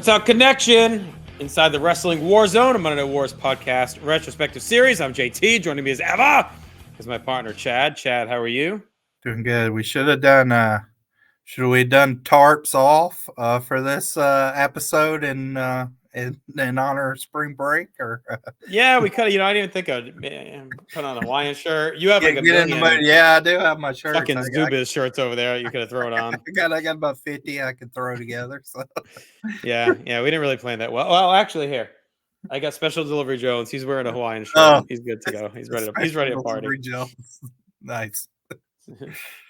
Talk Connection inside the Wrestling War Zone, a Monday Night Wars podcast retrospective series. I'm JT. Joining me as ever is my partner Chad. Chad, how are you? Doing good. We should have done tarps off for this episode in honor of spring break or Yeah, we could. I didn't even think of put on a Hawaiian shirt. You have like a million. I do have my shirts. Fucking Zubaz shirts over there. You could have thrown on. I got about 50 I could throw together. So yeah, we didn't really plan that well. Well, actually, here I got Special Delivery Jones. He's wearing a Hawaiian shirt. Oh, he's good to go. He's ready to party. Nice.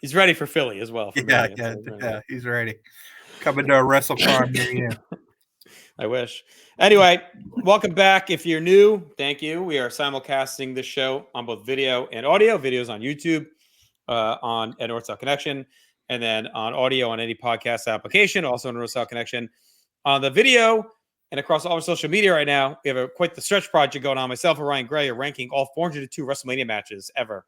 He's ready for Philly as well. Yeah, he's ready. Coming to a WrestleCon near you. I wish. Anyway, welcome back. If you're new, thank you. We are simulcasting this show on both video and audio. Videos on YouTube, on at North South Connection, and then on audio on any podcast application, also on North South Connection. On the video and across all our social media right now, we have quite the stretch project going on. Myself and Ryan Gray are ranking all 402 WrestleMania matches ever.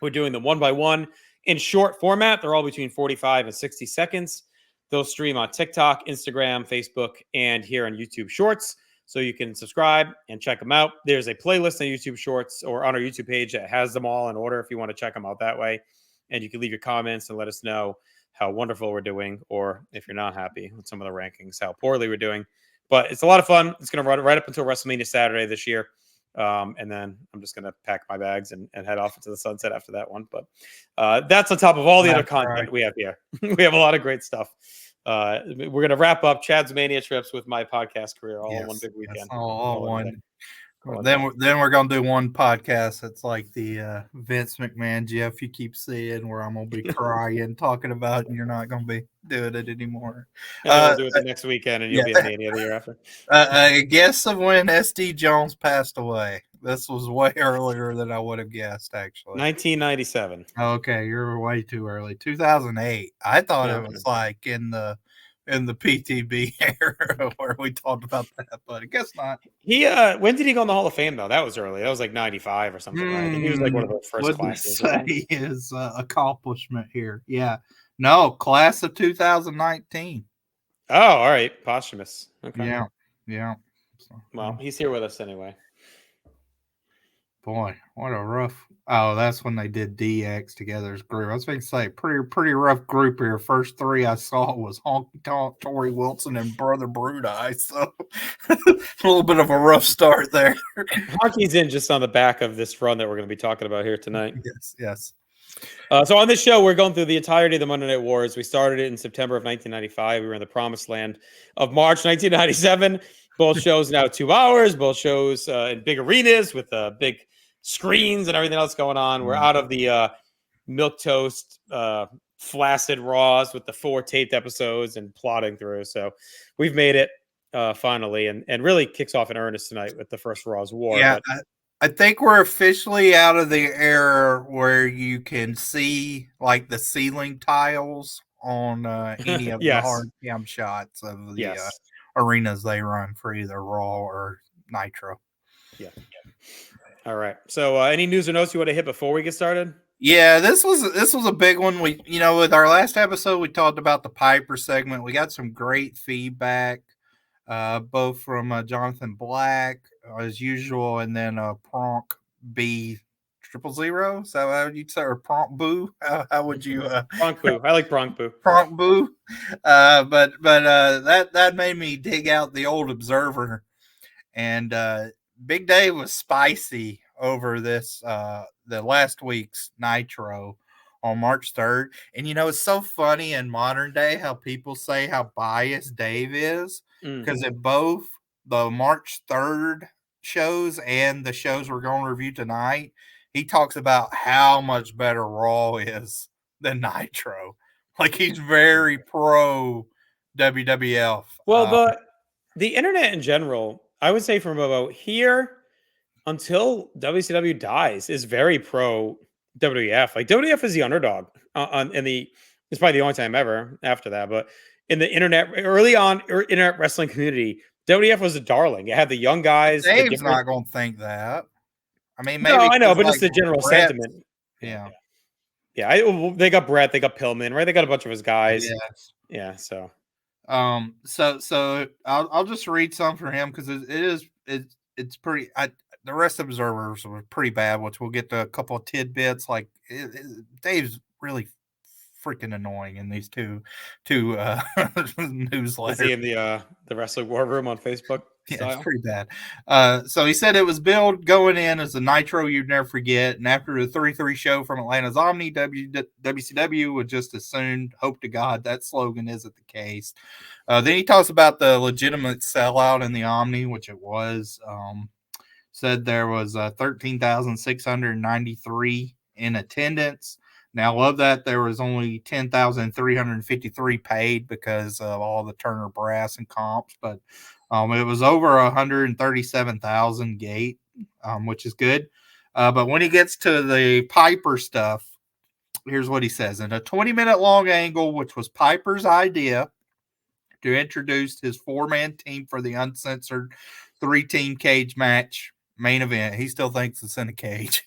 We're doing them one by one in short format. They're all between 45 and 60 seconds. They'll stream on TikTok, Instagram, Facebook, and here on YouTube Shorts. So you can subscribe and check them out. There's a playlist on YouTube Shorts or on our YouTube page that has them all in order if you want to check them out that way. And you can leave your comments and let us know how wonderful we're doing, or if you're not happy with some of the rankings, how poorly we're doing. But it's a lot of fun. It's going to run right up until WrestleMania Saturday this year. And then I'm just going to pack my bags and head off into the sunset after that one. But that's on top of all the other content we have here. We have a lot of great stuff. We're going to wrap up Chad's Mania trips with my podcast career all in one big weekend. All one. Then we're going to do one podcast. It's like the Vince McMahon, Jeff, you keep seeing, where I'm going to be crying, talking about, and you're not going to be doing it anymore. We'll do it the next weekend, and you'll be at Mania the year after. A guess of when SD Jones passed away. This was way earlier than I would have guessed, actually. 1997. Okay, you're way too early. 2008. I thought it was like in the PTB era where we talked about that, but I guess not. He when did he go in the Hall of Fame though? That was early. That was like 95 or something. Right? I think he was like one of the first classes. Say his accomplishment here. Yeah. No, class of 2019. Oh, all right. Posthumous. Okay. Yeah. Well, he's here with us anyway. Boy, what a rough. Oh, that's when they did DX together as group. I was going to say, pretty rough group here. First three I saw was Honky Tonk, Tori Wilson, and Brother Brudeye. So a little bit of a rough start there. Honky's in just on the back of this run that we're going to be talking about here tonight. Yes. So on this show, we're going through the entirety of the Monday Night Wars. We started it in September of 1995. We were in the promised land of March 1997. Both shows now 2 hours. Both shows in big arenas with big screens and everything else going on. We're out of the milquetoast, flaccid Raws with the 4 taped episodes and plodding through. So we've made it finally, and really kicks off in earnest tonight with the first Raw's War. Yeah, I think we're officially out of the era where you can see like the ceiling tiles on any of the hard cam shots of the arenas they run for either Raw or Nitro. Yeah. All right. So any news or notes you want to hit before we get started? Yeah, this was a big one. We, with our last episode, we talked about the Piper segment. We got some great feedback, both from Jonathan Black as usual, and then Pronk B 000. Is that how you'd say, or Pronk Boo? How would you? Pronk Boo. I like Pronk Boo. Pronk Boo. But that made me dig out the old Observer, and Big Dave was spicy over this the last week's Nitro on March 3rd. And it's so funny in modern day how people say how biased Dave is, because at both the March 3rd shows and the shows we're going to review tonight, he talks about how much better Raw is than Nitro. Like, he's very pro WWF. Well, the internet in general, I would say from about here until WCW dies, is very pro WWF. Like, WWF is the underdog it's probably the only time ever after that. But in the internet, early on, internet wrestling community, WWF was a darling. It had the young guys. Dave's not going to think that. I mean, maybe. No, I know, but just the general sentiment. Yeah. Yeah. They got Brett. They got Pillman, right? They got a bunch of his guys. Yes. Yeah. So. So I'll just read some for him because it's pretty. The rest of observers were pretty bad, which we'll get to a couple of tidbits. Like Dave's really freaking annoying in these two newsletters. Is he in the Wrestling War Room on Facebook? Yeah, it's pretty bad. So he said it was billed going in as a Nitro you'd never forget. And after the 3-3 show from Atlanta's Omni, WCW would just as soon hope to God that slogan isn't the case. Then he talks about the legitimate sellout in the Omni, which it was. Said there was 13,693 in attendance. Now, of that, there was only 10,353 paid because of all the Turner brass and comps, but it was over 137,000 gate, which is good. But when he gets to the Piper stuff, here's what he says. In a 20-minute long angle, which was Piper's idea to introduce his 4-man team for the uncensored 3-team cage match main event. He still thinks it's in a cage.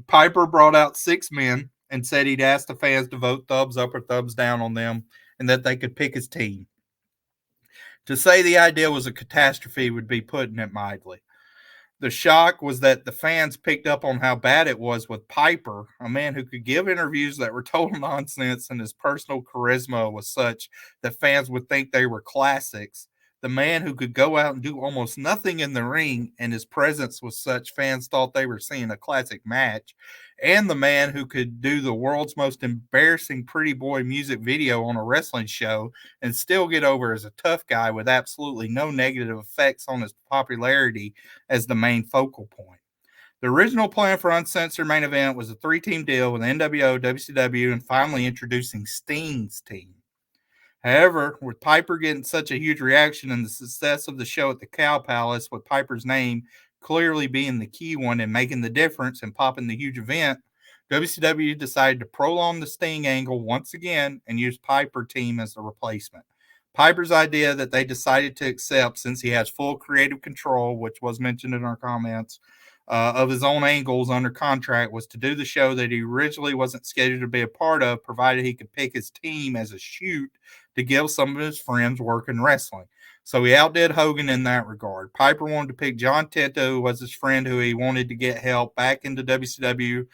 Piper brought out 6 men and said he'd ask the fans to vote thumbs up or thumbs down on them and that they could pick his team. To say the idea was a catastrophe would be putting it mildly. The shock was that the fans picked up on how bad it was with Piper, a man who could give interviews that were total nonsense, and his personal charisma was such that fans would think they were classics. The man who could go out and do almost nothing in the ring, and his presence was such fans thought they were seeing a classic match. And the man who could do the world's most embarrassing pretty boy music video on a wrestling show and still get over as a tough guy with absolutely no negative effects on his popularity as the main focal point. The original plan for Uncensored main event was a 3-team deal with NWO, WCW, and finally introducing Sting's team. However, with Piper getting such a huge reaction and the success of the show at the Cow Palace, with Piper's name clearly being the key one and making the difference and popping the huge event, WCW decided to prolong the Sting angle once again and use Piper team as the replacement. Piper's idea that they decided to accept, since he has full creative control, which was mentioned in our comments, of his own angles under contract, was to do the show that he originally wasn't scheduled to be a part of, provided he could pick his team as a shoot to give some of his friends work in wrestling. So he outdid Hogan in that regard. Piper wanted to pick John Tenta, who was his friend who he wanted to get help back into WCW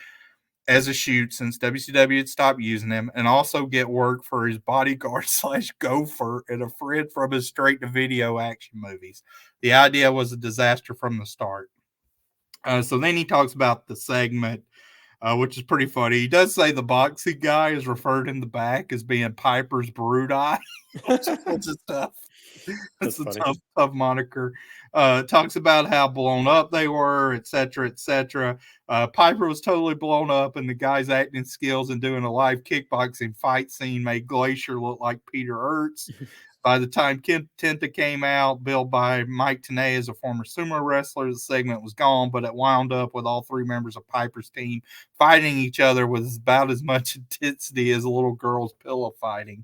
as a shoot since WCW had stopped using him, and also get work for his bodyguard / gopher and a friend from his straight-to-video action movies. The idea was a disaster from the start. So then he talks about the segment, which is pretty funny. He does say the boxing guy is referred in the back as being Piper's brood eye, which is tough. That's a tough moniker. Talks about how blown up they were, etc., etc. Piper was totally blown up, and the guy's acting skills and doing a live kickboxing fight scene made Glacier look like Peter Ertz. By the time Tenta came out, billed by Mike Tenay as a former sumo wrestler, the segment was gone, but it wound up with all 3 members of Piper's team fighting each other with about as much intensity as a little girl's pillow fighting.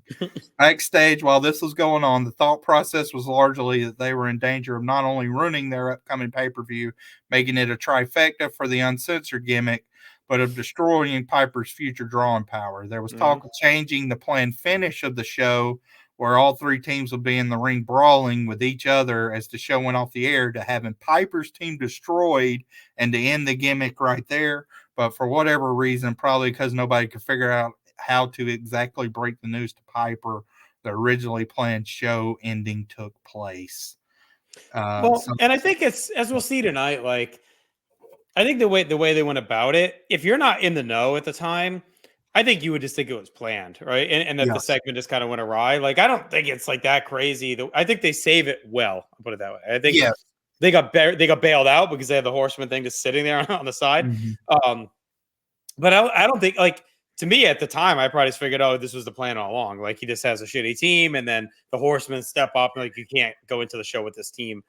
Backstage, while this was going on, the thought process was largely that they were in danger of not only ruining their upcoming pay-per-view, making it a trifecta for the uncensored gimmick, but of destroying Piper's future drawing power. There was talk of changing the planned finish of the show, where all 3 teams would be in the ring brawling with each other as the show went off the air, to having Piper's team destroyed and to end the gimmick right there. But for whatever reason, probably because nobody could figure out how to exactly break the news to Piper, the originally planned show ending took place. And I think it's, as we'll see tonight, like, I think the way they went about it, if you're not in the know at the time, I think you would just think it was planned, right? And that the segment just kind of went awry. Like, I don't think it's like that crazy. I think they save it well. I'll put it that way. I think they got bailed out because they had the Horseman thing just sitting there on the side. Mm-hmm. But I don't think, like, to me at the time, I probably just figured, oh, this was the plan all along. Like, he just has a shitty team, and then the Horsemen step up, and like, you can't go into the show with this team.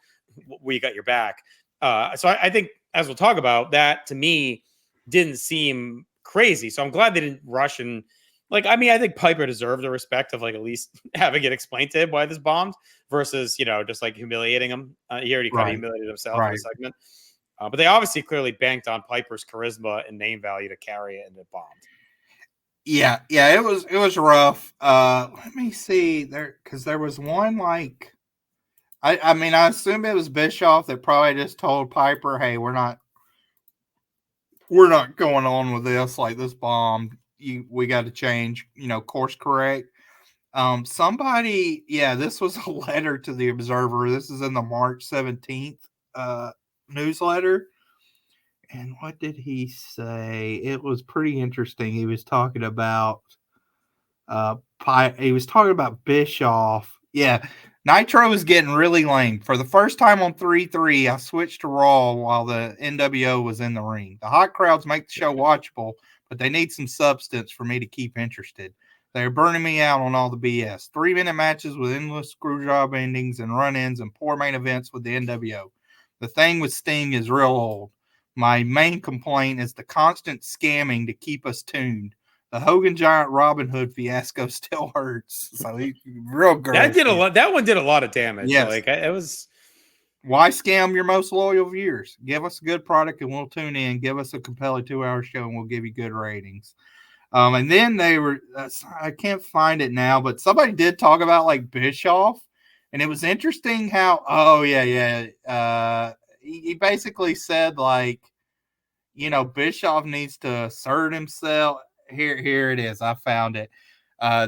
We got your back. So I think, as we'll talk about, that to me didn't seem crazy. So I'm glad they didn't rush and, like, I mean, I think Piper deserved the respect of, like, at least having it explained to him why this bombed versus, just like humiliating him. He already kind of humiliated himself in the segment. But they obviously clearly banked on Piper's charisma and name value to carry it, and it bombed. Yeah, it was rough. Let me see there, because there was one like, I mean, I assume it was Bischoff that probably just told Piper, "Hey, we're not going on with this. Like this bomb, we got to change, course correct." Somebody, this was a letter to the Observer. This is in the March 17th newsletter. And what did he say? It was pretty interesting. He was talking about Bischoff. Yeah, Nitro was getting really lame. For the first time on 3-3, I switched to Raw while the NWO was in the ring. The hot crowds make the show watchable, but they need some substance for me to keep interested. They're burning me out on all the BS. 3-minute matches with endless screwjob endings and run-ins and poor main events with the NWO. The thing with Sting is real old. My main complaint is the constant scamming to keep us tuned. The Hogan Giant Robin Hood fiasco still hurts. So real gross. That one did a lot of damage. Yes. Like it was. Why scam your most loyal viewers? Give us a good product and we'll tune in. Give us a compelling 2-hour show and we'll give you good ratings. And then they were, I can't find it now, but somebody did talk about like Bischoff, and it was interesting how, he basically said like, Bischoff needs to assert himself. Here it is. I found it.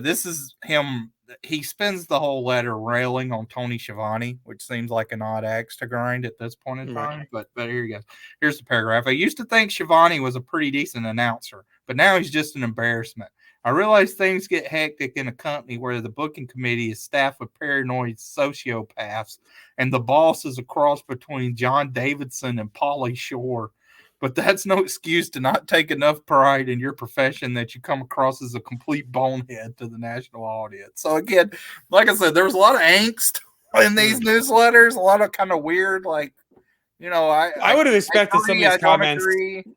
This is him. He spends the whole letter railing on Tony Schiavone, which seems like an odd axe to grind at this point in time. Right. But here you go. Here's the paragraph. I used to think Schiavone was a pretty decent announcer, but now he's just an embarrassment. I realize things get hectic in a company where the booking committee is staffed with paranoid sociopaths, and the boss is a cross between John Davidson and Pauly Shore. But that's no excuse to not take enough pride in your profession that you come across as a complete bonehead to the national audience. So again, like I said, there was a lot of angst in these newsletters, a lot of kind of weird, like, I would have expected some of these comments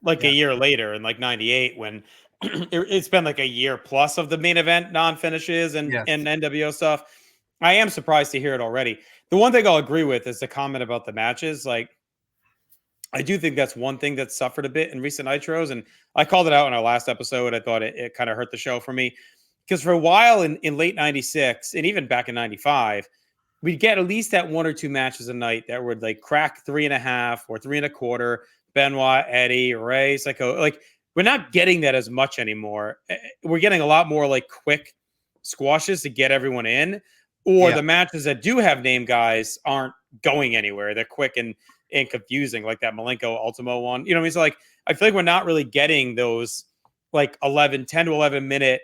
like a year later in like 98 when it's been like a year plus of the main event non-finishes and NWO stuff. I am surprised to hear it already. The one thing I'll agree with is the comment about the matches. Like, I do think that's one thing that suffered a bit in recent Nitros. And I called it out in our last episode. I thought it kind of hurt the show for me. Because for a while in late 96 and even back in 95, we'd get at least that 1 or 2 matches a night that would like crack 3.5 or 3.25. Benoit, Eddie, Ray, Psycho. Like, we're not getting that as much anymore. We're getting a lot more like quick squashes to get everyone in. Or the matches that do have name guys aren't going anywhere. They're quick and confusing, like that Malenko Ultimo one. You know what I mean? So like, I feel like we're not really getting those like 10 to 11 minute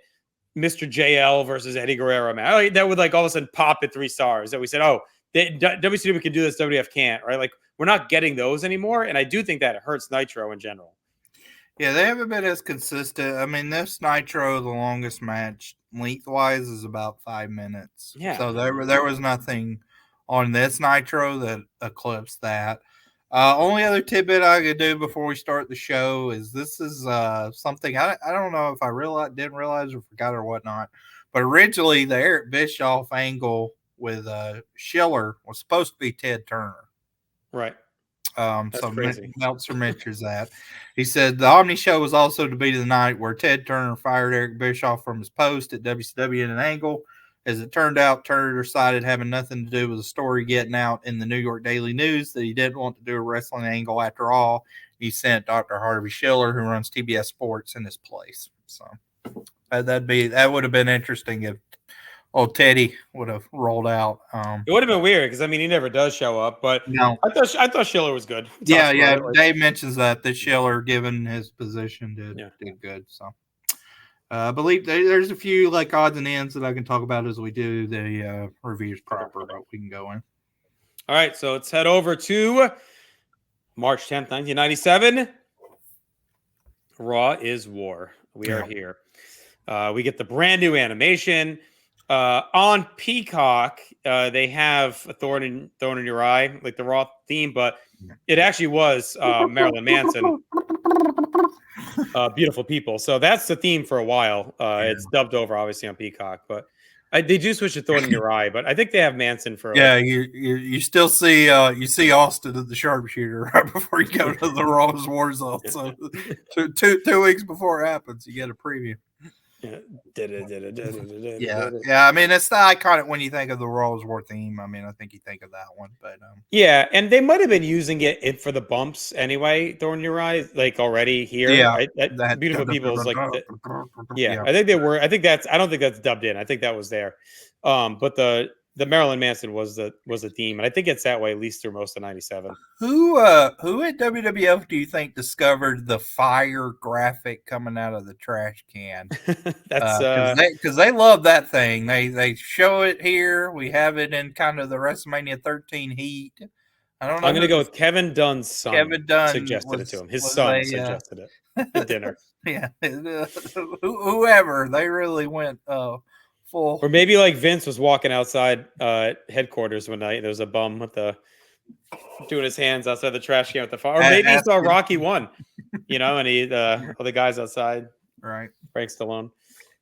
Mr. JL versus Eddie Guerrero match that would like all of a sudden pop at 3 stars that we said, oh, WCW can do this, WWF can't, right? Like, we're not getting those anymore. And I do think that it hurts Nitro in general. Yeah, they haven't been as consistent. I mean, this Nitro, the longest match lengthwise is about 5 minutes. Yeah. So there was nothing on this Nitro that eclipsed that. Only other tidbit I could do before we start the show is this is something I don't know if I didn't realize or forgot or whatnot, but originally the Eric Bischoff angle with Schiller was supposed to be Ted Turner. Right. So Meltzer mentions that. He said the Omni show was also to be the night where Ted Turner fired Eric Bischoff from his post at WCW in an angle. As it turned out, Turner decided having nothing to do with the story getting out in the New York Daily News that he didn't want to do a wrestling angle after all. He sent Dr. Harvey Schiller, who runs TBS Sports, in his place. So that would have been interesting if old Teddy would have rolled out. It would have been weird because I mean he never does show up, but no, I thought Schiller was good. Yeah. Dave mentions that Schiller, given his position, did good. So. I believe there's a few like odds and ends that I can talk about as we do the reviews proper, but we can go in. All right, so let's head over to March 10th, 1997. Raw is War. We are here. We get the brand new animation. On Peacock, they have a thorn in your eye, like the Raw theme, but it actually was Marilyn Manson. Beautiful People. So that's the theme for a while. It's dubbed over, obviously, on Peacock, but they do switch to Thorn in Your Eye. But I think they have Manson for. You still see Austin at the sharpshooter right before you go to the Raw Is War zone. So 2 weeks before it happens, you get a preview. Yeah. I mean, it's the iconic when you think of the Raw Is War theme. I mean, I think you think of that one, but yeah, and they might have been using it for the bumps anyway. Thorn in Your Eye, like already here. yeah, Beautiful People is like, yeah. I think they were. I don't think that's dubbed in. I think that was there. But the Marilyn Manson was the theme, and I think it's that way at least through most of '97. Who at WWF do you think discovered the fire graphic coming out of the trash can? That's because they love that thing. They show it here. We have it in kind of the WrestleMania 13 heat. I don't know. I'm going to go with Kevin Dunn's son. Kevin Dunn suggested it to him. His son suggested it at dinner. Yeah, whoever, they really went full. Or maybe like Vince was walking outside headquarters one night. There was a bum with doing his hands outside the trash can with the fire. Or maybe he saw Rocky 1, and he all the guys outside. Right. Frank Stallone.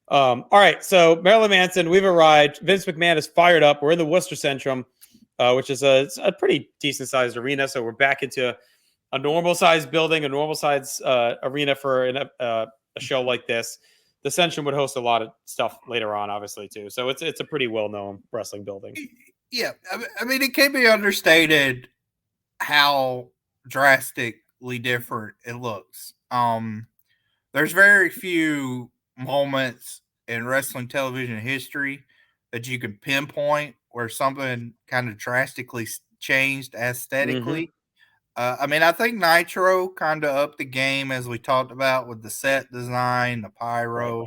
All right, so Marilyn Manson, we've arrived. Vince McMahon is fired up. We're in the Worcester Centrum, which is a pretty decent sized arena. So we're back into a normal sized building, a normal sized arena for a show like this. The Centrum would host a lot of stuff later on, obviously, too. So it's a pretty well-known wrestling building. Yeah. I mean, it can't be understated how drastically different it looks. There's very few moments in wrestling television history that you can pinpoint where something kind of drastically changed aesthetically. I mean, I think Nitro kind of upped the game, as we talked about, with the set design, the pyro.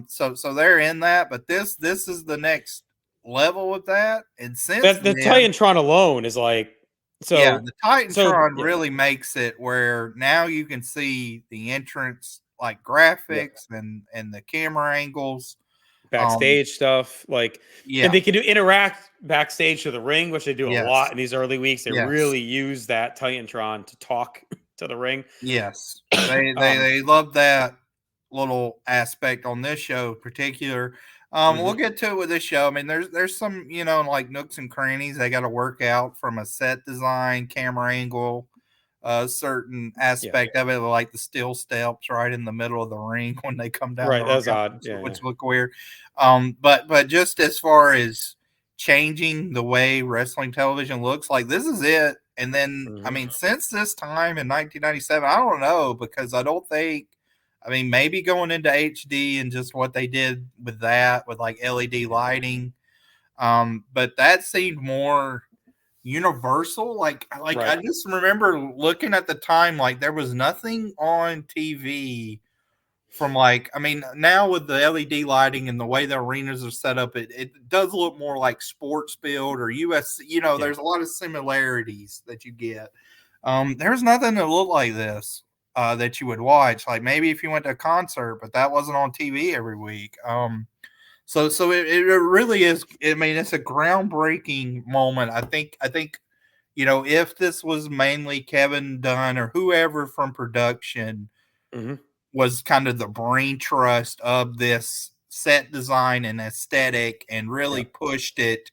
So they're in that, but this is the next level with that. And since the Titantron alone is like, the Titantron really makes it where now you can see the entrance like graphics and the camera angles. Backstage stuff, and they can interact backstage to the ring, which they do a lot in these early weeks. They really use that Titantron to talk to the ring. Yes, they love that little aspect on this show in particular. We'll get to it with this show. I mean, there's some like nooks and crannies they got to work out from a set design, camera angle, certain aspect of it, like the steel steps right in the middle of the ring when they come down. Right, that's odd. Which look weird. But just as far as changing the way wrestling television looks, like this is it. And then I mean, since this time in 1997, I don't know, because I don't think. I mean, maybe going into HD and just what they did with that, with like LED lighting, but that seemed more universal. Like I just remember looking at the time, like there was nothing on TV from now with the LED lighting and the way the arenas are set up, it does look more like sports build or US. There's a lot of similarities that you get. There's nothing that looked like this that you would watch. Like maybe if you went to a concert, but that wasn't on TV every week. So it really is. I mean, it's a groundbreaking moment. I think, if this was mainly Kevin Dunn or whoever from production was kind of the brain trust of this set design and aesthetic and really pushed it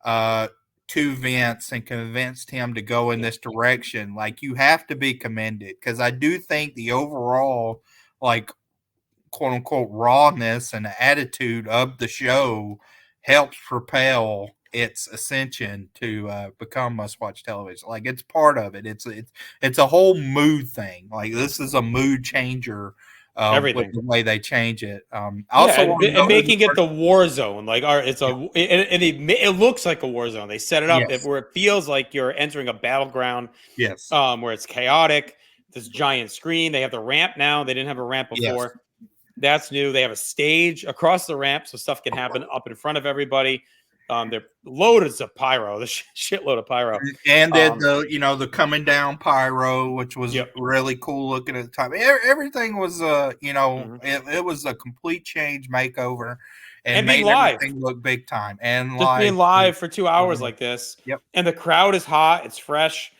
to Vince and convinced him to go in this direction, like you have to be commended, because I do think the overall quote unquote rawness and attitude of the show helps propel its ascension to become must-watch television. Like it's part of it. It's a whole mood thing. Like this is a mood changer. With the way they change it. Also, and making it the war zone. Like it looks like a war zone. They set it up where it feels like you're entering a battleground. Yes. Where it's chaotic. This giant screen. They have the ramp now. They didn't have a ramp before. Yes. That's new. They have a stage across the ramp so stuff can happen up in front of everybody. They're loaded of pyro, the shitload of pyro, and then the coming down pyro, which was really cool looking at the time. Everything was it was a complete change makeover, and made everything look big time. And just being live for 2 hours like this, and the crowd is hot, it's fresh.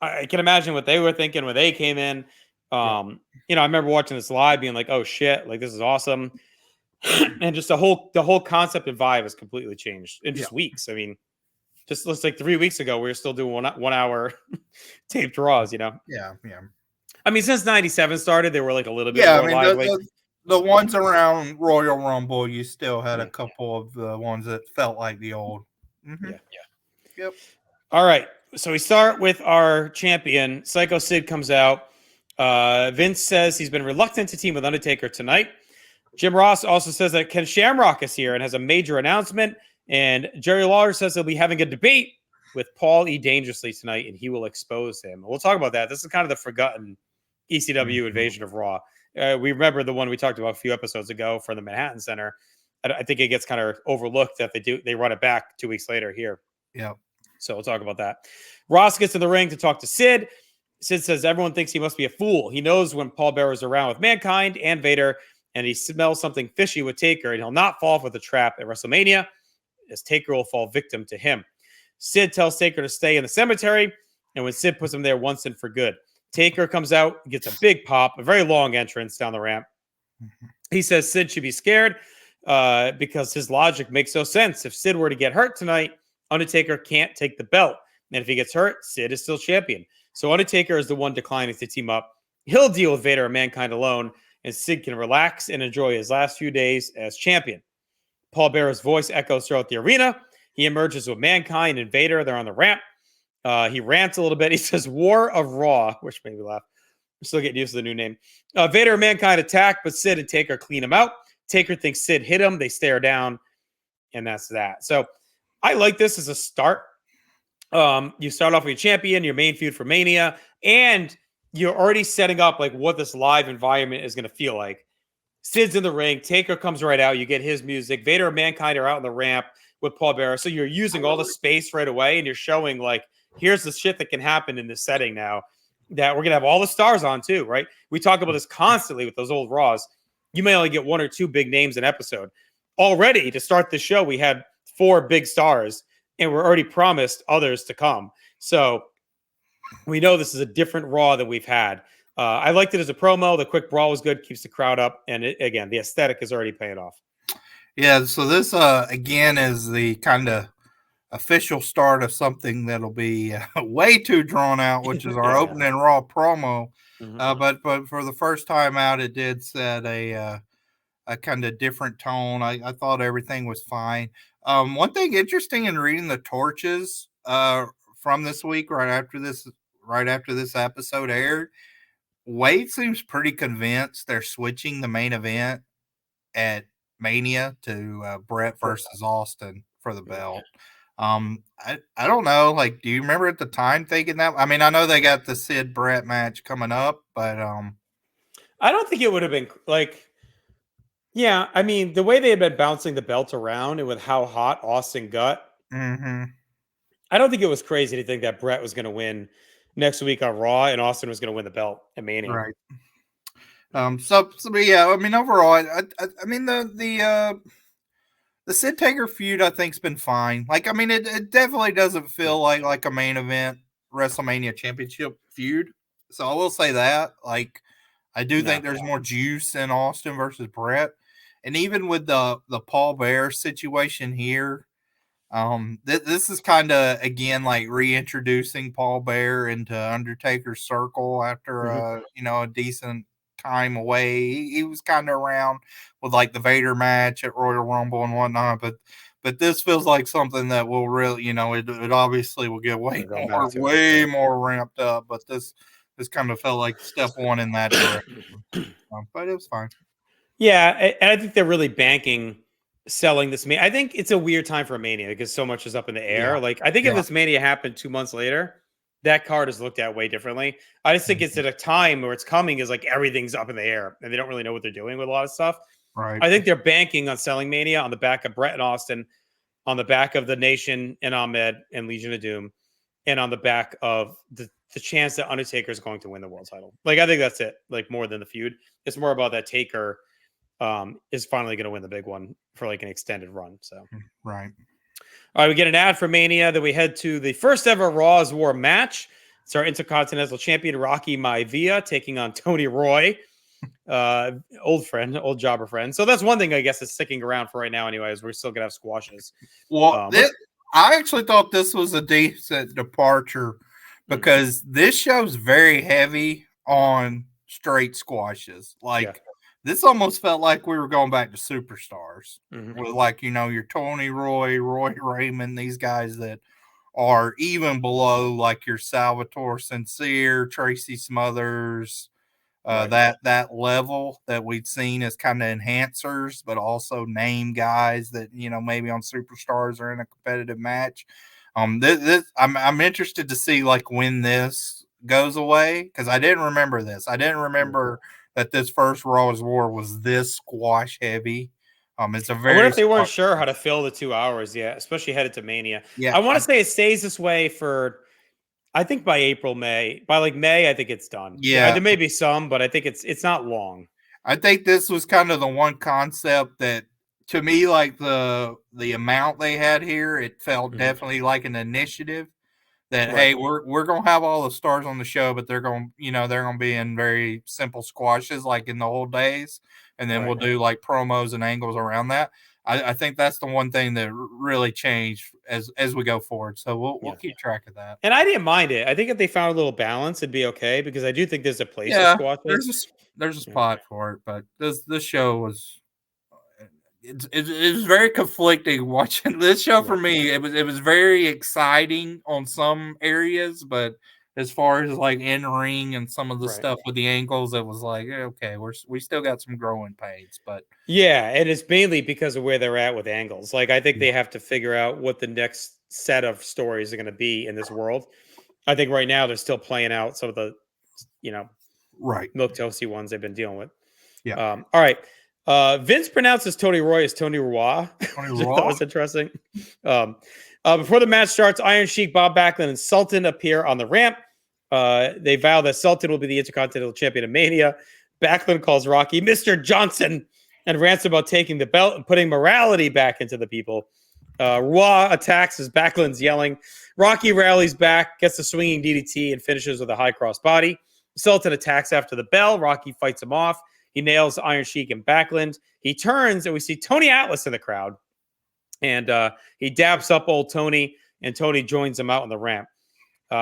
I can imagine what they were thinking when they came in. I remember watching this live, being like, "Oh shit, like this is awesome." And just the whole concept and vibe has completely changed in just weeks. I mean, just looks like 3 weeks ago we were still doing 1 hour taped draws. Yeah. I mean, since '97 started, they were like a little bit more lively. the ones around Royal Rumble, you still had a couple of the ones that felt like the old. Mm-hmm. Yeah. Yep. All right. So we start with our champion. Psycho Sid comes out. Vince says he's been reluctant to team with Undertaker tonight. Jim Ross also says that Ken Shamrock is here and has a major announcement. And Jerry Lawler says they'll be having a debate with Paul E. Dangerously tonight, and he will expose him. We'll talk about that. This is kind of the forgotten ECW invasion of Raw. We remember the one we talked about a few episodes ago from the Manhattan Center. I think it gets kind of overlooked that they run it back 2 weeks later here. Yeah. So we'll talk about that. Ross gets in the ring to talk to Sid. Sid says everyone thinks he must be a fool. He knows when Paul Bearer is around with Mankind and Vader, and he smells something fishy with Taker, and he'll not fall for the trap at WrestleMania, as Taker will fall victim to him. Sid tells Taker to stay in the cemetery, and when Sid puts him there once and for good. Taker comes out, gets a big pop, a very long entrance down the ramp. He says Sid should be scared because his logic makes no sense. If Sid were to get hurt tonight, Undertaker can't take the belt. And if he gets hurt, Sid is still champion. So Undertaker is the one declining to team up. He'll deal with Vader and Mankind alone, and Sid can relax and enjoy his last few days as champion. Paul Bearer's voice echoes throughout the arena. He emerges with Mankind and Vader. They're on the ramp. He rants a little bit. He says, War of Raw, which made me laugh. I'm still getting used to the new name. Vader and Mankind attack, but Sid and Taker clean him out. Taker thinks Sid hit him. They stare down, and that's that. So I like this as a start. You start off with your champion, your main feud for Mania, and you're already setting up like what this live environment is going to feel like. Sid's in the ring. Taker comes right out. You get his music. Vader and Mankind are out on the ramp with Paul Bearer. So you're using all the space right away, and you're showing like, here's the shit that can happen in this setting now that we're going to have all the stars on too, right? We talk about this constantly with those old Raws. You may only get one or two big names an episode. Already to start the show, we had 4 big stars, and we're already promised others to come. So we know this is a different Raw that we've had. I liked it as a promo. The quick brawl was good, keeps the crowd up. And again, the aesthetic is already paying off. Yeah, so this, again, is the kind of official start of something that'll be way too drawn out, which is our opening Raw promo. But for the first time out, it did set a kind of different tone. I thought everything was fine. One thing interesting in reading the torches from this week, right after this episode aired, Wade seems pretty convinced they're switching the main event at Mania to Brett versus Austin for the belt. I don't know. Like, do you remember at the time thinking that? I mean, I know they got the Sid Brett match coming up, but I don't think it would have been like, yeah. I mean, the way they had been bouncing the belt around and with how hot Austin got, I don't think it was crazy to think that Brett was going to win next week on Raw and Austin was going to win the belt at Mania. Right. So yeah. I mean, overall, I mean the Sid Taker feud, I think, has been fine. Like, I mean, it definitely doesn't feel like a main event WrestleMania championship feud. So I will say that. Like, I do think there's more juice in Austin versus Brett. And even with the Paul Bearer situation here, this is kind of, again, like reintroducing Paul Bearer into Undertaker's circle after, a decent time away. He was kind of around with like the Vader match at Royal Rumble and whatnot, but this feels like something that will really, it obviously will get way more ramped up, but this kind of felt like step one in that direction. But it was fine. Yeah, and I think they're really banking selling this. I think it's a weird time for Mania because so much is up in the air. Like, I think if this Mania happened 2 months later, that card is looked at way differently. I just think it's at a time where it's coming is like everything's up in the air and they don't really know what they're doing with a lot of stuff. Right. I think they're banking on selling Mania on the back of Brett and Austin, on the back of the Nation and Ahmed and Legion of Doom, and on the back of the chance that Undertaker is going to win the world title. Like, I think that's it. Like, more than the feud. It's more about that Taker is finally going to win the big one for like an extended run. So, right. All right, we get an ad for Mania. Then we head to the first ever Raw Is War match. It's our Intercontinental Champion, Rocky Maivia, taking on Tony Roy, old jobber friend. So that's one thing I guess is sticking around for right now anyways. We're still going to have squashes. Well, I actually thought this was a decent departure because this show's very heavy on straight squashes. Like, this almost felt like we were going back to superstars Mhm. with, like, your Tony Roy Raymond, these guys that are even below, like, your Salvatore Sincere, Tracy Smothers, Right. that level that we'd seen as kind of enhancers, but also name guys that maybe on superstars or in a competitive match. I'm interested to see, like, when this goes away, because I didn't remember this. I didn't remember that this first Raw is War was this squash heavy. It's a I wonder very if they weren't squash. sure how to fill the 2 hours yet, especially headed to Mania. Yeah, I want to say it stays this way for, I think by April, May. By like May, I think it's done. yeah. There may be some, but I think it's not long. I think this was kind of the one concept that, to me, like the amount they had here, it felt definitely like an initiative. That, Right. hey, we're gonna have all the stars on the show, but they're gonna be in very simple squashes like in the old days, and then we'll do like promos and angles around that. I think that's the one thing that really changed as we go forward. So we'll keep track of that. And I didn't mind it. I think if they found a little balance, it'd be okay because I do think there's a place for Yeah, squashes. there's a spot for it, but this show was it was very conflicting watching this show for me. It was very exciting on some areas, but as far as like in ring and some of the stuff with the angles, it was like, okay, we still got some growing pains, but Yeah, and it's mainly because of where they're at with angles. Like I think they have to figure out what the next set of stories are going to be in this world. I think right now they're still playing out some of the, milk toasty ones they've been dealing with. Yeah. All right. Vince pronounces Tony Roy as Tony Roy. Which I thought was interesting. Before the match starts, Iron Sheik, Bob Backlund, and Sultan appear on the ramp. They vow that Sultan will be the Intercontinental Champion of Mania. Backlund calls Rocky Mr. Johnson and rants about taking the belt and putting morality back into the people. Raw attacks as Backlund's yelling. Rocky rallies back, gets the swinging DDT, and finishes with a high cross body. Sultan attacks after the bell. Rocky fights him off. He nails Iron Sheik and Backlund. He turns, and we see Tony Atlas in the crowd. And he daps up old Tony, and Tony joins him out on the ramp.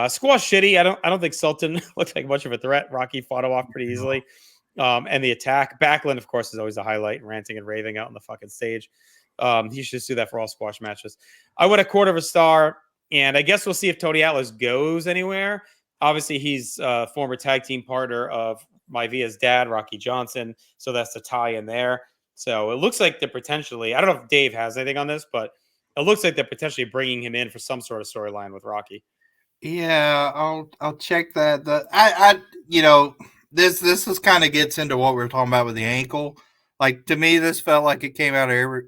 Squash shitty. I don't think Sultan looked like much of a threat. Rocky fought him off pretty easily. And the attack. Backlund, of course, is always a highlight, ranting and raving out on the fucking stage. He should just do that for all squash matches. I went 1/4 star, and I guess we'll see if Tony Atlas goes anywhere. Obviously, he's a former tag team partner of Maivia's dad, Rocky Johnson. So that's the tie in there. So it looks like they're potentially, I don't know if Dave has anything on this, but it looks like they're potentially bringing him in for some sort of storyline with Rocky. Yeah, I'll check that. This is kind of gets into what we were talking about with the ankle. Like, to me, this felt like it came out of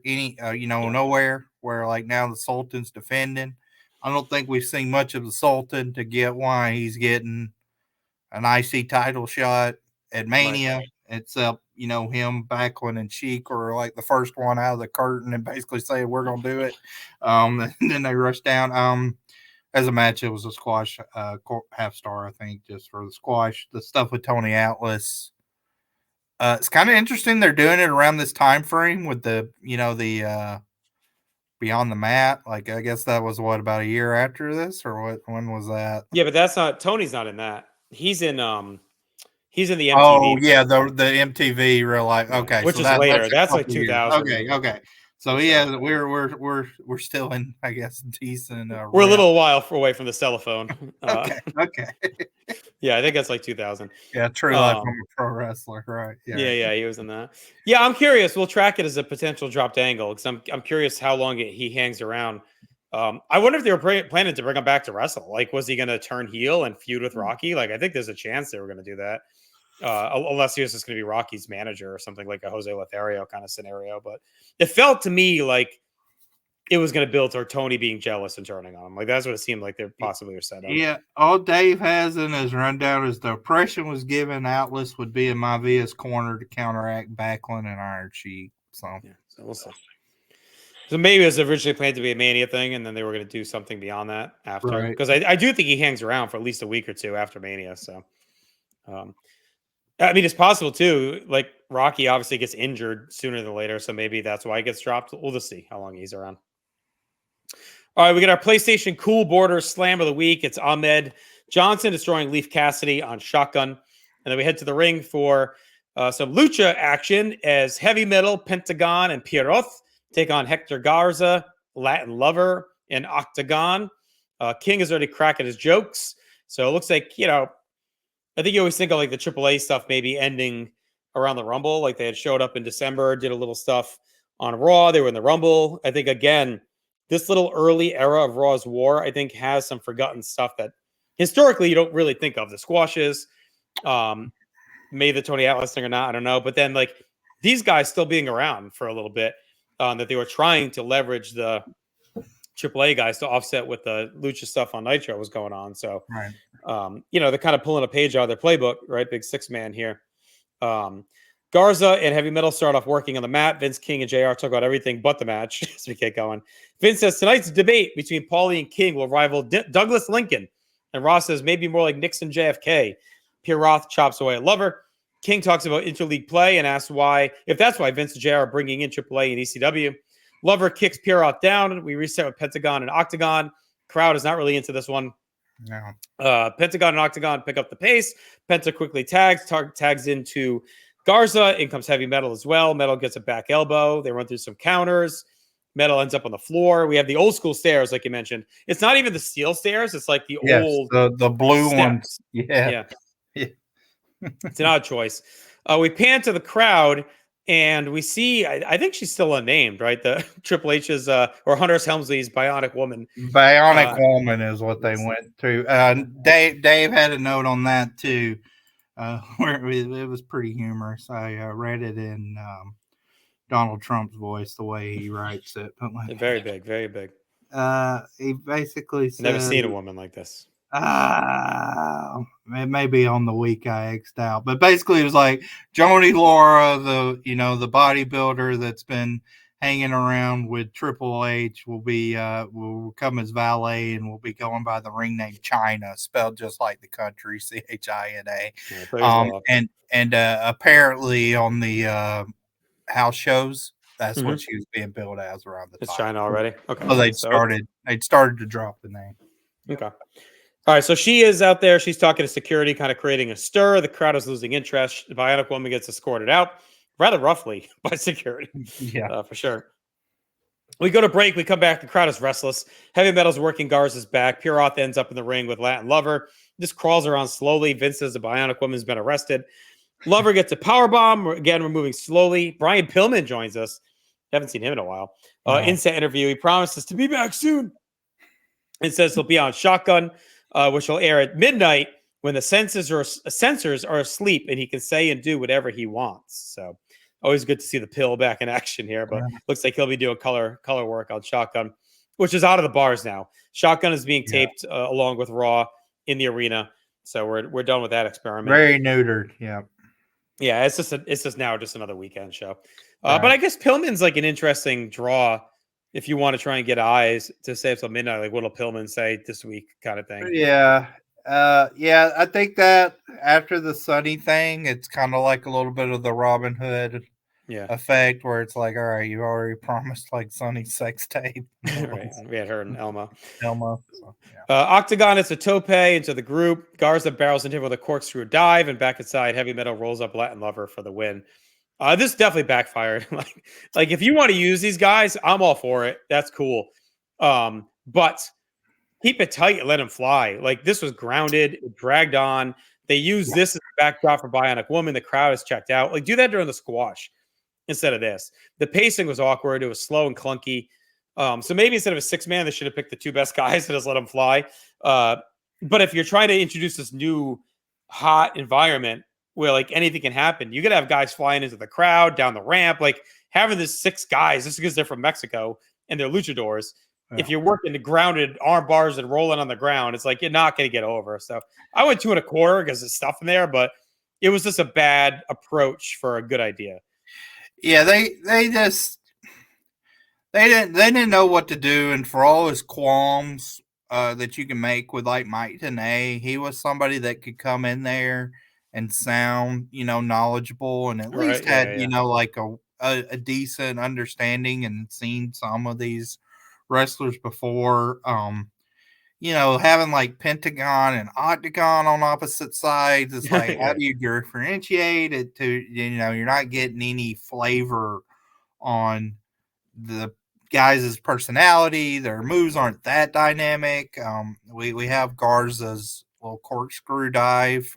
nowhere. Where, like, now the Sultan's defending. I don't think we've seen much of the Sultan to get why he's getting an IC title shot at Mania. Right. Except, him, Backlund, and Sheik are like the first one out of the curtain and basically say, we're going to do it. And then they rush down. As a match, it was a squash half star, I think, just for the squash. The stuff with Tony Atlas. It's kind of interesting they're doing it around this time frame with the Beyond the Mat. Like, I guess that was about a year after this, or what? When was that? Yeah, but that's not, Tony's not in that. He's in the MTV. Oh yeah, the MTV real life. Okay, which so is later. That's like years. 2000. Okay. So yeah, we're still in, I guess, decent. We're a little while away from the telephone. Okay. Yeah, I think that's like 2000. Yeah, true life. I'm a pro wrestler, right? Yeah, he was in that. Yeah, I'm curious. We'll track it as a potential dropped angle because I'm curious how long he hangs around. I wonder if they were planning to bring him back to wrestle. Like, was he going to turn heel and feud with Rocky? Like, I think there's a chance they were going to do that. Unless he was just going to be Rocky's manager or something like a Jose Lothario kind of scenario. But it felt to me like it was going to build toward Tony being jealous and turning on him. Like, that's what it seemed like they possibly were set up. Yeah, all Dave has in his rundown is the impression was given Atlas would be in Maivia's corner to counteract Backlund and Iron Sheik. So we'll see. So maybe it was originally planned to be a Mania thing, and then they were going to do something beyond that after. Because I do think he hangs around for at least a week or two after Mania. So, I mean, it's possible too. Like, Rocky obviously gets injured sooner than later, so maybe that's why he gets dropped. We'll just see how long he's around. All right, we get our PlayStation Cool Border Slam of the Week. It's Ahmed Johnson destroying Leaf Cassidy on Shotgun. And then we head to the ring for Some lucha action as Heavy Metal, Pentagon, and Pierrot take on Hector Garza, Latin Lover, and Octagon. King is already cracking his jokes. So it looks like, I think you always think of like the AAA stuff maybe ending around the Rumble. Like they had showed up in December, did a little stuff on Raw. They were in the Rumble. I think, again, this little early era of Raw's War, I think, has some forgotten stuff that historically you don't really think of. The squashes, maybe the Tony Atlas thing or not, I don't know. But then like these guys still being around for a little bit, that they were trying to leverage the AAA guys to offset with the lucha stuff on Nitro was going on. So, Right. they're kind of pulling a page out of their playbook, right? Big 6-man here. Garza and Heavy Metal start off working on the mat. Vince King and JR talk about everything but the match as we get going. Vince says tonight's debate between Paulie and King will rival Douglas Lincoln. And Ross says maybe more like Nixon JFK. Pierre Roth chops away at Lover. King talks about interleague play and asks if that's why Vince and JR are bringing in AAA and ECW. Lover kicks Pierre Roth down. We reset with Pentagon and Octagon. Crowd is not really into this one. No. Pentagon and Octagon pick up the pace. Penta quickly tags into Garza. In comes Heavy Metal as well. Metal gets a back elbow. They run through some counters. Metal ends up on the floor. We have the old school stairs, like you mentioned. It's not even the steel stairs. It's like the old the blue steps. ones. Yeah. It's an odd choice. We pan to the crowd. And we see, I think she's still unnamed, right? The Triple H's or Hunter Helmsley's Bionic Woman. Bionic Woman is what they went to. Dave had a note on that too, where it was pretty humorous. I read it in Donald Trump's voice, the way he writes it. But like, very big, very big. He basically said, "Never seen a woman like this." It may be on the week I X'd out, but basically it was like Joni Laura, the bodybuilder that's been hanging around with Triple H, will come as valet and will be going by the ring name China, spelled just like the country, China. And apparently on the house shows, that's what she was being billed as around the time. It's China already. Okay, so they'd started to drop the name. Okay. All right, so she is out there. She's talking to security, kind of creating a stir. The crowd is losing interest. The Bionic Woman gets escorted out rather roughly by security. Yeah, for sure. We go to break. We come back. The crowd is restless. Heavy Metal's working Garza's back. Pierrot ends up in the ring with Latin Lover. Just crawls around slowly. Vince says the Bionic Woman's been arrested. Lover gets a powerbomb. Again, we're moving slowly. Brian Pillman joins us. Haven't seen him in a while. Inset interview. He promises to be back soon. It says he'll be on Shotgun, which will air at midnight when the censors are asleep and he can say and do whatever he wants. So always good to see the Pill back in action here, but looks like he'll be doing color work on Shotgun, which is out of the bars now. Shotgun is being taped along with Raw in the arena. So we're done with that experiment. Very neutered. Yeah. Yeah. It's just now just another weekend show. But I guess Pillman's like an interesting draw if you want to try and get eyes to stay up till midnight, like what'll Pillman say this week kind of thing. Yeah. I think that after the Sunny thing, it's kind of like a little bit of the Robin Hood effect where it's like, all right, you already promised like Sunny's sex tape. Right. We had her and Elma. So, Octagon is a tope into the group. Garza barrels into him with a corkscrew dive, and back inside, Heavy Metal rolls up Latin Lover for the win. This definitely backfired. like if you want to use these guys, I'm all for it. That's cool. But keep it tight and let them fly. Like this was grounded, it dragged on. They used this as a backdrop for Bionic Woman. The crowd is checked out. Like do that during the squash instead of this. The pacing was awkward. It was slow and clunky. So maybe instead of a 6-man, they should have picked the 2 best guys and just let them fly. But if you're trying to introduce this new hot environment where like anything can happen, you got to have guys flying into the crowd, down the ramp, like having this 6 guys, just because they're from Mexico and they're luchadors. Yeah. If you're working the grounded arm bars and rolling on the ground, it's like you're not going to get over. So I went 2 1/4 because there's stuff in there, but it was just a bad approach for a good idea. Yeah, they didn't know what to do, and for all his qualms that you can make with like Mike Tenay, he was somebody that could come in there and sound, knowledgeable and at least had, like a decent understanding and seen some of these wrestlers before. having like pentagon and octagon on opposite sides. It's like, how do you differentiate it to, you're not getting any flavor on the guys' personality. Their moves aren't that dynamic. We have Garza's little corkscrew dive.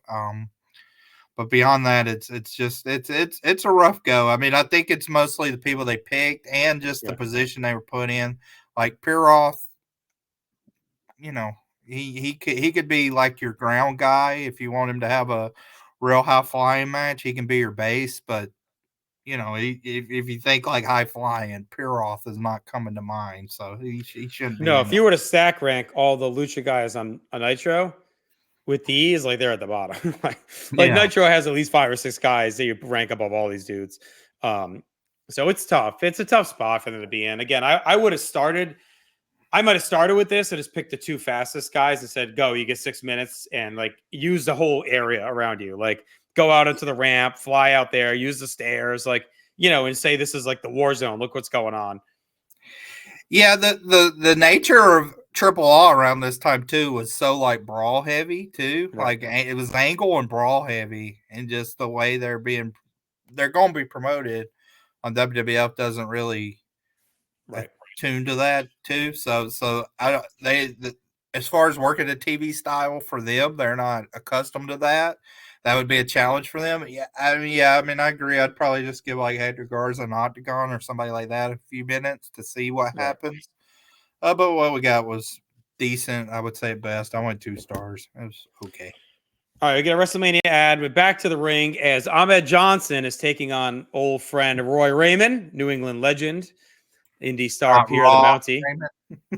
But beyond that, it's a rough go. I mean, I think it's mostly the people they picked and just the position they were put in. Like Piroth, he could be like your ground guy if you want him to have a real high flying match. He can be your base, but if you think like high flying, Piroth is not coming to mind, so he shouldn't be. No, if you were to stack rank all the Lucha guys on Nitro, with these, like they're at the bottom. like Nitro has at least 5 or 6 guys that you rank above all these dudes. So it's tough. It's a tough spot for them to be in. Again, I would have started. I might have started with this and just picked the 2 fastest guys and said, "Go, you get 6 minutes and like use the whole area around you. Like go out into the ramp, fly out there, use the stairs, like and say this is like the war zone. Look what's going on." Yeah, the nature of Triple A around this time too was so like brawl heavy too. Right. Like it was angle and brawl heavy, and just the way they're going to be promoted on WWF doesn't really tune to that too. So as far as working a TV style for them, they're not accustomed to that. That would be a challenge for them. Yeah, I mean, I agree. I'd probably just give like Hector Garza an octagon or somebody like that a few minutes to see what happens. But what we got was decent, I would say at best. I went 2 stars. It was okay. All right, we get a WrestleMania ad. We're back to the ring as Ahmed Johnson is taking on old friend Roy Raymond, New England legend, indie star Pierre the Mountie.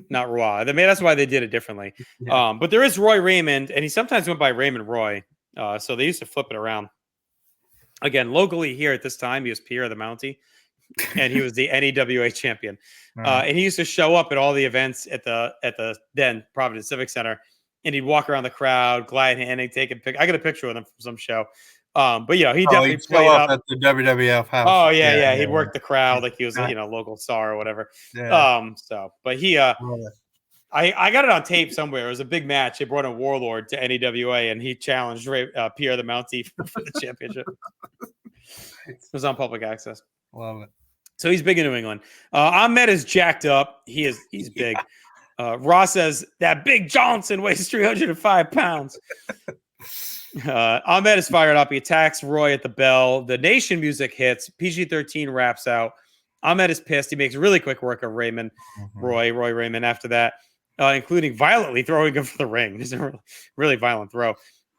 Not Raw. That's why they did it differently. Yeah. But there is Roy Raymond, and he sometimes went by Raymond Roy. So they used to flip it around. Again, locally here at this time, he was Pierre the Mountie, and he was the NEWA champion. And he used to show up at all the events at the then Providence Civic Center, and he'd walk around the crowd, glide handing, take a pic. I got a picture with him from some show. But he definitely played up at the WWF house. Oh yeah. He'd work the crowd like he was a local star or whatever. Yeah. But he I got it on tape somewhere. It was a big match. They brought in Warlord to NEWA, and he challenged Pierre the Mountie for the championship. It was on public access. Love it. So he's big in New England. Ahmed is jacked up. He's big. Ross says that Big Johnson weighs 305 pounds. Ahmed is fired up. He attacks Roy at the bell. The Nation music hits. PG-13 wraps out. Ahmed is pissed. He makes really quick work of Raymond, Roy Raymond after that, including violently throwing him for the ring. It's a really violent throw.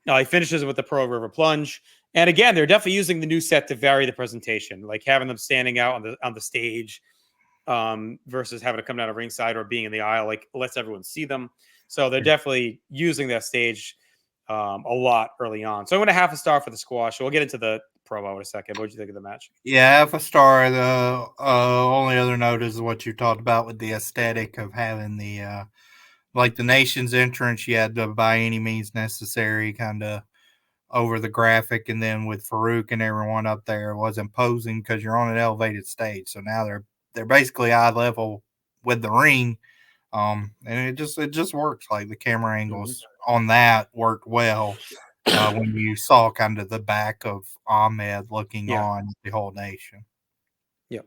He finishes with the Pearl River Plunge. And again, they're definitely using the new set to vary the presentation, like having them standing out on the stage versus having to come down to ringside or being in the aisle, like lets everyone see them. So they're definitely using that stage a lot early on. So I'm going to half a star for the squash. We'll get into the promo in a second. What did you think of the match? Yeah, half a star. The only other note is what you talked about with the aesthetic of having the like the Nation's entrance. You had to by any means necessary kind of over the graphic, and then with Farouk and everyone up there, it was imposing because you're on an elevated stage. So now they're basically eye level with the ring, and it just works. Like the camera angles on that worked well when you saw kind of the back of Ahmed looking on the whole Nation. Yep.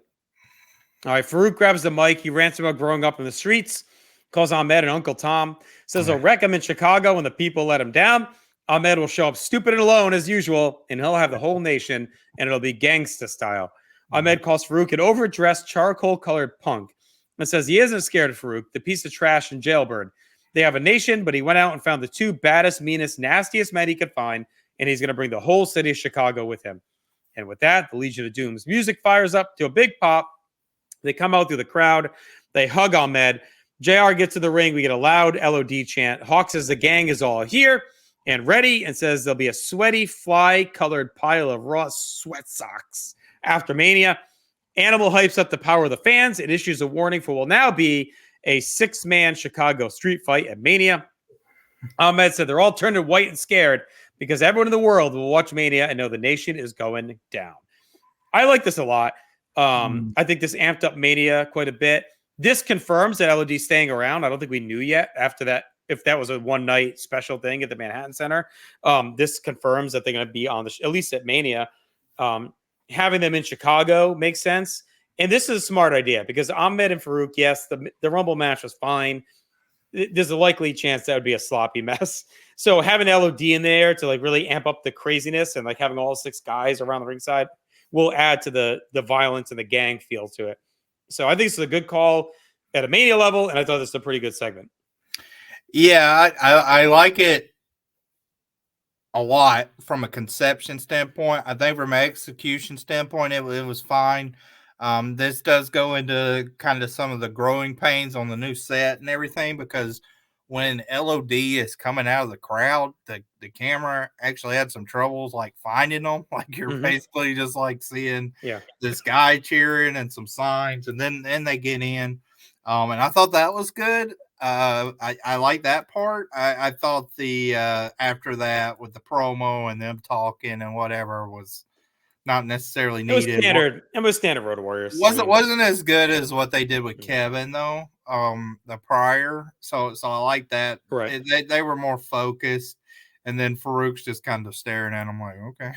All right, Farouk grabs the mic. He rants about growing up in the streets, calls Ahmed and Uncle Tom, says he'll wreck him in Chicago when the people let him down. Ahmed will show up stupid and alone as usual, and he'll have the whole nation, and it'll be gangsta style. Ahmed calls Farouk an overdressed charcoal-colored punk and says he isn't scared of Farouk, the piece of trash and jailbird. They have a nation, but he went out and found the 2 baddest, meanest, nastiest men he could find, and he's going to bring the whole city of Chicago with him. And with that, the Legion of Doom's music fires up to a big pop. They come out through the crowd. They hug Ahmed. JR gets to the ring. We get a loud LOD chant. Hawk says the gang is all here and ready, and says there'll be a sweaty, fly-colored pile of raw sweat socks after Mania. Animal hypes up the power of the fans. It issues a warning for what will now be a 6-man Chicago street fight at Mania. Ahmed said they're all turning white and scared because everyone in the world will watch Mania and know the Nation is going down. I like this a lot. I think this amped up Mania quite a bit. This confirms that LOD is staying around. I don't think we knew yet after that if that was a one night special thing at the Manhattan Center. This confirms that they're going to be on at least at Mania. Having them in Chicago makes sense. And this is a smart idea because Ahmed and Farouk, yes, the Rumble match was fine. There's a likely chance that would be a sloppy mess. So having LOD in there to like really amp up the craziness and like having all 6 guys around the ringside will add to the violence and the gang feel to it. So I think it's a good call at a Mania level, and I thought this was a pretty good segment. Yeah, I like it a lot from a conception standpoint. I think from an execution standpoint, it was fine. This does go into kind of some of the growing pains on the new set and everything, because when LOD is coming out of the crowd, the camera actually had some troubles like finding them. Like you're basically just like seeing this guy cheering and some signs, and then they get in. And I thought that was good. I like that part. I thought the after that with the promo and them talking and whatever was not necessarily needed. It was standard Road Warriors. Wasn't as good as what they did with Kevin though. The prior, so I like that. Right. They were more focused, and then Farouk's just kind of staring at him like, okay.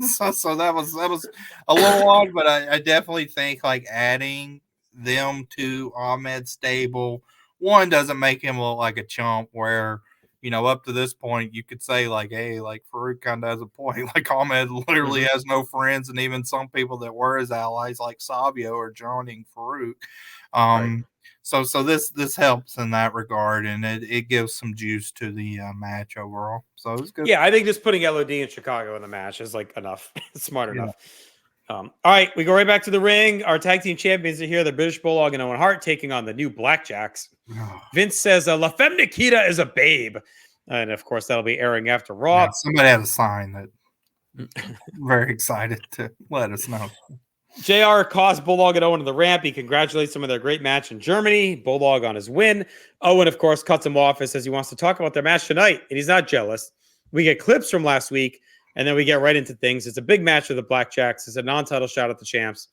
so that was a little odd, but I definitely think like adding them to Ahmed's stable, one, doesn't make him look like a chump, where, you know, up to this point you could say like, hey, like Farouk kind of has a point. Like Ahmed literally has no friends, and even some people that were his allies like Savio are joining Farouk. So this helps in that regard, and it gives some juice to the match overall. So it was good. Yeah, I think just putting LOD in Chicago in the match is like enough. Smart enough. All right, we go right back to the ring. Our tag team champions are here. The British Bulldog and Owen Hart taking on the new Blackjacks. Vince says La Femme Nikita is a babe. And of course, that'll be airing after Raw. Yeah, somebody had a sign that very excited to let us know. JR cost Bulldog and Owen to the ramp. He congratulates them on their great match in Germany. Bulldog on his win. Owen, of course, cuts him off and says he wants to talk about their match tonight, and he's not jealous. We get clips from last week, and then we get right into things. It's a big match for the Blackjacks. It's a non-title shot at the champs.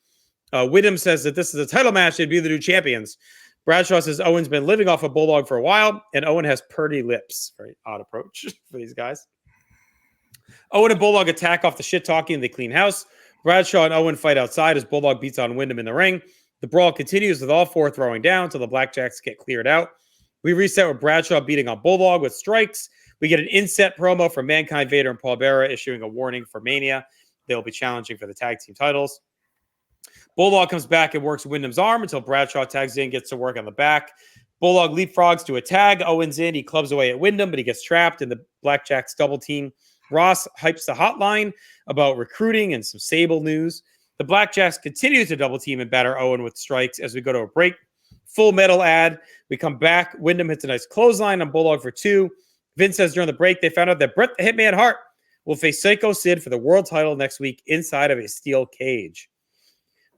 Wyndham says that this is a title match. They'd be the new champions. Bradshaw says Owen's been living off a Bulldog for a while, and Owen has purty lips. Very odd approach for these guys. Owen and Bulldog attack off the shit-talking, and they clean house. Bradshaw and Owen fight outside as Bulldog beats on Wyndham in the ring. The brawl continues with all 4 throwing down until the Blackjacks get cleared out. We reset with Bradshaw beating on Bulldog with strikes. We get an inset promo from Mankind, Vader, and Paul Bearer issuing a warning for Mania. They'll be challenging for the tag team titles. Bulldog comes back and works Wyndham's arm until Bradshaw tags in, gets to work on the back. Bulldog leapfrogs to a tag. Owen's in. He clubs away at Wyndham, but he gets trapped in the Blackjacks double team. Ross hypes the hotline about recruiting and some Sable news. The Blackjacks continue to double team and batter Owen with strikes as we go to a break. Full Metal ad. We come back. Wyndham hits a nice clothesline on Bulldog for 2. Vince says during the break they found out that Bret the Hitman Hart will face Psycho Sid for the world title next week inside of a steel cage.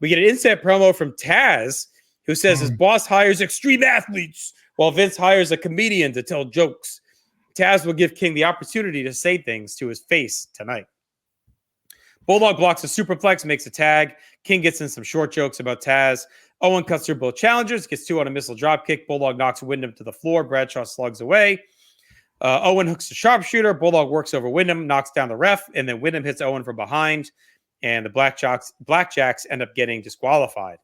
We get an inset promo from Taz, who says his boss hires extreme athletes while Vince hires a comedian to tell jokes. Taz will give King the opportunity to say things to his face tonight. Bulldog blocks a superplex, makes a tag. King gets in some short jokes about Taz. Owen cuts through both challengers, gets 2 on a missile dropkick. Bulldog knocks Wyndham to the floor. Bradshaw slugs away. Owen hooks the sharpshooter. Bulldog works over Wyndham, knocks down the ref, and then Wyndham hits Owen from behind. And the Blackjacks end up getting disqualified.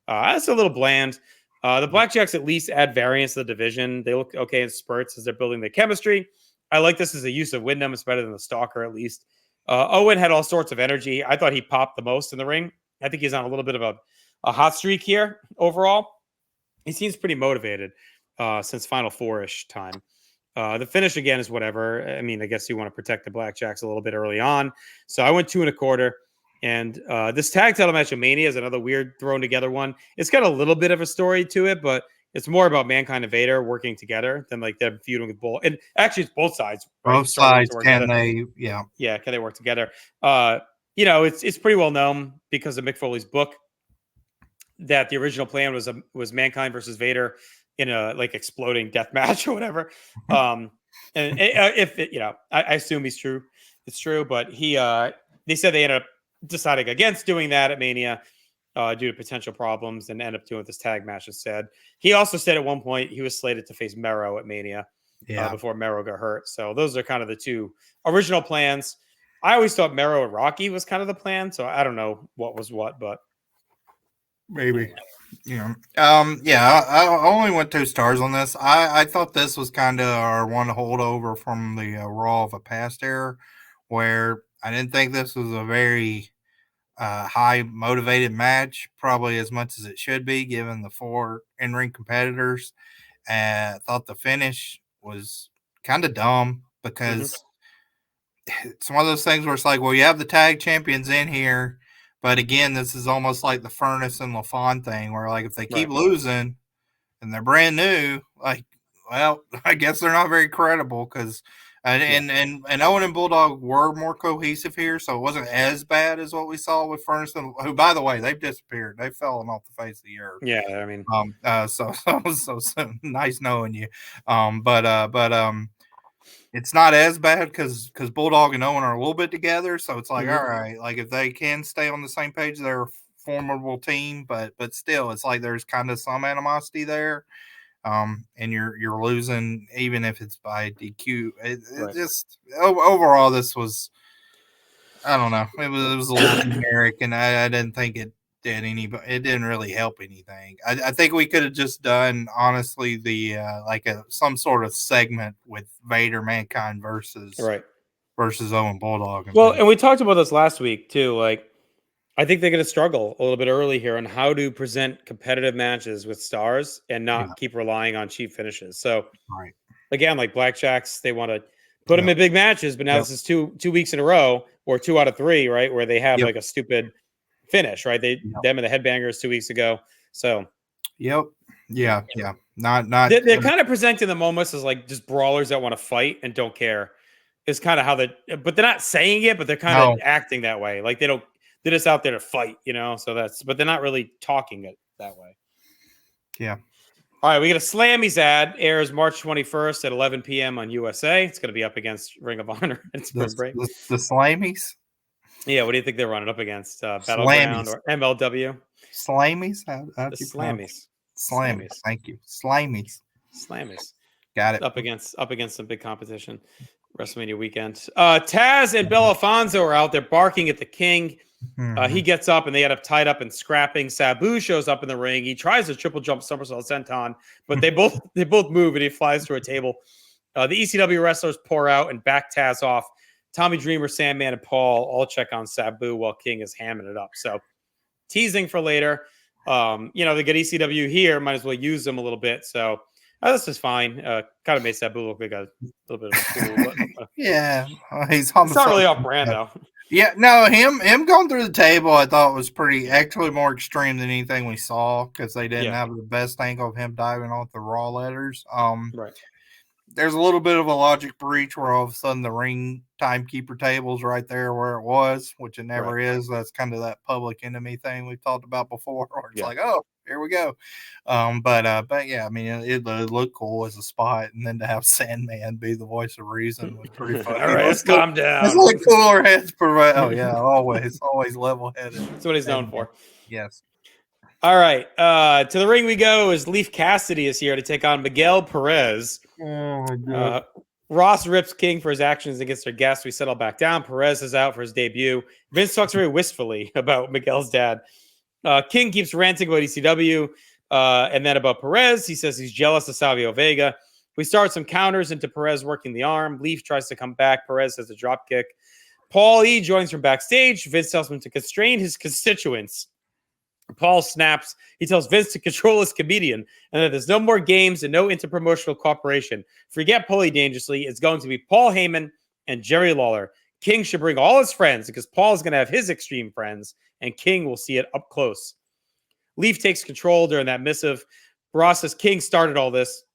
That's a little bland. The Blackjacks at least add variance to the division. They look okay in spurts as they're building their chemistry. I like this as a use of Wyndham. It's better than the Stalker, at least. Owen had all sorts of energy. I thought he popped the most in the ring. I think he's on a little bit of a hot streak here overall. He seems pretty motivated since Final Four-ish time. The finish, again, is whatever. I mean, I guess you want to protect the Blackjacks a little bit early on. So I went 2 1/4. And this tag title match of Mania is another weird thrown together one. It's got a little bit of a story to it, but it's more about Mankind and Vader working together than like them feuding with Bull. And actually, it's both sides. Right? Both sides can they? Yeah, can they work together? You know, it's pretty well known because of Mick Foley's book that the original plan was Mankind versus Vader in a like exploding death match or whatever. And if it, you know, I assume it's true, but they said they ended up deciding against doing that at Mania due to potential problems and end up doing this tag match instead. He also said at one point he was slated to face Mero at Mania. before Mero got hurt. So those are kind of the two original plans. I always thought Mero and Rocky was kind of the plan. So I don't know what was what, but maybe. I only went 2 stars on this. I thought this was kind of our one holdover from the Raw of a past era, where I didn't think this was a very high motivated match, probably as much as it should be, given the 4 in-ring competitors. I thought the finish was kind of dumb because it's one of those things where it's like, well, you have the tag champions in here. But again, this is almost like the Furnace and LaFon thing, where like if they keep losing and they're brand new, like, well, I guess they're not very credible because and Owen and Bulldog were more cohesive here, so it wasn't as bad as what we saw with Furnace, who, by the way, they've disappeared. They've fallen off the face of the earth. Yeah, I mean, so nice knowing you. It's not as bad because Bulldog and Owen are a little bit together. So it's like, all right, like if they can stay on the same page, they're a formidable team. But still, it's like there's kind of some animosity there. And you're losing, even if it's by DQ. It just overall, this was, I don't know. It was a little generic, and I didn't think it did it didn't really help anything. I think we could have just done, honestly, the some sort of segment with Vader, Mankind versus Owen Bulldog. And we talked about this last week too. Like, I think they're going to struggle a little bit early here on how to present competitive matches with stars and not keep relying on cheap finishes. So again, like Blackjacks, they want to put them in big matches, but now this is two weeks in a row, or 2 out of 3, right, where they have like a stupid finish, right? Them and the Headbangers 2 weeks ago. So not they're kind of presenting them almost as like just brawlers that want to fight and don't care. Is kind of how but they're not saying it, but they're kind of acting that way. Like they're just out there to fight, so but they're not really talking it that way. Yeah. All right, we got a Slammies ad, airs March 21st at 11 p.m. on USA. It's going to be up against Ring of Honor and Spring Break. The Slammies? Yeah, what do you think they're running up against? Battleground or MLW? Slammies? The Slammies. Slammies. Thank you. Slammies. Got it. Up against some big competition. WrestleMania weekend. Taz and Belafonso are out there barking at the King. He gets up and they end up tied up and scrapping. Sabu shows up in the ring. He tries a triple jump somersault senton, but they both move and he flies through a table. The ECW wrestlers pour out and back Taz off. Tommy Dreamer, Sandman, and Paul all check on Sabu while King is hamming it up. So teasing for later. They get ECW here. Might as well use them a little bit. So this is fine. Kind of made Sabu look like a little bit of a fool. But, yeah. He's on it's not really off brand, though. Yeah, no, him going through the table, I thought was actually more extreme than anything we saw because they didn't have the best angle of him diving off the Raw letters. There's a little bit of a logic breach where all of a sudden the ring timekeeper table's right there where it was, which it never is. That's kind of that public enemy thing we've talked about before. Where it's like, oh, here we go. But yeah, I mean, it looked cool as a spot, and then to have Sandman be the voice of reason was pretty funny. All right, let's calm down. It's like cooler heads prevail. Oh yeah, always level headed. That's what he's known for. Yes. All right, to the ring we go. As Leif Cassidy is here to take on Miguel Perez. Oh my God. Ross rips King for his actions against their guests. We settle back down. Perez is out for his debut. Vince talks very wistfully about Miguel's dad. King keeps ranting about ECW and then about Perez. He says he's jealous of Savio Vega. We start some counters into Perez working the arm. Leaf tries to come back. Perez has a drop kick. Paul E. joins from backstage. Vince tells him to constrain his constituents. Paul snaps. He tells Vince to control his comedian and that there's no more games and no interpromotional cooperation. Forget Paulie Dangerously. It's going to be Paul Heyman and Jerry Lawler. King should bring all his friends because Paul's going to have his extreme friends and King will see it up close. Leaf takes control during that missive. Ross says King started all this.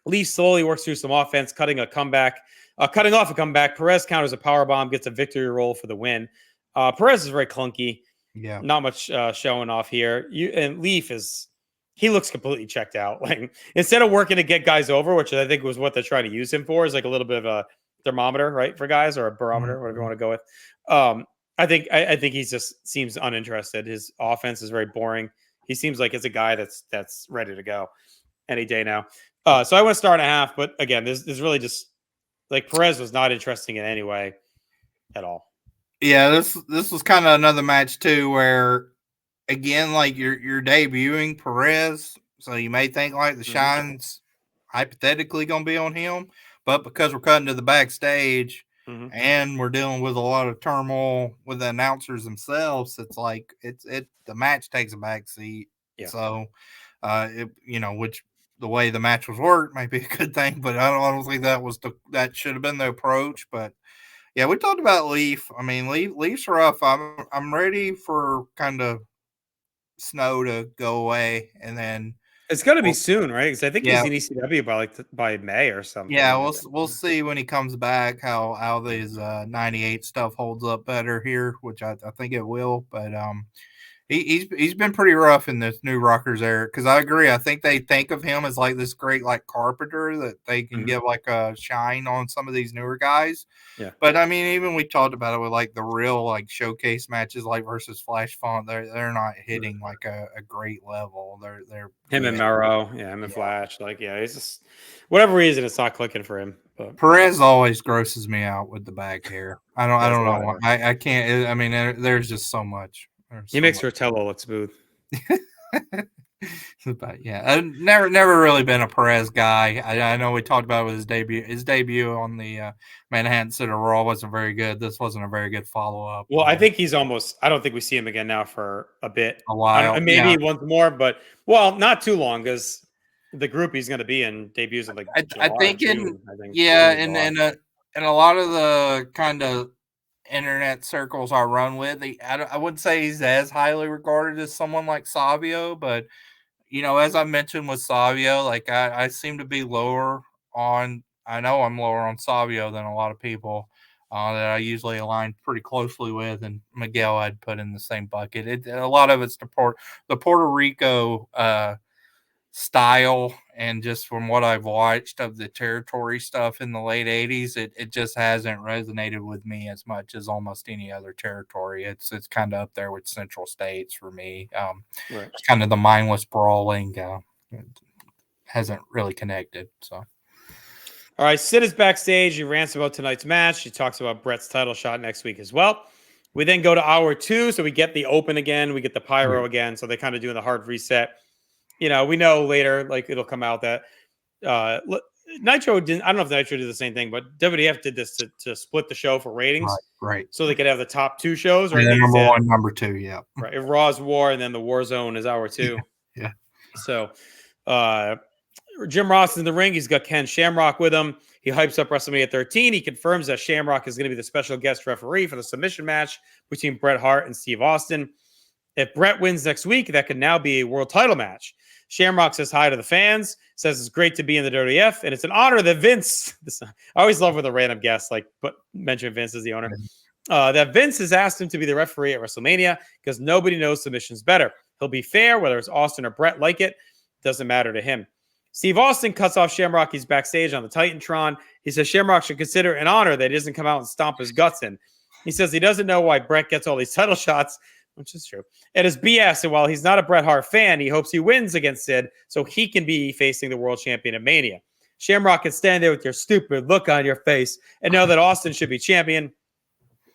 Leaf slowly works through some offense, cutting off a comeback. Perez counters a powerbomb, gets a victory roll for the win. Perez is very clunky. Yeah, not much showing off here. And Leaf he looks completely checked out. Like instead of working to get guys over, which I think was what they're trying to use him for, is like a little bit of a thermometer, right, for guys, or a barometer, whatever you want to go with. I think he just seems uninterested. His offense is very boring. He seems like it's a guy that's ready to go any day now. So I went star and a half, but again, this is really just like Perez was not interesting in any way at all. Yeah, this was kind of another match too, where again, like you're debuting Perez, so you may think like the shine's hypothetically going to be on him, but because we're cutting to the backstage and we're dealing with a lot of turmoil with the announcers themselves, it's like the match takes a back seat. Yeah. So, which the way the match was worked might be a good thing, but I don't think that should have been the approach. But yeah, we talked about Leaf. I mean, Leaf's rough. I'm ready for kind of snow to go away, and then it's going to be soon, right? Because I think yeah, he's in ECW by May or something. Yeah, we'll see when he comes back how these 98 stuff holds up better here, which I think it will. But he's been pretty rough in this New Rockers era, because I agree. I think they think of him as like this great like carpenter that they can give like a shine on some of these newer guys. Yeah. But I mean, even we talked about it with like the real like showcase matches like versus Flash Font, they're not hitting like a great level. They're him and Mero, him and Flash, like it's just whatever reason it's not clicking for him. But Perez always grosses me out with the back hair. I don't know why. I can't. I mean, there's just so much. He makes Rotello look smooth. But yeah, I've never really been a Perez guy. I know we talked about it with his debut. His debut on the Manhattan City Raw wasn't very good. This wasn't a very good follow up. Well, I think he's almost. I don't think we see him again now for a bit, a while, maybe once more, but not too long, because the group he's going to be in debuts in like July, June, and a lot of the kind of internet circles I run with, I wouldn't say he's as highly regarded as someone like Savio, but as I mentioned with Savio, like I seem to be lower on. I know I'm lower on Savio than a lot of people that I usually align pretty closely with, and Miguel I'd put in the same bucket. A lot of it's the Puerto Rico style, and just from what I've watched of the territory stuff in the late 80s, it just hasn't resonated with me as much as almost any other territory. It's kind of up there with Central States for me. It's kind of the mindless brawling. It hasn't really connected. So, all right, Sid is backstage. He rants about tonight's match. He talks about Brett's title shot next week as well. We then go to hour 2, so we get the open again. We get the pyro again, so they kind of doing the hard reset. We know later, like it'll come out that Nitro didn't. I don't know if Nitro did the same thing, but WWF did this to split the show for ratings, right? So they could have the top 2 shows, right? Number 1, number 2, yeah. Right. Raw is War, and then the War Zone is hour 2. Yeah. So, Jim Ross is in the ring. He's got Ken Shamrock with him. He hypes up WrestleMania 13. He confirms that Shamrock is going to be the special guest referee for the submission match between Bret Hart and Steve Austin. If Bret wins next week, that could now be a world title match. Shamrock says hi to the fans, says it's great to be in the WWF, and it's an honor that Vince, I always love when the random guests mention Vince as the owner, that Vince has asked him to be the referee at WrestleMania because nobody knows submissions better. He'll be fair, whether it's Austin or Bret like it, doesn't matter to him. Steve Austin cuts off Shamrock. He's backstage on the Titantron. He says Shamrock should consider it an honor that he doesn't come out and stomp his guts in. He says he doesn't know why Bret gets all these title shots, which is true. It is BS, and while he's not a Bret Hart fan, he hopes he wins against Sid so he can be facing the world champion at Mania. Shamrock can stand there with your stupid look on your face and know that Austin should be champion.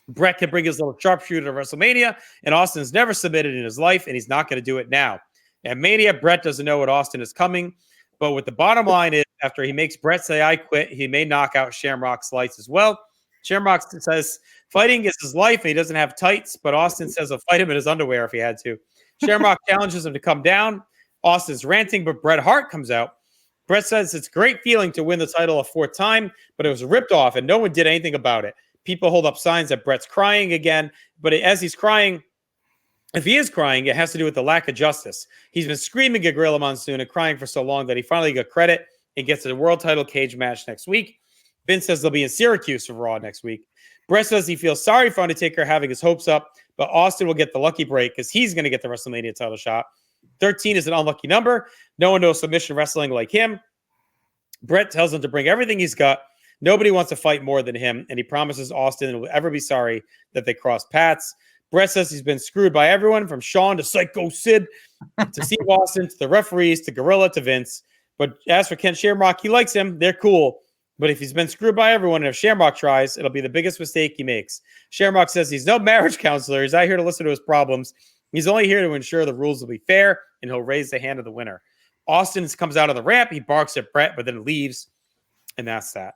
Bret can bring his little sharpshooter to WrestleMania, and Austin's never submitted in his life, and he's not going to do it now. At Mania, Bret doesn't know what Austin is coming, but what the bottom line is, after he makes Bret say, I quit, he may knock out Shamrock's lights as well. Shamrock says fighting is his life and he doesn't have tights, but Austin says he'll fight him in his underwear if he had to. Shamrock challenges him to come down. Austin's ranting, but Bret Hart comes out. Bret says it's a great feeling to win the title a 4th time, but it was ripped off and no one did anything about it. People hold up signs that Bret's crying again, but as he's crying, if he is crying, it has to do with the lack of justice. He's been screaming at Gorilla Monsoon and crying for so long that he finally got credit and gets a world title cage match next week. Vince says they'll be in Syracuse for Raw next week. Bret says he feels sorry for Undertaker having his hopes up, but Austin will get the lucky break because he's going to get the WrestleMania title shot. 13 is an unlucky number. No one knows submission wrestling like him. Bret tells him to bring everything he's got. Nobody wants to fight more than him, and he promises Austin will ever be sorry that they crossed paths. Bret says he's been screwed by everyone from Shawn to Psycho Sid to Steve Austin to the referees to Gorilla to Vince. But as for Ken Shamrock, he likes him. They're cool. But if he's been screwed by everyone, and if Shamrock tries, it'll be the biggest mistake he makes. Shamrock says he's no marriage counselor. He's not here to listen to his problems. He's only here to ensure the rules will be fair, and he'll raise the hand of the winner. Austin comes out of the ramp. He barks at Brett, but then leaves. And that's that.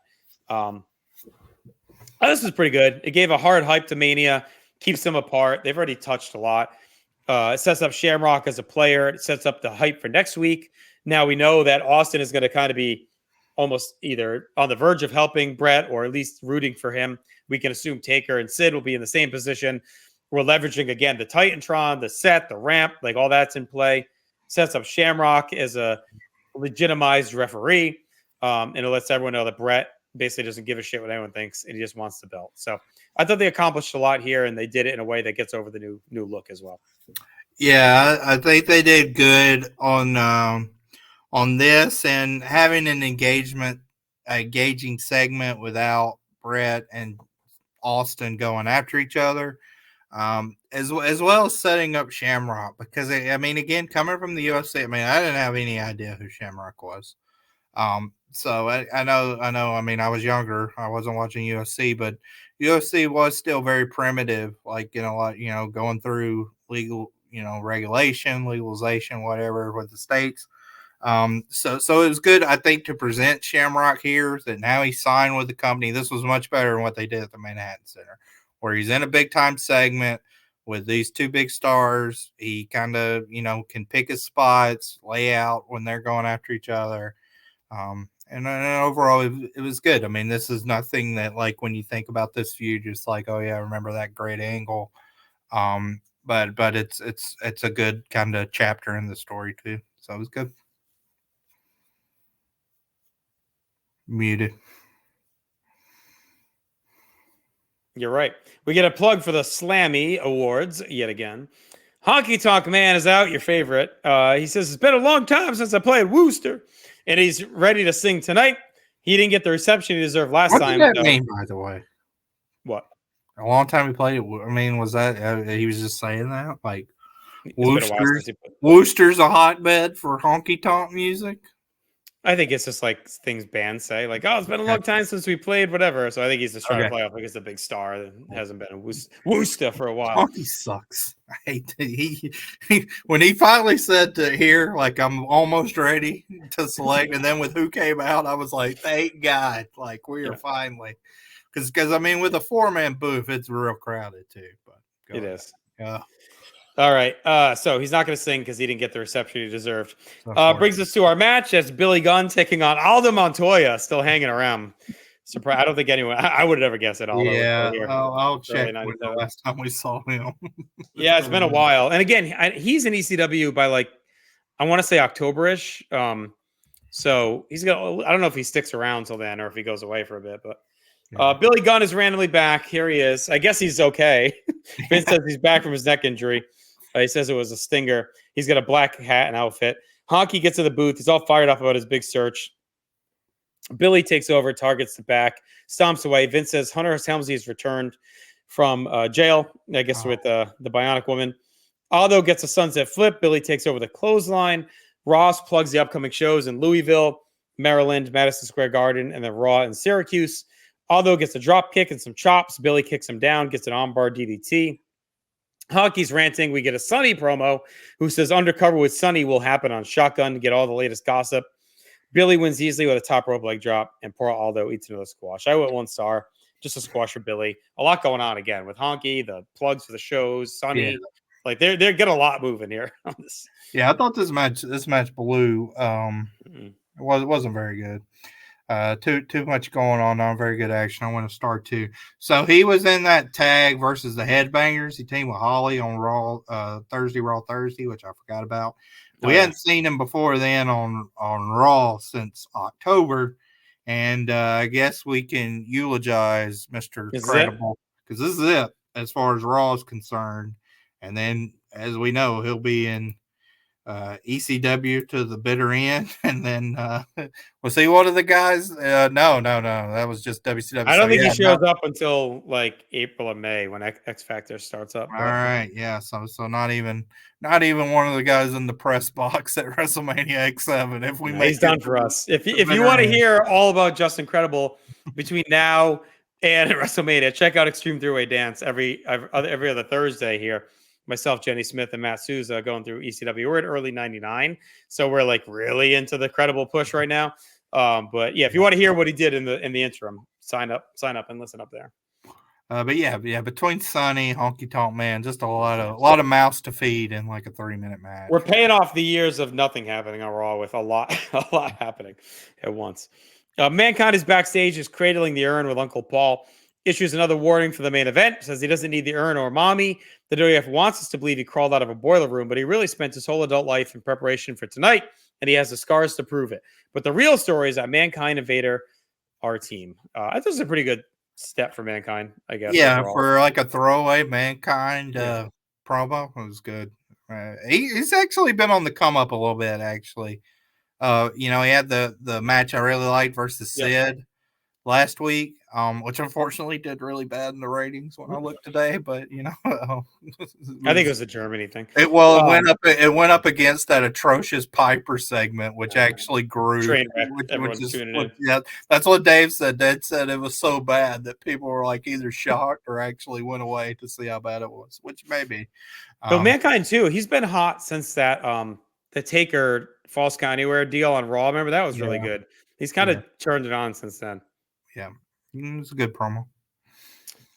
This was pretty good. It gave a hard hype to Mania. Keeps them apart. They've already touched a lot. It sets up Shamrock as a player. It sets up the hype for next week. Now we know that Austin is going to kind of be almost either on the verge of helping Brett or at least rooting for him. We can assume Taker and Sid will be in the same position. We're leveraging, again, the Titantron, the set, the ramp, like all that's in play. Sets up Shamrock as a legitimized referee. And it lets everyone know that Brett basically doesn't give a shit what anyone thinks, and he just wants the belt. So I thought they accomplished a lot here, and they did it in a way that gets over the new look as well. Yeah, I think they did good on this, and having an engaging segment without Brett and Austin going after each other, as well as setting up Shamrock, because again, coming from the UFC, I didn't have any idea who Shamrock was. So I know. I was younger. I wasn't watching UFC, but UFC was still very primitive, going through legal, regulation, legalization, whatever with the states. So it was good, I think, to present Shamrock here that now he's signed with the company. This was much better than what they did at the Manhattan Center, where he's in a big time segment with these two big stars. He kind of, can pick his spots, lay out when they're going after each other. And overall, it was good. This is nothing that, like, when you think about this feud, just like, oh yeah, I remember that great angle. But it's a good kind of chapter in the story too. So it was good. Muted. You're right. We get a plug for the Slammy Awards yet again. Honky Tonk Man is out, your favorite. He says, it's been a long time since I played Worcester, and he's ready to sing tonight. He didn't get the reception he deserved last time. What did that mean, by the way? What? A long time he played it. Was that he was just saying that? Like, Worcester's a hotbed for honky tonk music? I think it's just like things bands say, like, oh, it's been a long time since we played whatever. So I think he's just trying to play off like it's a big star that hasn't been in Worcester for a while. Honky sucks. I hate he when he finally said to here, like, I'm almost ready to select, and then with who came out, I was like, thank God, like, we are finally, because with a 4-man booth, it's real crowded too. But it is. Yeah. All right. So he's not going to sing because he didn't get the reception he deserved. Brings us to our match. That's Billy Gunn taking on Aldo Montoya, still hanging around. Surprise! I don't think anyone. I would never guess it. Aldo. Yeah, I'll check the last time we saw him. Yeah, it's been a while. And again, he's in ECW by, like, I want to say October-ish. So he's gonna. I don't know if he sticks around till then or if he goes away for a bit, but. Billy Gunn is randomly back. Here he is. I guess he's okay. Vince says he's back from his neck injury. He says it was a stinger. He's got a black hat and outfit. Honky gets to the booth. He's all fired up about his big search. Billy takes over, targets the back, stomps away. Vince says Hunter Helmsley has returned from jail, I guess, with the Bionic Woman. Aldo gets a sunset flip. Billy takes over the clothesline. Ross plugs the upcoming shows in Louisville, Maryland, Madison Square Garden, and then Raw in Syracuse. Aldo gets a drop kick and some chops. Billy kicks him down, gets an armbar DDT. Honky's ranting. We get a Sonny promo who says Undercover with Sonny will happen on Shotgun to get all the latest gossip. Billy wins easily with a top rope leg drop, and poor Aldo eats another squash. I went 1 star. Just a squash for Billy. A lot going on again with Honky, the plugs for the shows, Sonny. Yeah. Like, they're getting a lot moving here. Yeah, I thought this match blew. It wasn't very good. Too much going on. Not very good action. I want to start too. So he was in that tag versus the Headbangers. He teamed with Holly on Raw Thursday, which I forgot about. We hadn't seen him before then on Raw since October, and I guess we can eulogize Mr. Credible, because this is it as far as Raw is concerned. And then, as we know, he'll be in ECW to the bitter end, and then was he one of the guys? No, that was just WCW. I don't think he shows up until like April or May when X Factor starts up. All right, yeah. So not even one of the guys in the press box at WrestleMania X7. If we make he's done for us. If you want to hear all about Just Incredible between now and WrestleMania, check out Extreme Three-Way Dance every other Thursday here. Myself, Jenny Smith, and Matt Souza going through ECW. We're at early '99, so we're like really into the credible push right now. But yeah, if you want to hear what he did in the interim, sign up and listen up there. But yeah, between Sonny, Honky Tonk Man, just a lot of mouths to feed in like a 30-minute match. We're paying off the years of nothing happening on Raw with a lot happening at once. Mankind is backstage, is cradling the urn with Uncle Paul. Issues another warning for the main event. Says he doesn't need the urn or mommy. The WWF wants us to believe he crawled out of a boiler room, but he really spent his whole adult life in preparation for tonight, and he has the scars to prove it. But the real story is that Mankind and Vader are a team. I thought it was a pretty good step for Mankind, I guess. Yeah, overall. for like a throwaway Mankind promo, it was good. He's actually been on the come up a little bit, actually. He had the match I really liked versus Sid last week, which unfortunately did really bad in the ratings when I looked today. But I think it was a Germany thing. It went up against that atrocious Piper segment, which actually grew. That's what Dave said. Dave said it was so bad that people were like either shocked or actually went away to see how bad it was, which maybe. But Mankind too, he's been hot since that the Taker False Count Anywhere deal on Raw. Remember that was really good. He's kind of turned it on since then. Yeah, it's a good promo.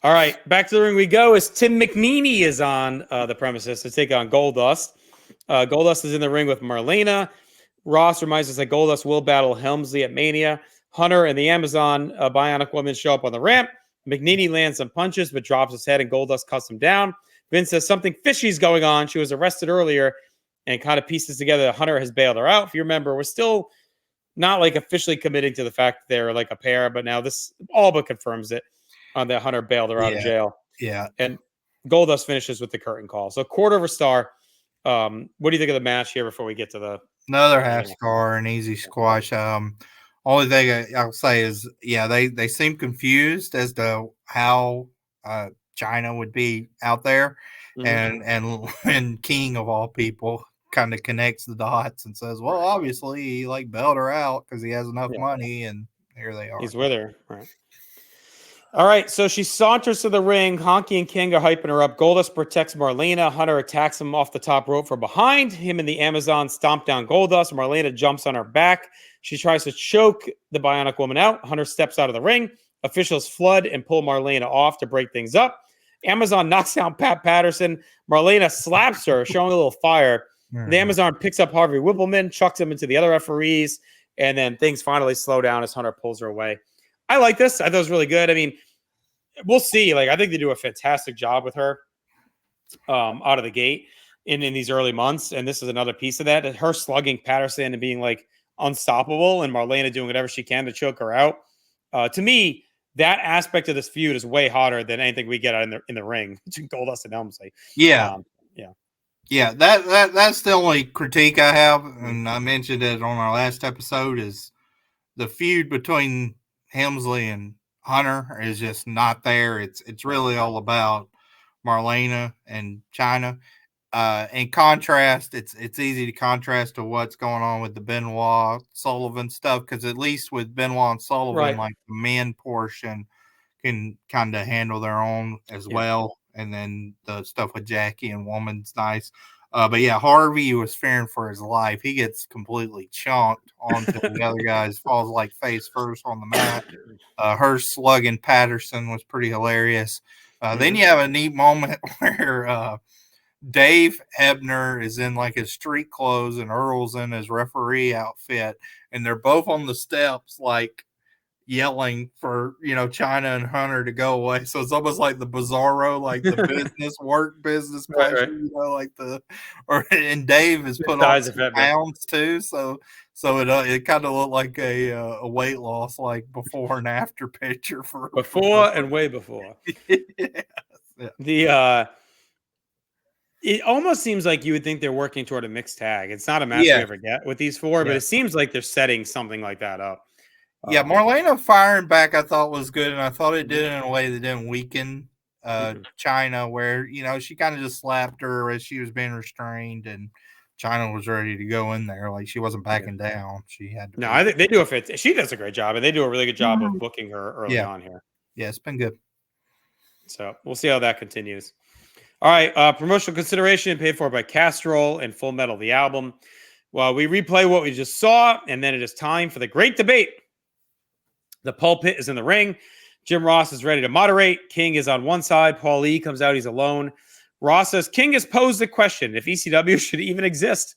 All right, back to the ring we go. As Tim McNe is on the premises to take on Goldust. Goldust is in the ring with Marlena. Ross reminds us that Goldust will battle Helmsley at Mania. Hunter and the Amazon Bionic Woman show up on the ramp. McNe lands some punches but drops his head and Goldust cuts him down. Vince says something fishy's going on. She was arrested earlier and kind of pieces together that Hunter has bailed her out. If you remember, we're still not like officially committing to the fact that they're like a pair, but now this all but confirms it on that Hunter bailed her out of jail. Yeah. And Goldust finishes with the curtain call. So quarter of a star. What do you think of the match here before we get to the another half star and easy squash? Only thing I'll say is, they seem confused as to how China would be out there, and King of all people kind of connects the dots and says, well, obviously he like bailed her out because he has enough money, and here they are. He's with her, right? All right, so she saunters to the ring. Honky and King are hyping her up. Goldust protects Marlena. Hunter attacks him off the top rope from behind. Him and the Amazon stomp down Goldust. Marlena jumps on her back. She tries to choke the Bionic Woman out. Hunter steps out of the ring. Officials flood and pull Marlena off to break things up. Amazon knocks down Pat Patterson. Marlena slaps her, showing a little fire. The Amazon picks up Harvey Whippleman, chucks him into the other referees, and then things finally slow down as Hunter pulls her away. I like this. I thought it was really good. I mean, we'll see. Like, I think they do a fantastic job with her out of the gate in these early months, and this is another piece of that. Her slugging Patterson and being like unstoppable, and Marlena doing whatever she can to choke her out. To me, that aspect of this feud is way hotter than anything we get in the ring between Goldust and Helmsley. Yeah, that's the only critique I have, and I mentioned it on our last episode, is the feud between Helmsley and Hunter is just not there. It's really all about Marlena and China. In contrast, it's easy to contrast to what's going on with the Benoit Sullivan stuff, because at least with Benoit and Sullivan, like the men portion can kind of handle their own as well. And then the stuff with Jackie and Woman's nice. But Harvey was fearing for his life. He gets completely chunked onto the other guys, falls like face first on the mat. Her slugging Patterson was pretty hilarious. Then you have a neat moment where Dave Hebner is in like his street clothes and Earl's in his referee outfit, and they're both on the steps like yelling for China and Hunter to go away. So it's almost like the Bizarro, like the business pleasure, like and Dave is put on some pounds too. So it kind of looked like a weight loss, like before and after picture for before and way before. The It almost seems like you would think they're working toward a mixed tag. It's not a match we Yeah. ever get with these four, but Yeah. it seems like they're setting something like that up. Yeah, Marlena firing back I thought was good, and I thought it did it in a way that didn't weaken China, where, she kind of just slapped her as she was being restrained, and China was ready to go in there. Like, she wasn't backing down. She had to. No, I think they do she does a great job, and they do a really good job of booking her early on here. Yeah, it's been good. So we'll see how that continues. All right, promotional consideration paid for by Castrol and Full Metal, the album. Well, we replay what we just saw, and then it is time for the great debate. The pulpit is in the ring. Jim Ross is ready to moderate. King is on one side. Paul Lee comes out. He's alone. Ross says King has posed the question if ECW should even exist.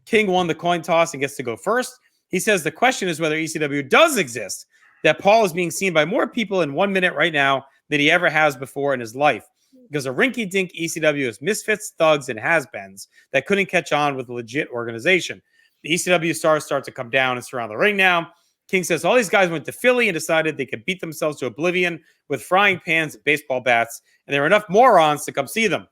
King won the coin toss and gets to go first. He says the question is whether ECW does exist, that Paul is being seen by more people in 1 minute right now than he ever has before in his life. Because a rinky-dink ECW is misfits, thugs, and has-beens that couldn't catch on with a legit organization. The ECW stars start to come down and surround the ring now. King says all these guys went to Philly and decided they could beat themselves to oblivion with frying pans and baseball bats, and there are enough morons to come see them.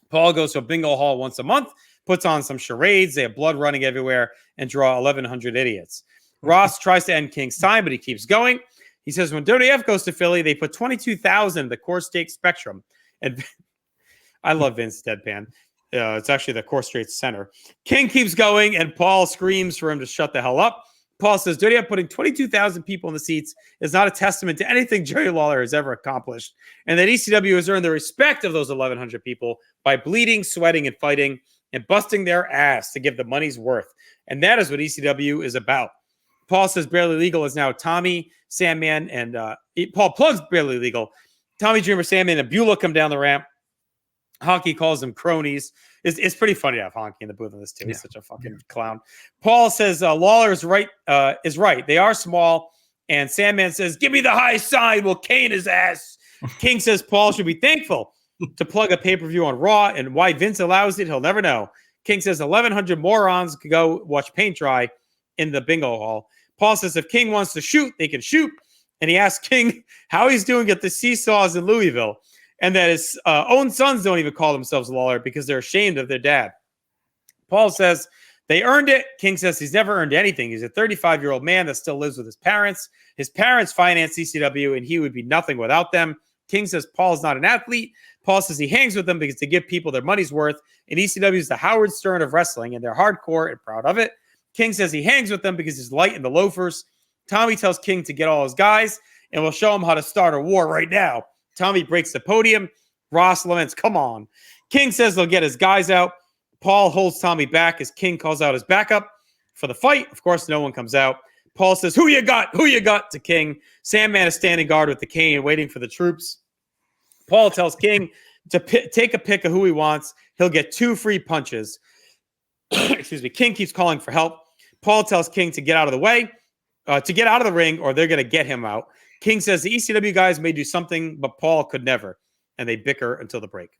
Paul goes to a bingo hall once a month, puts on some charades, they have blood running everywhere, and draw 1,100 idiots. Ross tries to end King's time, but he keeps going. He says when WWF goes to Philly, they put 22,000 in the Core State Spectrum. And I love Vince deadpan. It's actually the Core State Center. King keeps going, and Paul screams for him to shut the hell up. Paul says WWF putting 22,000 people in the seats is not a testament to anything Jerry Lawler has ever accomplished, and that ECW has earned the respect of those 1,100 people by bleeding, sweating, and fighting, and busting their ass to give the money's worth. And that is what ECW is about. Paul says Barely Legal is now Tommy, Sandman, and Paul plugs Barely Legal. Tommy Dreamer, Sandman, and Beulah come down the ramp. Honky calls them cronies. It's pretty funny to have Honky in the booth on this too. He's such a fucking clown. Paul says Lawler is right. They are small. And Sandman says, give me the high sign. We'll cane his ass. King says Paul should be thankful to plug a pay-per-view on Raw, and why Vince allows it, he'll never know. King says 1,100 morons could go watch paint dry in the bingo hall. Paul says if King wants to shoot, they can shoot. And he asks King how he's doing at the Seesaws in Louisville, and that his own sons don't even call themselves Lawler because they're ashamed of their dad. Paul says they earned it. King says he's never earned anything. He's a 35-year-old man that still lives with his parents. His parents finance ECW, and he would be nothing without them. King says Paul's not an athlete. Paul says he hangs with them because they give people their money's worth, and ECW is the Howard Stern of wrestling, and they're hardcore and proud of it. King says he hangs with them because he's light in the loafers. Tommy tells King to get all his guys, and we'll show him how to start a war right now. Tommy breaks the podium. Ross laments, come on. King says they'll get his guys out. Paul holds Tommy back as King calls out his backup for the fight. Of course, no one comes out. Paul says, who you got? Who you got to King? Sandman is standing guard with the cane waiting for the troops. Paul tells King to take a pick of who he wants. He'll get 2 free punches. Excuse me. King keeps calling for help. Paul tells King to get out of the way, to get out of the ring, or they're going to get him out. King says the ECW guys may do something, but Paul could never. And they bicker until the break.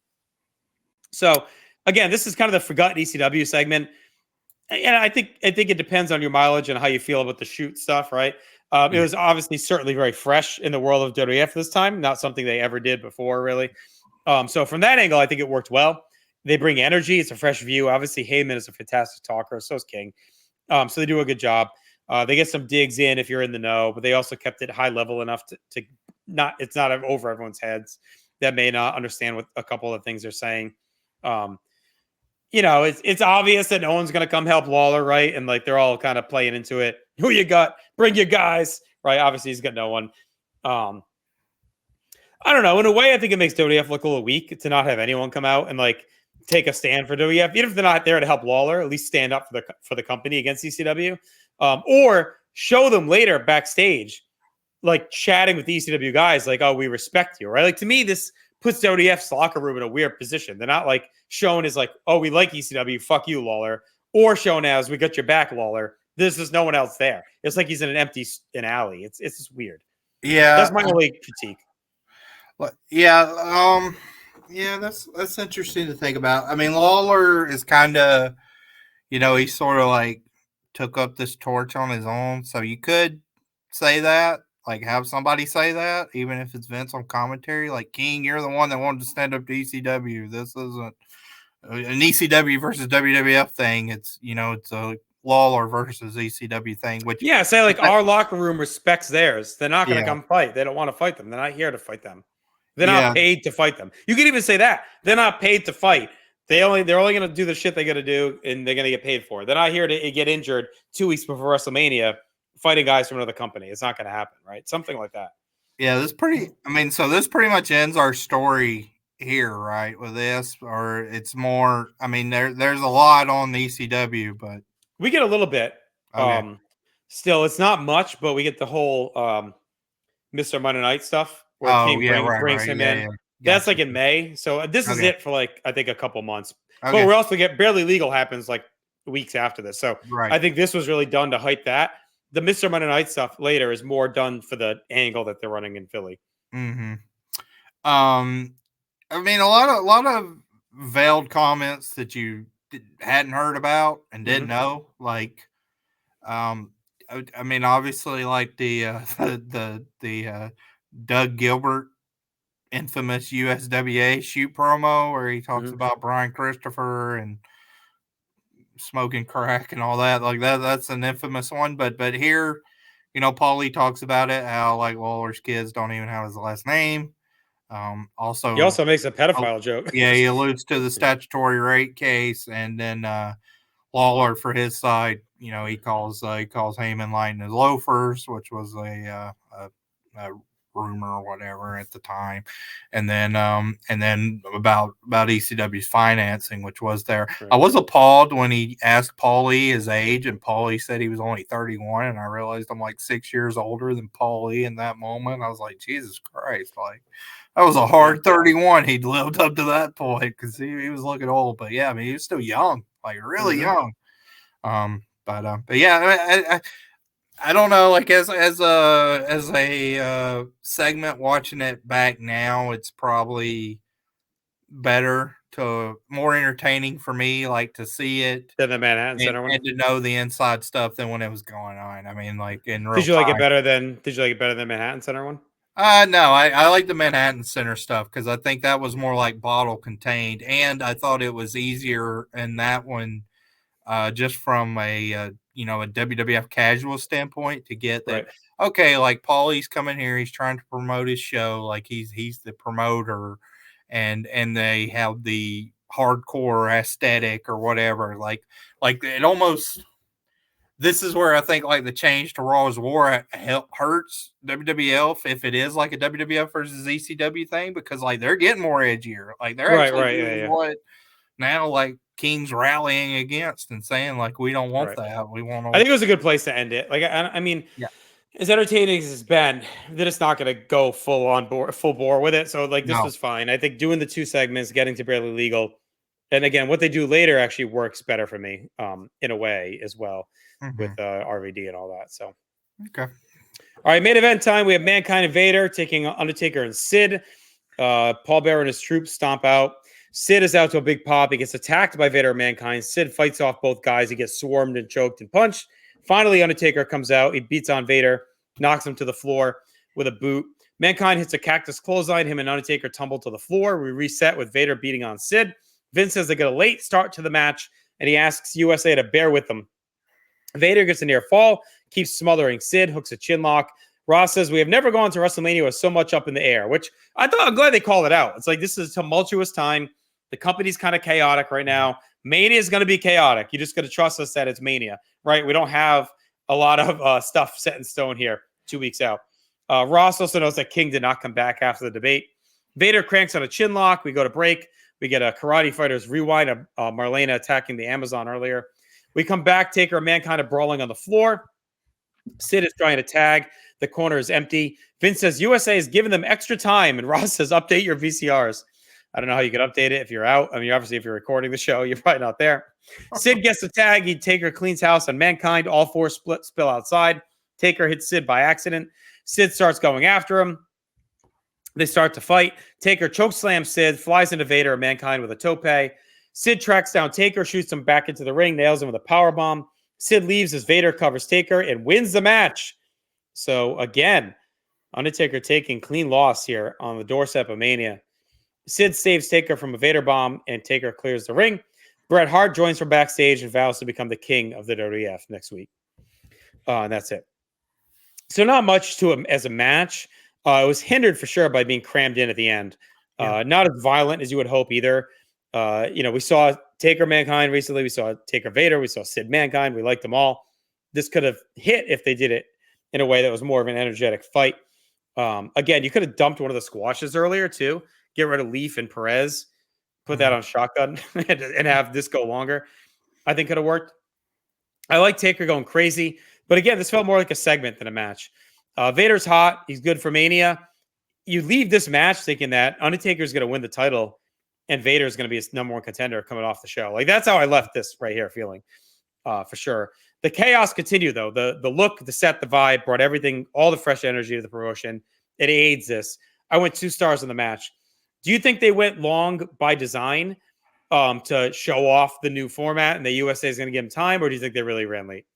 So, again, this is kind of the forgotten ECW segment. And I think it depends on your mileage and how you feel about the shoot stuff, right? It was obviously certainly very fresh in the world of WWF this time, not something they ever did before, really. So from that angle, I think it worked well. They bring energy. It's a fresh view. Obviously, Heyman is a fantastic talker. So is King. So they do a good job. They get some digs in if you're in the know, but they also kept it high level enough to not, it's not over everyone's heads that may not understand what a couple of things they're saying. It's obvious that no one's going to come help Lawler, right? And like, they're all kind of playing into it. Who you got? Bring your guys, right? Obviously he's got no one. I don't know. In a way, I think it makes WWF look a little weak to not have anyone come out and like take a stand for WWF, even if they're not there to help Lawler, at least stand up for the company against ECW, or show them later backstage, like chatting with the ECW guys, like, oh, we respect you, right? Like, to me, this puts WWF's locker room in a weird position. They're not like shown as like, oh, we like ECW, fuck you, Lawler, or shown as we got your back, Lawler. There's just no one else there. It's like he's in an alley. It's just weird. Yeah, that's my only critique. Yeah, that's interesting to think about. I mean, Lawler is kind of, he sort of like took up this torch on his own. So you could say that, like have somebody say that, even if it's Vince on commentary, like, King, you're the one that wanted to stand up to ECW. This isn't an ECW versus WWF thing. It's it's a Lawler versus ECW thing. Which say like our locker room respects theirs. They're not going to yeah, come fight. They don't want to fight them. They're not here to fight them. They're yeah, not paid to fight them. You could even say that they're not paid to fight. They're only going to do the shit they got to do, and they're going to get paid for it. They're not here to get injured 2 weeks before WrestleMania fighting guys from another company. It's not going to happen, right? Something like that. yeah. This pretty. I mean, so this pretty much ends our story here, right? With this, or it's more. I mean, there's a lot on the ECW, but we get a little bit. okay. Still, it's not much, but we get the whole Mr. Monday Night stuff where Oh King yeah, brings him in. Yeah. That's Gotcha. like in May. So this is Okay. it for like, I think, a couple months. Okay. But we're also get Barely Legal happens like weeks after this. So Right. I think this was really done to hype that. The Mr. Monday Night stuff later is more done for the angle that they're running in Philly. Mm-hmm. I mean, a lot of veiled comments that you hadn't heard about and didn't know. Like, I mean, obviously, like the Doug Gilbert infamous USWA shoot promo where he talks about Brian Christopher and smoking crack and all that. Like that's an infamous one. But here, Paulie talks about it, how like Lawler's kids don't even have his last name. Also, he also makes a pedophile joke. Yeah, he alludes to the statutory rape case, and then Lawler for his side, he calls Heyman Light his loafers, which was a rumor or whatever at the time, and then about ECW's financing, which was there. Right. I was appalled when he asked Paulie his age, and Paulie said he was only 31, and I realized I'm like 6 years older than Paulie in that moment. I was like, Jesus Christ, like that was a hard 31. He'd lived up to that point because he was looking old, but yeah, I mean he was still young, like really young. But yeah, I don't know. Like as a segment watching it back now, it's probably better more entertaining for me, like to see it than the Manhattan Center one, and to know the inside stuff than when it was going on. I mean, like in real Did you like time. it better than Manhattan Center one? No, I like the Manhattan Center stuff because I think that was more like bottle contained, and I thought it was easier in that one, just from a WWF casual standpoint to get that. Right. Okay, like Paulie's coming here, he's trying to promote his show, like he's the promoter, and they have the hardcore aesthetic or whatever. Like it almost. This is where I think like the change to Raw Is War hurts WWF if it is like a WWF versus ECW thing, because like they're getting more edgier. Like they're actually doing what now like King's rallying against and saying like we don't want that. We want. I think it was a good place to end it. Like I mean, as entertaining as it's been, they're just not going to go full bore with it. So like this was fine. I think doing the 2 segments, getting to Barely Legal, and again what they do later actually works better for me in a way as well. With RVD and all that. So, okay. All right, main event time. We have Mankind and Vader taking Undertaker and Sid. Paul Bearer and his troops stomp out. Sid is out to a big pop. He gets attacked by Vader and Mankind. Sid fights off both guys. He gets swarmed and choked and punched. Finally, Undertaker comes out. He beats on Vader, knocks him to the floor with a boot. Mankind hits a cactus clothesline. Him and Undertaker tumble to the floor. We reset with Vader beating on Sid. Vince says they get a late start to the match, and he asks USA to bear with them. Vader gets a near fall, keeps smothering Sid, hooks a chin lock. Ross says, we have never gone to WrestleMania with so much up in the air, which I'm glad they called it out. It's like, this is a tumultuous time. The company's kind of chaotic right now. Mania is going to be chaotic. You just got to trust us that it's Mania, right? We don't have a lot of stuff set in stone here 2 weeks out. Ross also knows that King did not come back after the debate. Vader cranks on a chin lock. We go to break. We get a Karate Fighters rewind of Marlena attacking the Amazon earlier. We come back, Taker and Mankind are brawling on the floor. Sid is trying to tag. The corner is empty. Vince says USA is giving them extra time. And Ross says, update your VCRs. I don't know how you can update it if you're out. I mean, obviously, if you're recording the show, you're probably not there. Sid gets the tag. Taker cleans house on Mankind. All 4 spill outside. Taker hits Sid by accident. Sid starts going after him. They start to fight. Taker chokeslams Sid, flies into Vader and Mankind with a tope. Sid tracks down Taker, shoots him back into the ring, nails him with a powerbomb. Sid leaves as Vader covers Taker and wins the match. So again, Undertaker taking clean loss here on the doorstep of Mania. Sid saves Taker from a Vader bomb, and Taker clears the ring. Bret Hart joins from backstage and vows to become the king of the WWF next week. And that's it. So not much to him as a match. It was hindered for sure by being crammed in at the end. Not as violent as you would hope either. We saw Taker Mankind recently. We saw Taker Vader. We saw Sid Mankind. We liked them all. This could have hit if they did it in a way that was more of an energetic fight. Again, you could have dumped one of the squashes earlier too. Get rid of Leaf and Perez. Put that on shotgun and have this go longer. I think could have worked. I like Taker going crazy. But again, this felt more like a segment than a match. Vader's hot. He's good for Mania. You leave this match thinking that Undertaker's going to win the title and Vader's going to be his number one contender coming off the show. Like, that's how I left this right here feeling, for sure. The chaos continued, though. The look, the set, the vibe brought everything, all the fresh energy to the promotion. It aids this. I went 2 stars in the match. Do you think they went long by design to show off the new format and the USA is going to give them time, or do you think they really ran late?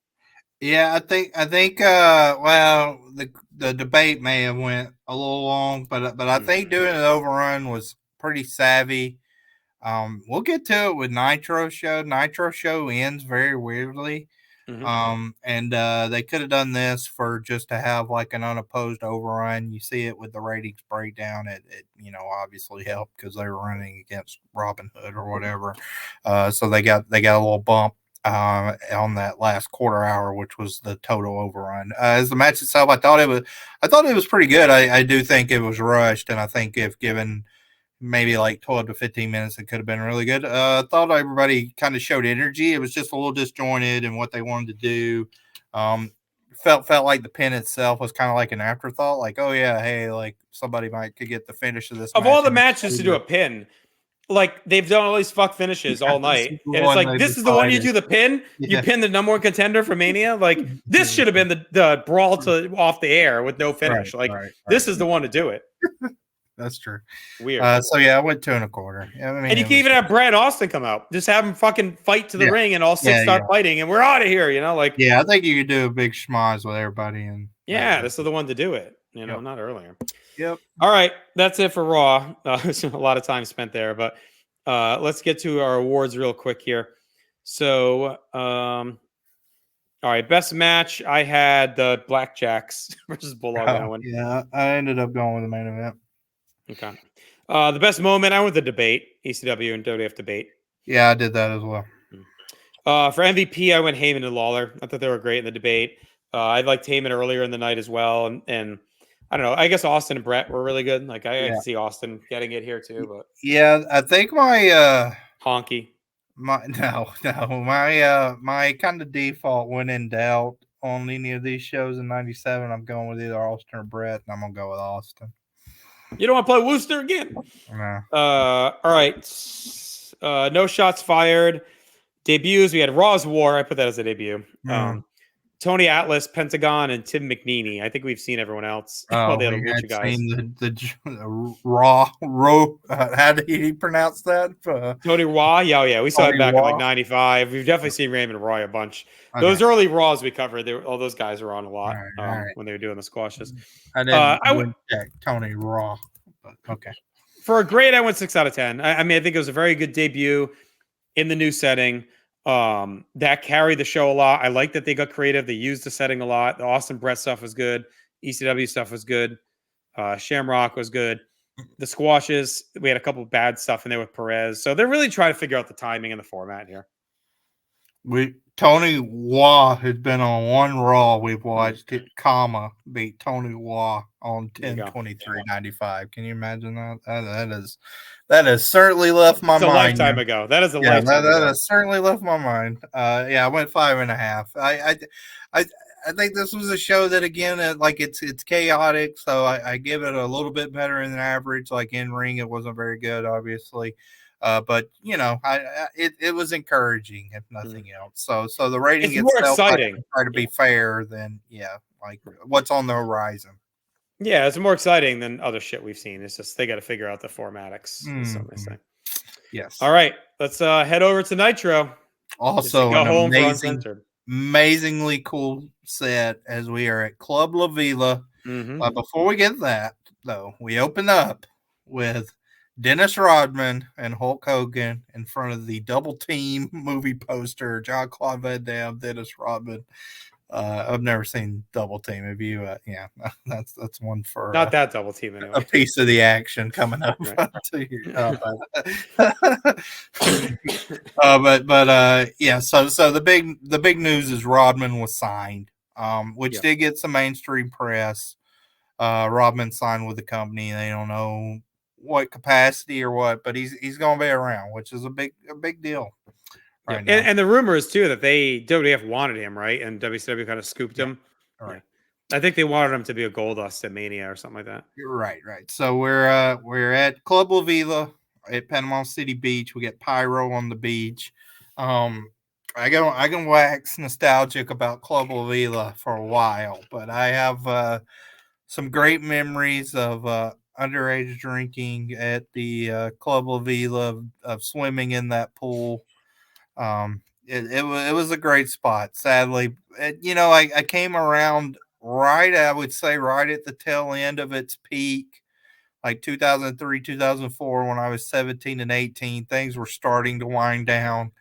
Yeah, I think well, the debate may have went a little long, but I think doing an overrun was pretty savvy. We'll get to it with Nitro show. Nitro show ends very weirdly. And they could have done this for just to have like an unopposed overrun. You see it with the ratings breakdown. It obviously helped because they were running against Robin Hood or whatever. So they got a little bump on that last quarter hour, which was the total overrun. As the match itself, I thought it was pretty good. I do think it was rushed, and I think if given maybe like 12 to 15 minutes, it could have been really good. I thought everybody kind of showed energy. It was just a little disjointed in what they wanted to do. Felt like the pin itself was kind of like an afterthought. Like, oh yeah, hey, like somebody could get the finish of this. Of all the matches to do a pin, like they've done all these fuck finishes all night, and it's like this is the one you do the pin. You pin the number one contender for Mania. Like this should have been the brawl to off the air with no finish. This is the one to do it. That's true. Weird. So yeah, I went 2 1/4. I mean, and you can even have Brad Austin come out. Just have him fucking fight to the ring, and all 6 start fighting, and we're out of here. I think you could do a big schmoz with everybody, and this is the one to do it. Not earlier. Yep. All right, that's it for Raw. There's a lot of time spent there, but let's get to our awards real quick here. So, all right, best match. I had the Blackjacks versus Bulldog. Yeah, I ended up going with the main event. Okay. The best moment, I went with the debate, ECW and WWF debate. Yeah, I did that as well. For MVP, I went Heyman and Lawler. I thought they were great in the debate. I liked Heyman earlier in the night as well, and I don't know. I guess Austin and Brett were really good. Like I can see Austin getting it here too. But yeah, I think my honky. My kind of default when in doubt on any of these shows in '97, I'm going with either Austin or Brett, and I'm gonna go with Austin. You don't want to play Wooster again? No. All right. No shots fired. Debuts. We had Raw Is War. I put that as a debut. Tony Atlas, Pentagon, and Tim McNe. I think we've seen everyone else. The other Lucha guys. Seen the Raw. How did he pronounce that? Tony Raw. Yeah. We saw it back in like '95. We've definitely seen Raymond Roy a bunch. Okay. Those early Raws we covered, all those guys were on a lot when they were doing the squashes. I would check Tony Raw. But okay. For a grade, I went 6 out of 10. I mean, I think it was a very good debut in the new setting. That carried the show a lot. I like that they got creative. They used the setting a lot. The Austin Brett stuff was good. ECW stuff was good. Shamrock was good. The squashes, we had a couple of bad stuff in there with Perez. So they're really trying to figure out the timing and the format here. Tony Wah has been on one Raw we've watched. Beat Tony Wah on 10/23/95. Can you imagine that? That has certainly left my mind. It's a lifetime ago. That is a lifetime ago. That has certainly left my mind. I went 5.5. I think this was a show that, again, it's chaotic, so I give it a little bit better than average. Like in ring, it wasn't very good, obviously. But it was encouraging if nothing else. So the rating it's more exciting. Try to be fair than what's on the horizon. Yeah, it's more exciting than other shit we've seen. It's just they got to figure out the formatics. Yes. All right, let's head over to Nitro. Also, an amazingly cool set as we are at Club La Vila. Before we get that, though, we open up with Dennis Rodman and Hulk Hogan in front of the Double Team movie poster. John Claude Van Damme, Dennis Rodman. I've never seen Double Team. Have you? Yeah, that's one for Not that double team anyway. a piece of the action coming up to you. Yeah. So the big news is Rodman was signed, which did get some mainstream press. Rodman signed with the company. They don't know what capacity or what, but he's going to be around, which is a big deal. Right now. And the rumor is too that WWF wanted him, right? And WCW kind of scooped him. Right. I think they wanted him to be a Goldust at Mania or something like that. Right. So we're at Club La Vila at Panama City Beach. We get pyro on the beach. I can wax nostalgic about Club La Vila for a while, but I have some great memories of underage drinking at the Club La Vila, of swimming in that pool. It was a great spot. Sadly, I came around I would say right at the tail end of its peak, like 2003, 2004, when I was 17 and 18. Things were starting to wind down.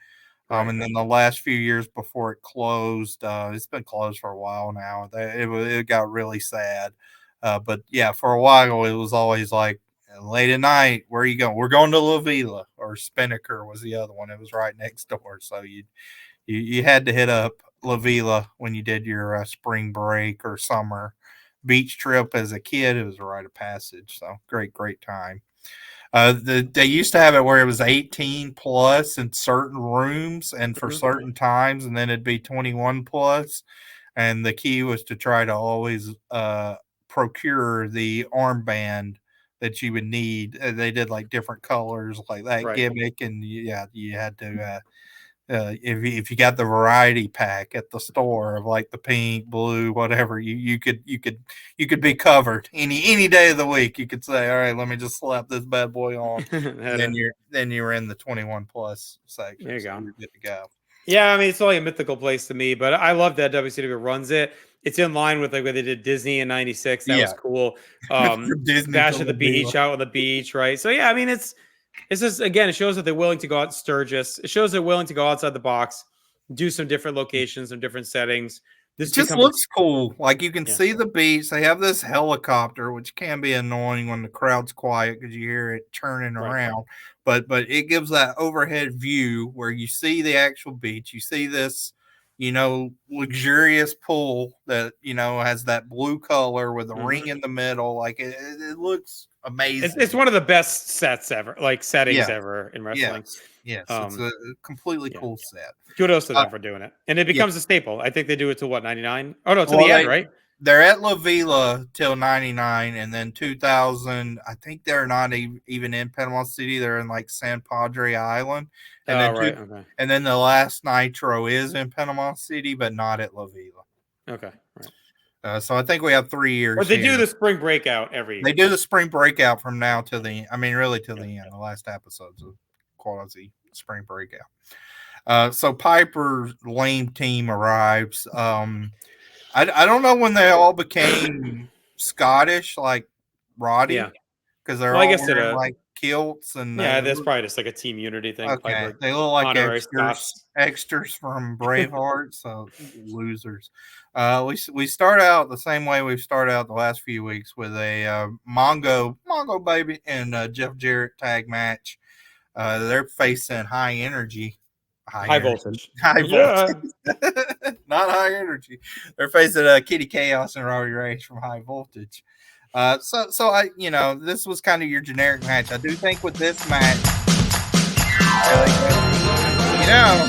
And then the last few years before it closed, it's been closed for a while now. It got really sad. But yeah, for a while it was always like, late at night, where are you going? We're going to La Vila, or Spinnaker was the other one. It was right next door. So you had to hit up La Vila when you did your spring break or summer beach trip as a kid. It was a rite of passage. So great time. They used to have it where it was 18 plus in certain rooms and for certain times, and then it'd be 21 plus. And the key was to try to always procure the armband that you would need. They did like different colors, like that gimmick, and you had to. If you got the variety pack at the store of like the pink, blue, whatever, you could be covered any day of the week. You could say, all right, let me just slap this bad boy on, and then you're in the 21 plus section. There you go. You're good to go. Yeah, I mean, it's only a mythical place to me, but I love that WCW runs it. It's in line with like when they did Disney in '96. That was cool. Bash at the beach, out on the beach, right? So yeah, I mean, it's just, again, it shows that they're willing to go out Sturgis. It shows they're willing to go outside the box, do some different locations, some different settings. This just looks cool. Like you can see the beach. They have this helicopter, which can be annoying when the crowd's quiet because you hear it churning around. But it gives that overhead view where you see the actual beach. You see this, luxurious pool that, has that blue color with a ring in the middle. Like it looks amazing. It's one of the best sets ever, like settings ever in wrestling. Yes. It's a completely cool set. Kudos to them for doing it. And it becomes a staple. I think they do it to 99? Oh, no, to the end, right? They're at La Vila till 99, and then 2000, I think they're not even in Panama City. They're in like San Padre Island. And and then the last Nitro is in Panama City, but not at La Vila. Okay, right. So I think we have 3 years. But they do the spring breakout every year. They do the spring breakout from now to the, really till the end, the last episodes of quasi spring breakout. So Piper's lame team arrives. I don't know when they all became Scottish, like Roddy, because they're all wearing like kilts and that's probably just like a team unity thing. Okay, Piper, they look like extras from Braveheart, so losers. We start out the same way we've started out the last few weeks with a Mongo Baby and Jeff Jarrett tag match. They're facing high voltage. Not high energy. They're facing Kitty Chaos and Robbie Reyes from High Voltage. So I, this was kind of your generic match. I do think with this match, now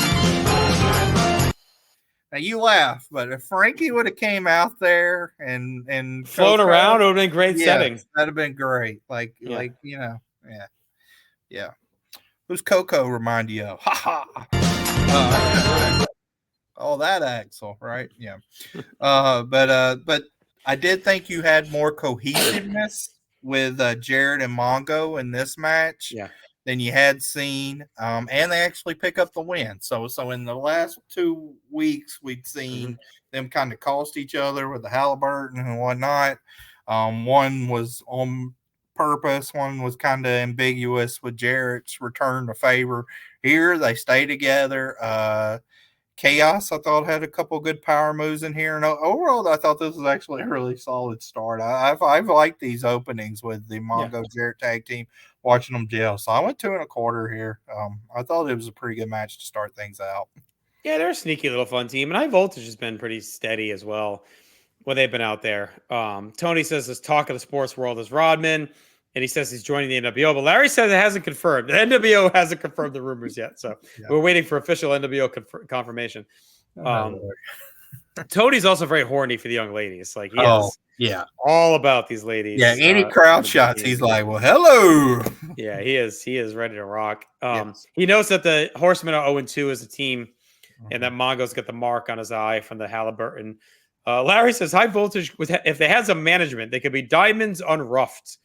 you laugh, but if Frankie would have came out there and float around, it would have been great setting. That'd have been great. Yeah. Who's Coco remind you of? Ha ha. That Axel, right? Yeah. But I did think you had more cohesiveness with Jarrett and Mongo in this match than you had seen. And they actually pick up the win. So in the last 2 weeks, we'd seen them kind of cost each other with the Halliburton and whatnot. One was on purpose. One was kind of ambiguous with Jarrett's return to favor. Here, they stay together. Chaos, I thought, had a couple good power moves in here. And overall, I thought this was actually a really solid start. I've liked these openings with the Mongo Jarrett tag team, watching them gel. So I went 2 1/4 here. I thought it was a pretty good match to start things out. Yeah, they're a sneaky little fun team. And High Voltage has been pretty steady as well when they've been out there. Tony says his talk of the sports world is Rodman. And he says he's joining the NWO, but Larry says it hasn't confirmed. The NWO hasn't confirmed the rumors yet, so we're waiting for official NWO confirmation. Tony's also very horny for the young ladies. Like he is, all about these ladies. Yeah, any crowd shots, he's like, "Well, hello." Yeah, he is. He is ready to rock. He knows that the Horsemen are 0-2 as a team, and that Mongo's got the mark on his eye from the Halliburton. Larry says High Voltage, if they had some management, they could be diamonds unroughed.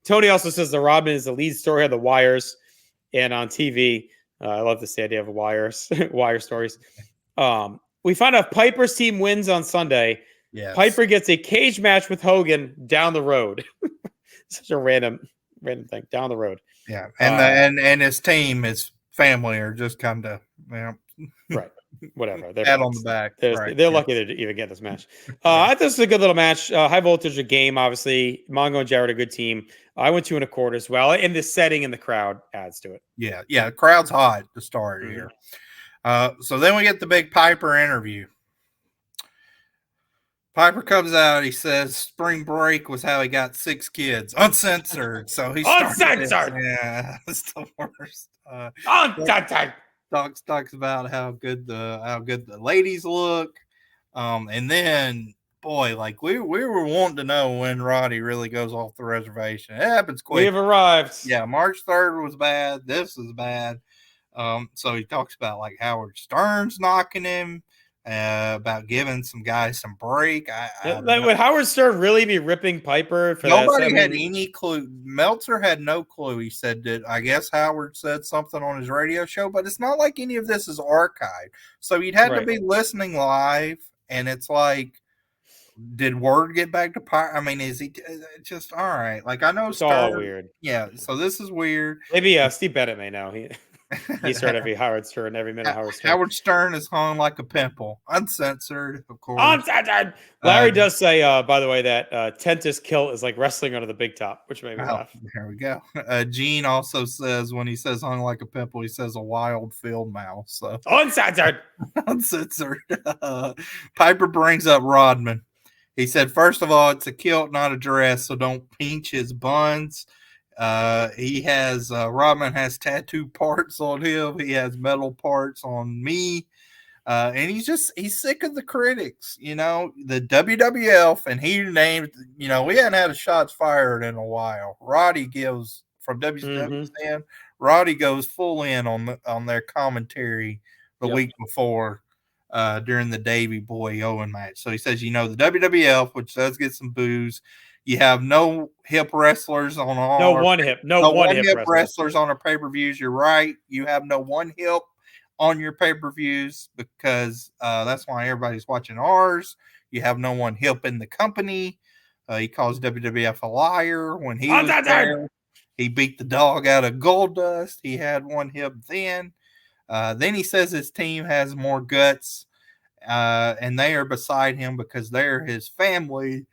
Tony also says the Rodman is the lead story on the Wires and on TV. I love this idea of wires, wire stories. We find out Piper's team wins on Sunday. Yes. Piper gets a cage match with Hogan down the road. Such a random thing down the road. Yeah, and his team, his family are just kind of right. Whatever. They're pat on the back. They're lucky to even get this match. I thought this was a good little match. High Voltage, a game, obviously. Mongo and Jarrett, a good team. I went 2 1/4 as well. And the setting and the crowd adds to it. Yeah. The crowd's hot to start here. So then we get the big Piper interview. Piper comes out. He says Spring Break was how he got 6 kids. Uncensored. So he's uncensored. Yeah, it's the worst. Uncensored. Talks about how good the ladies look, and then like we were wanting to know when Roddy really goes off the reservation. It happens quick. We have arrived. Yeah, March 3rd was bad. This is bad. So he talks about like Howard Stern's knocking him, about giving some guys some break. Would Howard Stern really be ripping Piper? Nobody had any clue. Meltzer had no clue. He said that I guess Howard said something on his radio show, but it's not like any of this is archived. So you'd have to be listening live, and it's like, did word get back to Piper? I mean, is he just all right? Like I know it's all weird. Yeah, so this is weird. Maybe Steve Bennett may know. He's heard every Howard Stern, every minute Howard Stern. Howard Stern is hung like a pimple. Uncensored, of course. Uncensored! Larry does say, by the way, that Tentis Kilt is like wrestling under the big top, which made me laugh. There we go. Gene also says, when he says hung like a pimple, he says a wild field mouse. So. Uncensored! Uncensored. Piper brings up Rodman. He said, first of all, it's a kilt, not a dress, so don't pinch his buns. Rodman has tattoo parts on him. He has metal parts on me. And he's sick of the critics, the WWF, and he named, we hadn't had a shots fired in a while. Roddy gives from WCW, Roddy goes full in on their commentary the week before, during the Davey Boy Owen match. So he says, the WWF, which does get some boos. You have no hip wrestlers on all. No one hip wrestlers on our pay-per-views. You're right. You have no one hip on your pay-per-views because that's why everybody's watching ours. You have no one hip in the company. He calls WWF a liar when he was there. He beat the dog out of Goldust. He had one hip then. Then he says his team has more guts, and they are beside him because they're his family.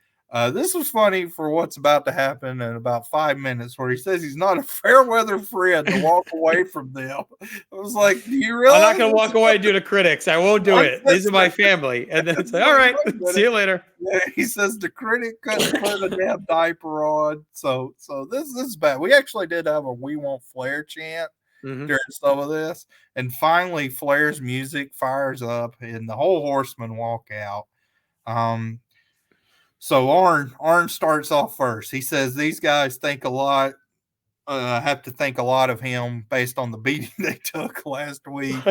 This was funny for what's about to happen in about 5 minutes, where he says he's not a fair weather friend to walk away from them. I was like, do you really? I'm not going to walk away due to critics. I won't do it. These are my family. And then it's like, all right, see you later. Yeah, he says the critic couldn't put a damn diaper on. So this is bad. We actually did have a "We Want Flair" chant during some of this. And finally, Flair's music fires up and the whole Horsemen walk out. So Arn starts off first. He says these guys think a lot, have to think a lot of him based on the beating they took last week.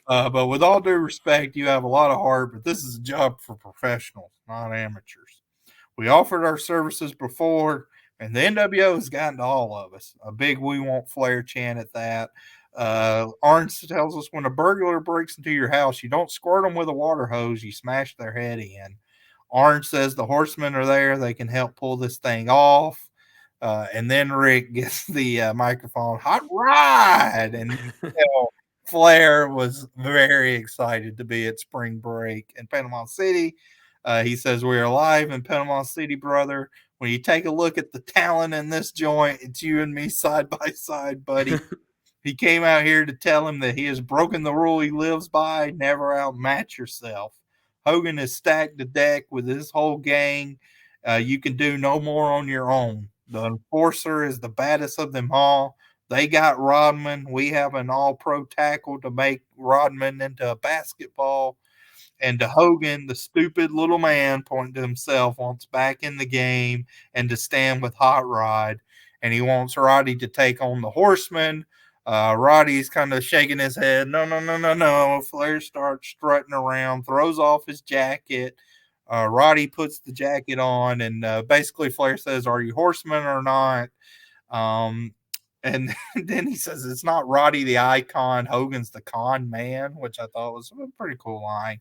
But with all due respect, you have a lot of heart, but this is a job for professionals, not amateurs. We offered our services before, and the NWO has gotten to all of us. A big "We Want Flair" chant at that. Arn tells us when a burglar breaks into your house, you don't squirt them with a water hose, you smash their head in. Arn says the Horsemen are there. They can help pull this thing off. And then Rick gets the microphone, hot ride. And you know, Flair was very excited to be at Spring Break in Panama City. He says, we're alive in Panama City, brother. When you take a look at the talent in this joint, it's you and me side by side, buddy. He came out here to tell him that he has broken the rule he lives by, never outmatch yourself. Hogan has stacked the deck with his whole gang. You can do no more on your own. The Enforcer is the baddest of them all. They got Rodman. We have an all-pro tackle to make Rodman into a basketball. And to Hogan, the stupid little man, pointing to himself, wants back in the game and to stand with Hot Rod. And he wants Roddy to take on the Horsemen. Roddy's kind of shaking his head. No. Flair starts strutting around, throws off his jacket. Roddy puts the jacket on, and basically Flair says, are you Horsemen or not? And then he says, it's not Roddy the icon, Hogan's the con man, which I thought was a pretty cool line.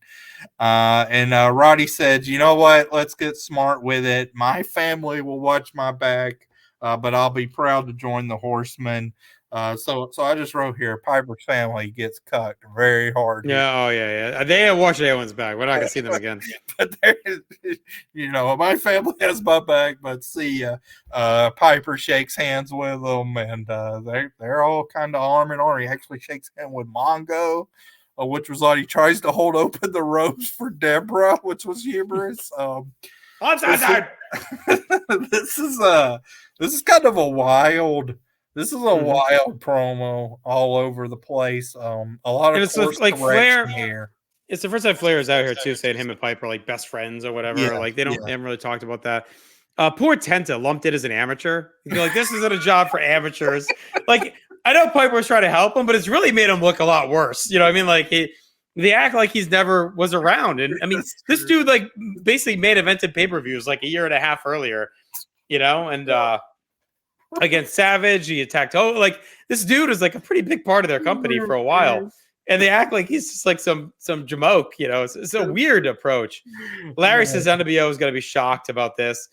And Roddy said, you know what? Let's get smart with it. My family will watch my back, but I'll be proud to join the Horsemen. So I just wrote here, Piper's family gets cut very hard. Yeah, yeah. They have watched Owen's back. We're not going to see them again. But my family has my back, but see, Piper shakes hands with them, and they're all kind of arm in arm. He actually shakes hands with Mongo, which was like he tries to hold open the ropes for Deborah, which was humorous. This is kind of a wild. This is a wild promo all over the place. A lot of course like Flair here. It's the first time Flair is out here too, saying him and Piper are like best friends or whatever. Yeah, like they haven't really talked about that. Poor Tenta lumped it as an amateur. He'd be like, this isn't a job for amateurs. Like I know Piper was trying to help him, but it's really made him look a lot worse. You know what I mean? Like they act like he's never was around. And I mean, this dude like basically made evented pay-per-views like a year and a half earlier, and against Savage, he attacked. Oh, like this dude is like a pretty big part of their company for a while, and they act like he's just like some jamoke. It's a weird approach. Larry says NWO is going to be shocked about this.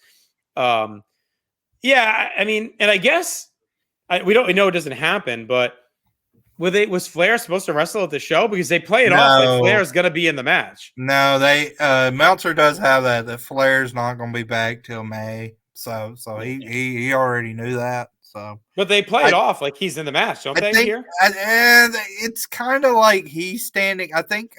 Yeah, I mean, and I guess we know it doesn't happen, but was Flair supposed to wrestle at the show because they play it off like Flair's going to be in the match? No, Meltzer does have that Flair's not going to be back till May. So he already knew that. So, but they play it off like he's in the match, don't they? Here, and it's kind of like he's standing. I think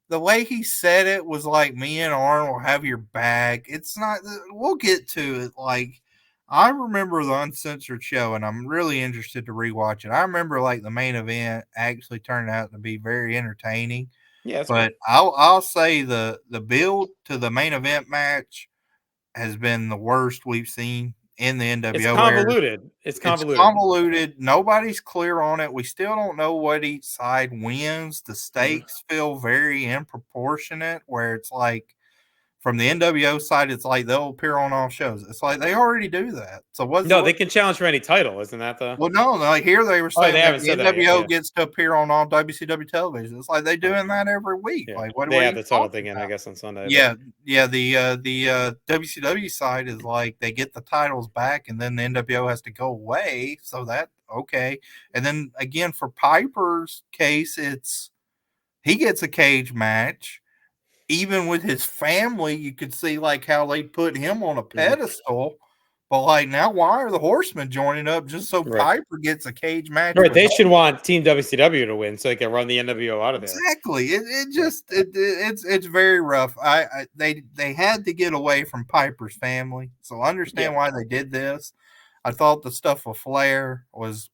the way he said it was like, "Me and Arn will have your back." It's not. We'll get to it. Like I remember the Uncensored show, and I'm really interested to rewatch it. I remember like the main event actually turned out to be very entertaining. Yeah, but I'll say the build to the main event match has been the worst we've seen in the NWO. It's convoluted. It's convoluted. Nobody's clear on it. We still don't know what each side wins. The stakes feel very improportionate, where it's like from the NWO side, it's like they'll appear on all shows. It's like they already do that. So they can challenge for any title, isn't that the? Well, no. Like here they were saying that the NWO gets to appear on all WCW television. It's like they're doing that every week. Yeah. Like what they have the title thing in, I guess, on Sunday. Yeah. The WCW side is like they get the titles back, and then the NWO has to go away. So that okay. And then again for Piper's case, he gets a cage match. Even with his family, you could see like how they put him on a pedestal. But like now, why are the Horsemen joining up just so Piper gets a cage match? Right, they should want Team WCW to win so they can run the NWO out of there. Exactly. It's very rough. They had to get away from Piper's family, so I understand why they did this. I thought the stuff with Flair was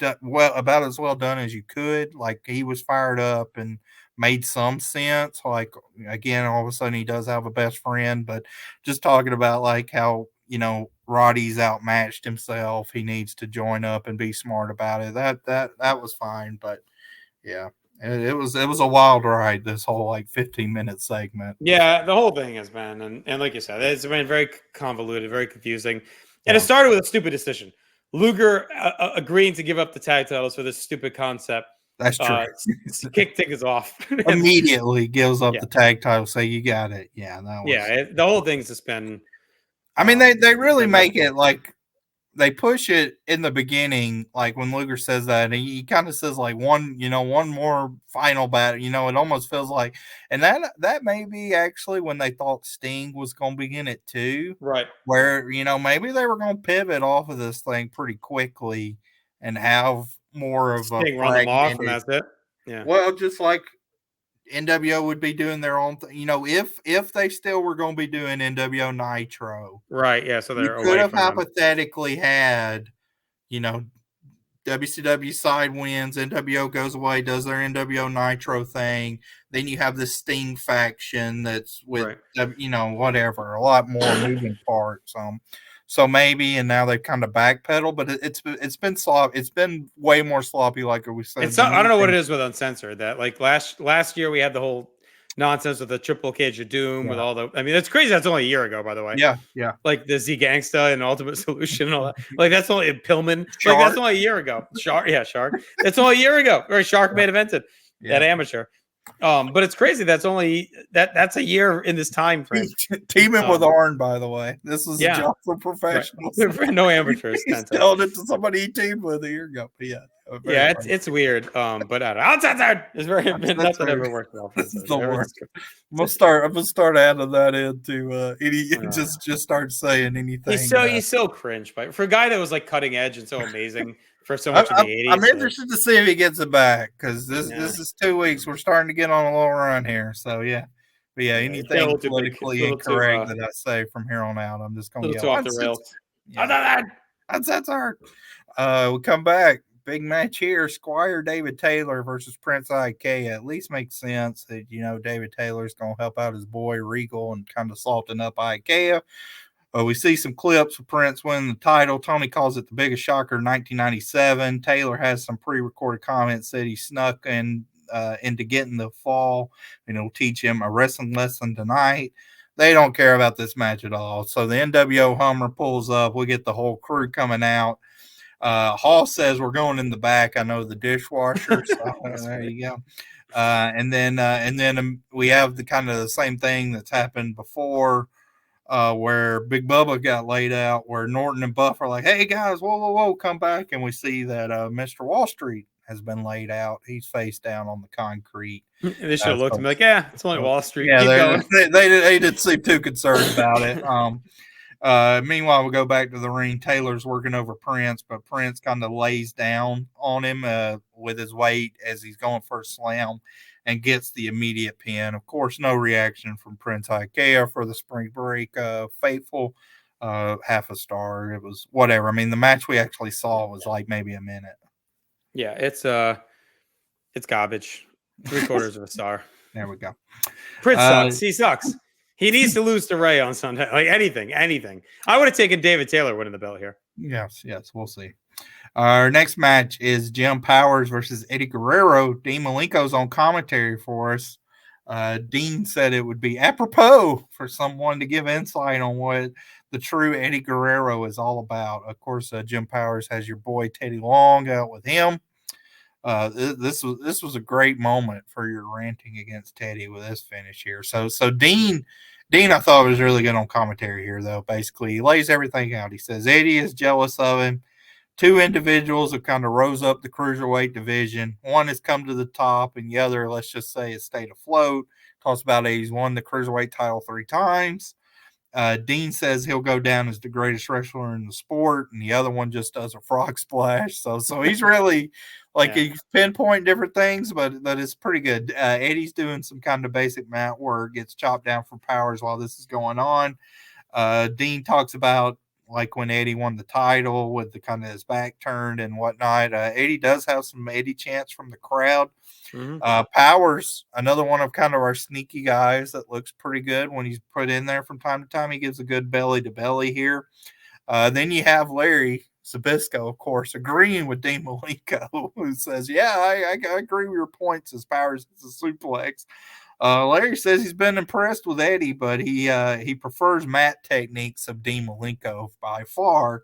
done, about as well done as you could. Like he was fired up and made some sense. Like again, all of a sudden he does have a best friend, but just talking about like how Roddy's outmatched himself. He needs to join up and be smart about it. That was fine, but yeah, it was a wild ride. This whole like 15-minute segment. Yeah, the whole thing has been, and like you said, it's been very convoluted, very confusing. And it started with a stupid decision. Luger agreeing to give up the tag titles for this stupid concept. That's true. Kick tickets off. Immediately gives up the tag title. Say you got it. Yeah. The whole thing's just been. I mean, they really make it like they push it in the beginning, like when Luger says that, and he kind of says like one more final battle. It almost feels like, and that may be actually when they thought Sting was going to be in it too, right? Where maybe they were going to pivot off of this thing pretty quickly and have more of a Sting run them off, and fragmented. that's it. Yeah. Well, just like NWO would be doing their own thing. If they still were going to be doing NWO Nitro, Right. Yeah. So you they're could away have from them. hypothetically had, WCW side wins, NWO goes away, does their NWO Nitro thing. Then you have this Sting faction that's with, whatever, a lot more moving parts. So maybe, and now they've kind of backpedaled, but it's been sloppy. It's been way more sloppy, like we said. I don't know what it is with Uncensored. That like last year we had the whole nonsense with the Triple Cage of Doom with all the. I mean, that's crazy. That's only a year ago, by the way. Yeah. Like the Z Gangsta and Ultimate Solution and all that. Like that's only Pillman. Shark. Like that's only a year ago. Shark. That's only a year ago. Or Shark main evented at Amateur. But it's crazy. That's only that's a year in this time frame. Teaming with Arn, by the way. This was a job for professionals. Right. No amateurs. He's telling it to somebody he teamed with a year ago. But yeah, it's weird. But Uncensored is very nothing ever worked well. This is the worst. I'm gonna start adding that into just start saying anything. He's so cringe, but for a guy that was like cutting edge and so amazing for so much of the 80s. I'm interested to see if he gets it back, because this is 2 weeks. We're starting to get on a little run here. So yeah. But anything politically incorrect that I say from here on out, I'm just gonna yell off the rails. That's hard. We come back. Big match here. Squire David Taylor versus Prince Iaukea. At least makes sense that David Taylor's gonna help out his boy Regal and kind of salting up Iaukea. We see some clips of Prince winning the title. Tony calls it the biggest shocker in 1997. Taylor has some pre-recorded comments that he snuck into getting the fall. Teach him a wrestling lesson tonight. They don't care about this match at all. So the NWO Hummer pulls up. We get the whole crew coming out. Hall says we're going in the back. I know the dishwasher. So there you go. And then we have the kind of the same thing that's happened before, where Big Bubba got laid out, where Norton and Buff are like, "Hey guys, whoa, come back!" And we see that Mr. Wall Street has been laid out. He's face down on the concrete. And they should have looked at him like, "Yeah, it's only Wall Street." Yeah, they didn't seem too concerned about it. Meanwhile, we go back to the ring. Taylor's working over Prince, but Prince kind of lays down on him with his weight as he's going for a slam and gets the immediate pin. Of course, no reaction from Prince Iaukea for the Spring Break faithful. Half a star. It was whatever. I mean, the match we actually saw was like maybe a minute. Yeah, it's garbage. 3/4 of a star. There we go. Prince sucks. He sucks. He needs to lose to Ray on Sunday. Like anything. I would have taken David Taylor winning the belt here. Yes, we'll see. Our next match is Jim Powers versus Eddie Guerrero. Dean Malenko's on commentary for us. Dean said it would be apropos for someone to give insight on what the true Eddie Guerrero is all about. Of course, Jim Powers has your boy Teddy Long out with him. This was a great moment for your ranting against Teddy with this finish here. So Dean, I thought was really good on commentary here, though. Basically, he lays everything out. He says Eddie is jealous of him. Two individuals have kind of rose up the cruiserweight division. One has come to the top, and the other, let's just say, has stayed afloat. Talks about Eddie's won the cruiserweight title 3 times. Dean says he'll go down as the greatest wrestler in the sport, and the other one just does a frog splash. So he's really he's pinpointing different things, but it's pretty good. Eddie's doing some kind of basic mat work, gets chopped down for Powers while this is going on. Dean talks about like when Eddie won the title with the kind of his back turned and whatnot. Eddie does have some Eddie chants from the crowd. Mm-hmm. Powers, another one of kind of our sneaky guys that looks pretty good when he's put in there from time to time. He gives a good belly to belly here. Then you have Larry Zbyszko, of course, agreeing with Dean Malenko, who says, "Yeah, I agree with your points as Powers is a suplex." Larry says he's been impressed with Eddie, but he prefers mat techniques of Dean Malenko by far.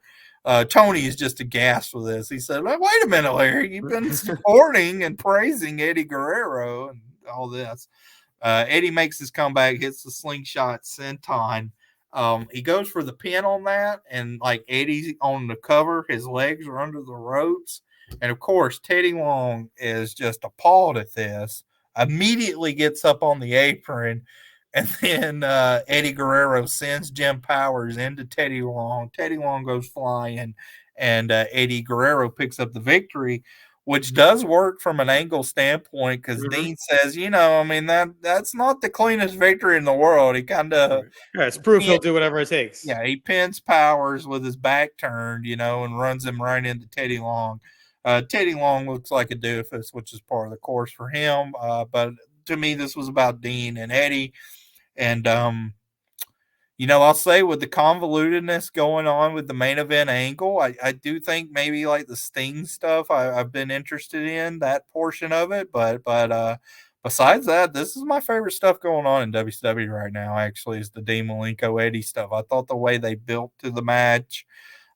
Tony is just aghast with this. He said, "Wait a minute, Larry, you've been supporting and praising Eddie Guerrero and all this." Eddie makes his comeback, hits the slingshot senton He goes for the pin on that, and like Eddie's on the cover, his legs are under the ropes. And of course, Teddy Long is just appalled at this, immediately gets up on the apron, and then Eddie Guerrero sends Jim Powers into Teddy Long. Teddy Long goes flying, and Eddie Guerrero picks up the victory, which does work from an angle standpoint because Dean says, I mean, that's not the cleanest victory in the world. He kind of it's proof he'll do whatever it takes. Yeah, he pins Powers with his back turned, and runs him right into Teddy Long. Teddy Long looks like a doofus, which is part of the course for him. But to me, this was about Dean and Eddie. And, I'll say with the convolutedness going on with the main event angle, I do think maybe like the Sting stuff I've been interested in that portion of it. But besides that, this is my favorite stuff going on in WCW right now, actually, is the Dean Malenko Eddie stuff. I thought the way they built to the match,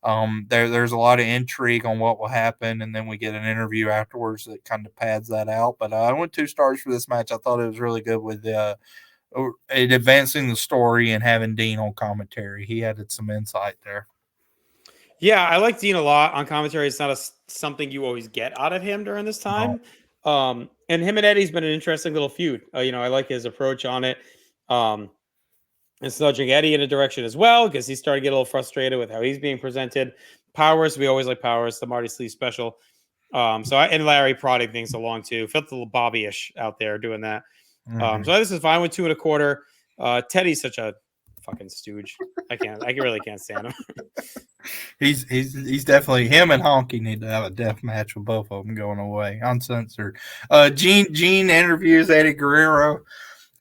there's a lot of intrigue on what will happen, and then we get an interview afterwards that kind of pads that out. But I went 2 stars for this match. I thought it was really good with advancing the story and having Dean on commentary. He added some insight there. Yeah, I like Dean a lot on commentary. It's not something you always get out of him during this time. And him and Eddie's been an interesting little feud. I like his approach on it. It's nudging Eddie in a direction as well because he's starting to get a little frustrated with how he's being presented. Powers, we always like Powers, the Marty Sleeve special. And Larry prodding things along too. Felt a little Bobby-ish out there doing that. So this is fine with 2 1/4. Teddy's such a fucking stooge. I really can't stand him. He's definitely, him and Honky need to have a death match with both of them going away, uncensored. Gene interviews Eddie Guerrero.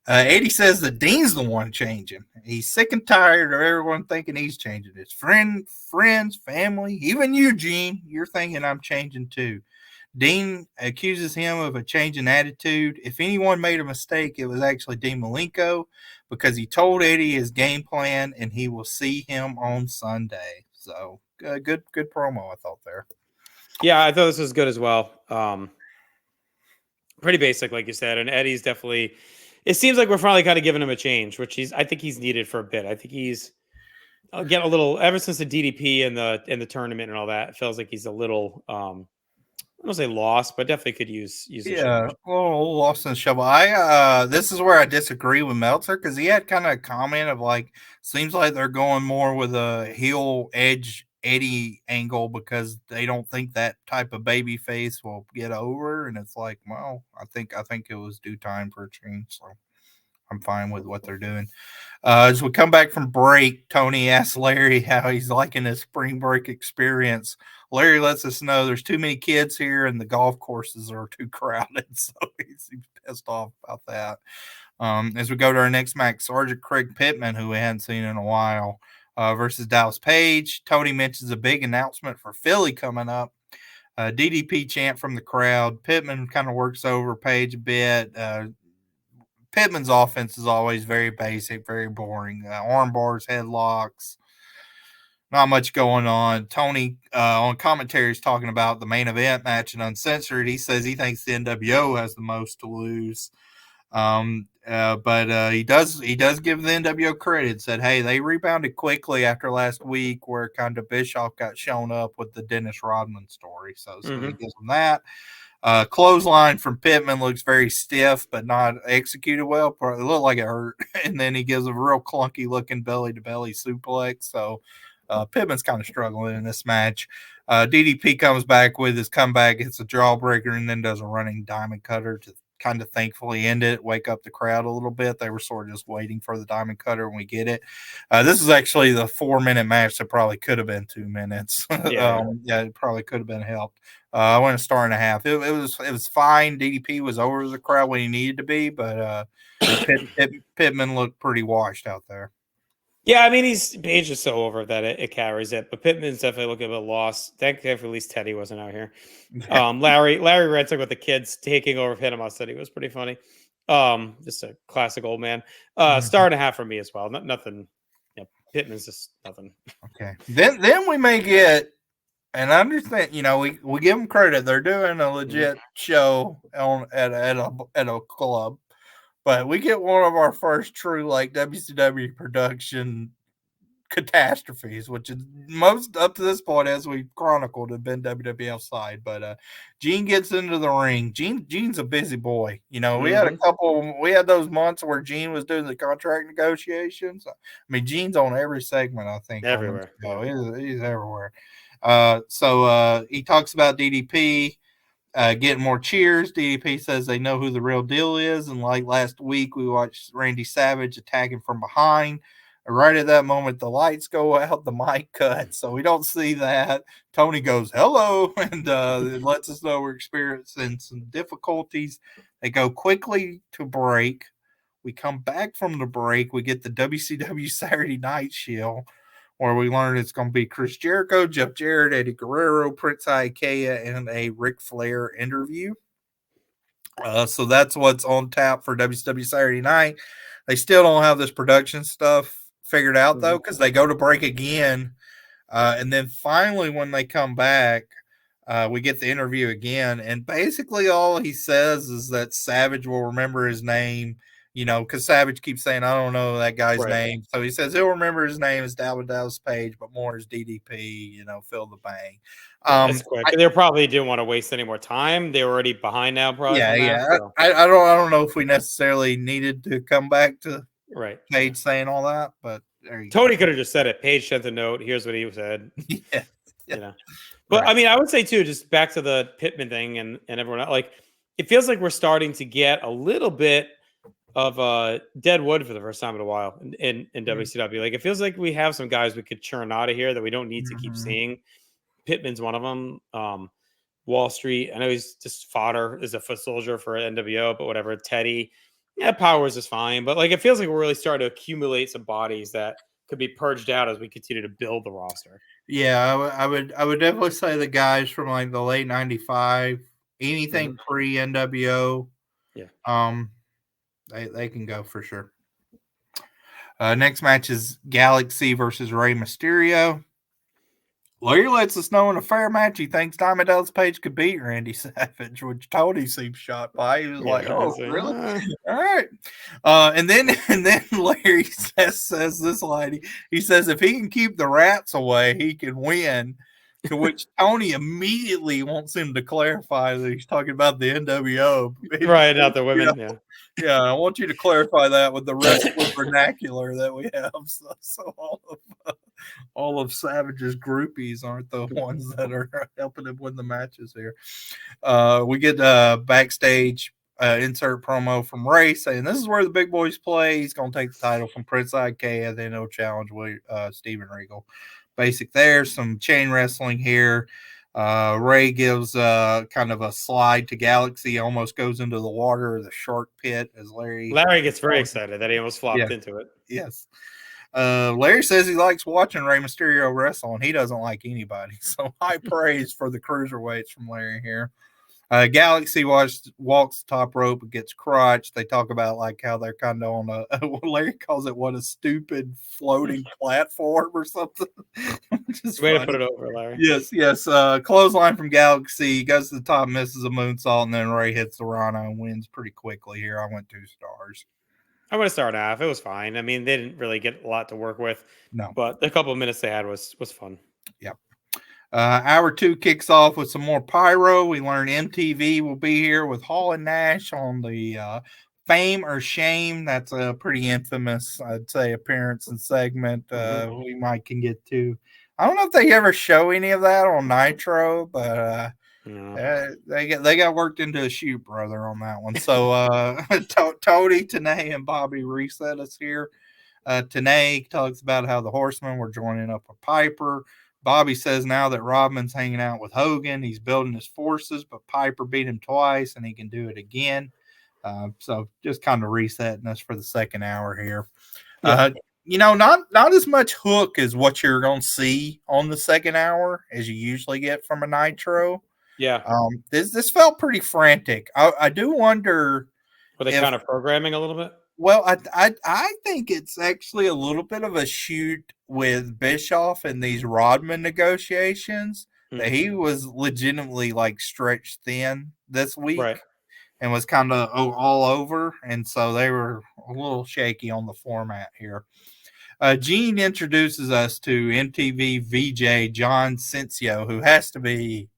Eddie says that Dean's the one changing. He's sick and tired of everyone thinking he's changing. His friends, family, even you, Gene, you're thinking I'm changing too. Dean accuses him of a change in attitude. If anyone made a mistake, it was actually Dean Malenko, because he told Eddie his game plan and he will see him on Sunday. So good promo, I thought there. Yeah, I thought this was good as well. Pretty basic, like you said. And Eddie's definitely, it seems like we're finally kind of giving him a change, which I think he's needed for a bit. I think he's getting a little, ever since the DDP and the tournament and all that, it feels like he's a little I don't say lost, but definitely could use a change. Well, lost in the shovel. This is where I disagree with Meltzer, because he had kind of a comment of like, seems like they're going more with a heel edge Eddie angle because they don't think that type of baby face will get over, and it's like, well, I think it was due time for a change, so I'm fine with what they're doing. As we come back from break, Tony asks Larry how he's liking his spring break experience. Larry lets us know there's too many kids here and the golf courses are too crowded. So he's pissed off about that. As we go to our next match, Sergeant Craig Pitman, who we hadn't seen in a while, versus Dallas Page. Tony mentions a big announcement for Philly coming up. DDP chant from the crowd. Pitman kind of works over Page a bit. Pitman's offense is always very basic, very boring. Arm bars, headlocks, not much going on. Tony on commentary is talking about the main event match and Uncensored. He says he thinks the NWO has the most to lose. But he does give the NWO credit. Said, hey, they rebounded quickly after last week where kind of Bischoff got shown up with the Dennis Rodman story. So he gives them that. Clothesline from Pitman looks very stiff, but not executed well. It looked like it hurt. And then he gives a real clunky looking belly to belly suplex. So Pitman's kind of struggling in this match. DDP comes back with his comeback, hits a jawbreaker, and then does a running diamond cutter to kind of thankfully end it, wake up the crowd a little bit. They were sort of just waiting for the diamond cutter, and we get it. This is actually the 4-minute match that probably could have been 2 minutes. It probably could have been helped. I went 1.5 stars. It was fine. DDP was over the crowd when he needed to be, but Pitman looked pretty washed out there. Yeah, I mean, Page is so over that it carries it, but Pittman's definitely looking a bit lost. Thankfully, at least Teddy wasn't out here. Larry Redsick with the kids taking over Panama City was pretty funny. Just a classic old man. 1.5 stars for me as well. Nothing. Yeah, Pittman's just nothing. Okay, then we may get, and I understand. We give them credit; they're doing a legit show at a club. But we get one of our first true WCW production catastrophes, which is most up to this point, as we chronicled, have been WWF side. But Gene gets into the ring. Gene's a busy boy. We had those months where Gene was doing the contract negotiations. I mean, Gene's on every segment, I think. Everywhere. He's everywhere. So he talks about DDP getting more cheers. DDP says they know who the real deal is. And like last week, we watched Randy Savage attacking from behind. Right at that moment, the lights go out, the mic cuts, so we don't see that. Tony goes, hello, and it lets us know we're experiencing some difficulties. They go quickly to break. We come back from the break. We get the WCW Saturday Night Shield, where we learn it's going to be Chris Jericho, Jeff Jarrett, Eddie Guerrero, Prince Iaukea, and a Ric Flair interview. So that's what's on tap for WCW Saturday Night. They still don't have this production stuff figured out, though, because they go to break again. And then finally, when they come back, we get the interview again. And basically all he says is that Savage will remember his name, because Savage keeps saying, I don't know that guy's name. So he says he'll remember his name as Dallas Page, but more as DDP, fill the bang. That's quick. They probably didn't want to waste any more time. They were already behind now, probably. So. I don't know if we necessarily needed to come back to Page saying all that, but Tony could have just said it. Page sent a note. Here's what he said. Yeah. But I mean, I would say too, just back to the Pitman thing and everyone else, like it feels like we're starting to get a little bit of dead wood for the first time in a while in WCW. Like it feels like we have some guys we could churn out of here that we don't need to keep seeing. Pitman's one of them. Wall Street, I know he's just fodder as a foot soldier for NWO, but whatever. Teddy. Yeah, Powers is fine, but like it feels like we're really starting to accumulate some bodies that could be purged out as we continue to build the roster. Yeah, I would definitely say the guys from like the late '95, anything pre NWO, they can go for sure. Next match is Galaxy versus Rey Mysterio. Larry lets us know in a fair match he thinks Diamond Dallas Page could beat Randy Savage, which Tony seemed shocked by. He was like, "Oh, really? All right." And then Larry says this line. He says, "If he can keep the rats away, he can win." To which Tony immediately wants him to clarify that he's talking about the NWO, right? Not the women. Yeah. I want you to clarify that with the wrestling vernacular that we have. So all of Savage's groupies aren't the ones that are helping him win the matches here. We get backstage insert promo from Ray saying this is where the big boys play. He's going to take the title from Prince Iaukea. Then he'll challenge Steven Regal. Basic there. Some chain wrestling here. Ray gives kind of a slide to Galaxy, almost goes into the water or the shark pit as Larry gets very excited that he almost flopped into it. Yes. Larry says he likes watching Rey Mysterio wrestle, and he doesn't like anybody. So high praise for the cruiserweights from Larry here. Galaxy walks the top rope and gets crotched. They talk about like how they're kind of on Larry calls it what a stupid floating platform or something. Way to put it over, Larry. Yes. Clothesline from Galaxy goes to the top, misses a moonsault, and then Ray hits the Rana and wins pretty quickly here. I went 2 stars. I would have started half. It was fine. I mean, they didn't really get a lot to work with. No. But the couple of minutes they had was fun. Yep. Hour 2 kicks off with some more pyro. We learn MTV will be here with Hall and Nash on the Fame or Shame. That's a pretty infamous, I'd say, appearance and segment we might can get to. I don't know if they ever show any of that on Nitro, but they got worked into a shoot, brother, on that one. So Tony, Tenay, and Bobby reset us here. Tenay talks about how the Horsemen were joining up with Piper. Bobby says now that Rodman's hanging out with Hogan, he's building his forces, but Piper beat him twice and he can do it again. So just kind of resetting us for the second hour here. Not as much hook as what you're going to see on the second hour as you usually get from a Nitro. Yeah. This felt pretty frantic. I do wonder. Were they kind of programming a little bit? Well, I think it's actually a little bit of a shoot with Bischoff in these Rodman negotiations that he was legitimately like stretched thin this week and was kind of all over. And so they were a little shaky on the format here. Gene introduces us to MTV VJ John Cincio, who has to be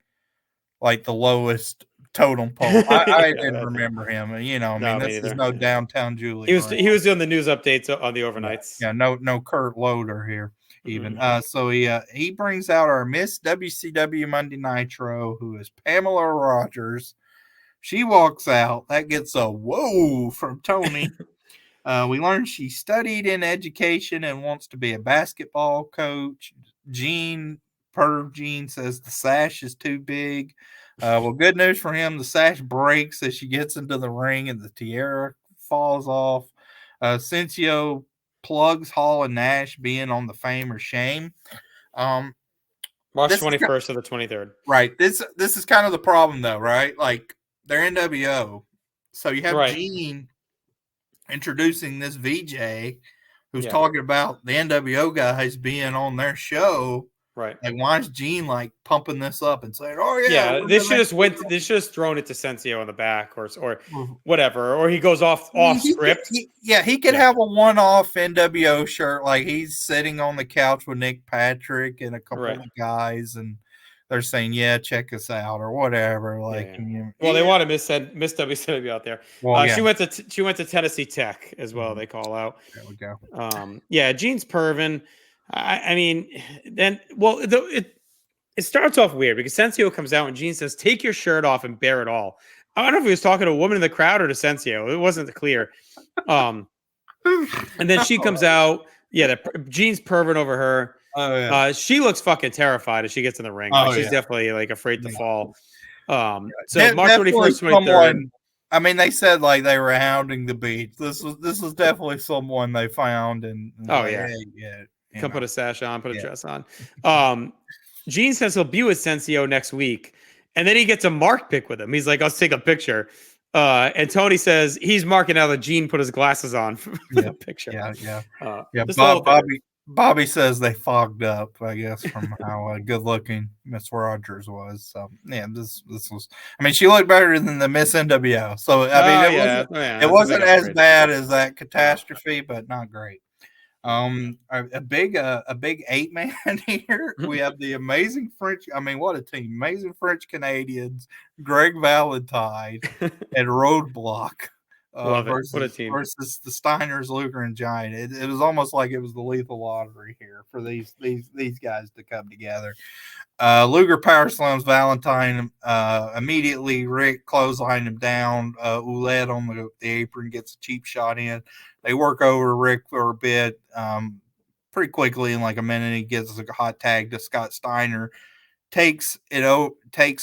like the lowest totem pole. I didn't remember him. You know, I mean, me this is neither. no downtown Julie. He was doing the news updates on the overnights. Yeah, no Kurt Loder here even. So he brings out our Miss WCW Monday Nitro, who is Pamela Rogers. She walks out. That gets a whoa from Tony. We learn she studied in education and wants to be a basketball coach. Gene says the sash is too big. Well, good news for him. The sash breaks as she gets into the ring and the tiara falls off. Cincio plugs Hall and Nash being on the Fame or Shame. March 21st to the 23rd. Right. This is kind of the problem, though, right? Like, they're NWO. So you have Gene introducing this VJ who's talking about the NWO guys being on their show. Right. Like, why is Gene like pumping this up and saying, "Oh yeah"? Yeah, this should have thrown it to Cincio in the back or whatever, or he goes off script. He could have a one-off NWO shirt, like he's sitting on the couch with Nick Patrick and a couple of guys, and they're saying, "Yeah, check us out" or whatever. Like, they want to miss WCW out there. Well, she went to Tennessee Tech as well. They call out. There we go. Gene's pervin. I mean, then it starts off weird because Cincio comes out and Gene says, "Take your shirt off and bare it all." I don't know if he was talking to a woman in the crowd or to Cincio. It wasn't clear. And then she comes out. Yeah, Gene's perving over her. Oh, yeah. She looks fucking terrified as she gets in the ring. She's definitely like afraid to fall. So March 21st, 23rd. I mean, they said like they were hounding the beach. This was definitely someone they found and Come put a sash on, put a dress on. Gene says he'll be with Cincio next week, and then he gets a mark pic with him. He's like, "Let's take a picture." And Tony says he's marking out that Gene put his glasses on for the picture. Bobby says they fogged up, I guess, from how good looking Miss Rogers was. So this was. I mean, she looked better than the Miss NWO. So I mean, it wasn't as bad as that catastrophe, but not great. A big 8-man here. We have the amazing French. I mean, what a team! Amazing French Canadians, Greg Valentine, and Roadblock. Versus, what a team! Versus the Steiners, Luger, and Giant. It was almost like it was the lethal lottery here for these guys to come together. Luger power slams Valentine. Immediately, Rick clotheslined him down. Ouellette on the apron gets a cheap shot in. They work over Rick for a bit. Pretty quickly, in like a minute, he gets a hot tag to Scott Steiner. Takes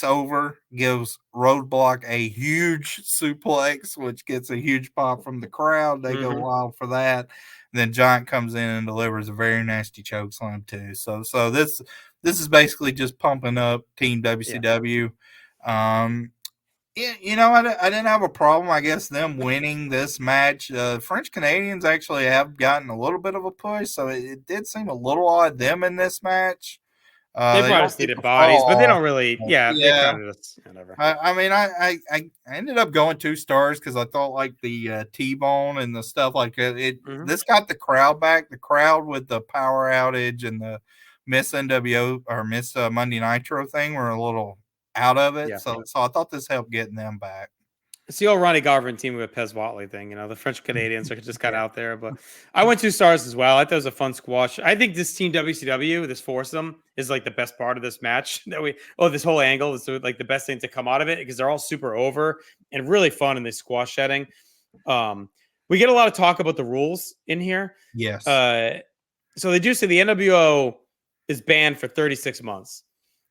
over, gives Roadblock a huge suplex, which gets a huge pop from the crowd. They go wild for that. And then Giant comes in and delivers a very nasty chokeslam too. So this is basically just pumping up Team WCW. I didn't have a problem, I guess, them winning this match. French Canadians actually have gotten a little bit of a push, so it did seem a little odd them in this match. They brought us needed bodies, but they don't really. They counted us. Whatever. I mean, I ended up going 2 stars because I thought like the T-bone and the stuff like that. This got the crowd back. The crowd with the power outage and the Miss NWO or Miss Monday Nitro thing were a little out of it. So I thought this helped getting them back. It's the old Ronnie Garvin team with Pez Watley thing. The French Canadians are just kind of out there. But I went 2 stars as well. I thought it was a fun squash. I think this Team WCW, this foursome, is like the best part of this match. This whole angle is like the best thing to come out of it because they're all super over and really fun in this squash setting. We get a lot of talk about the rules in here. Yes. So they do say the NWO is banned for 36 months.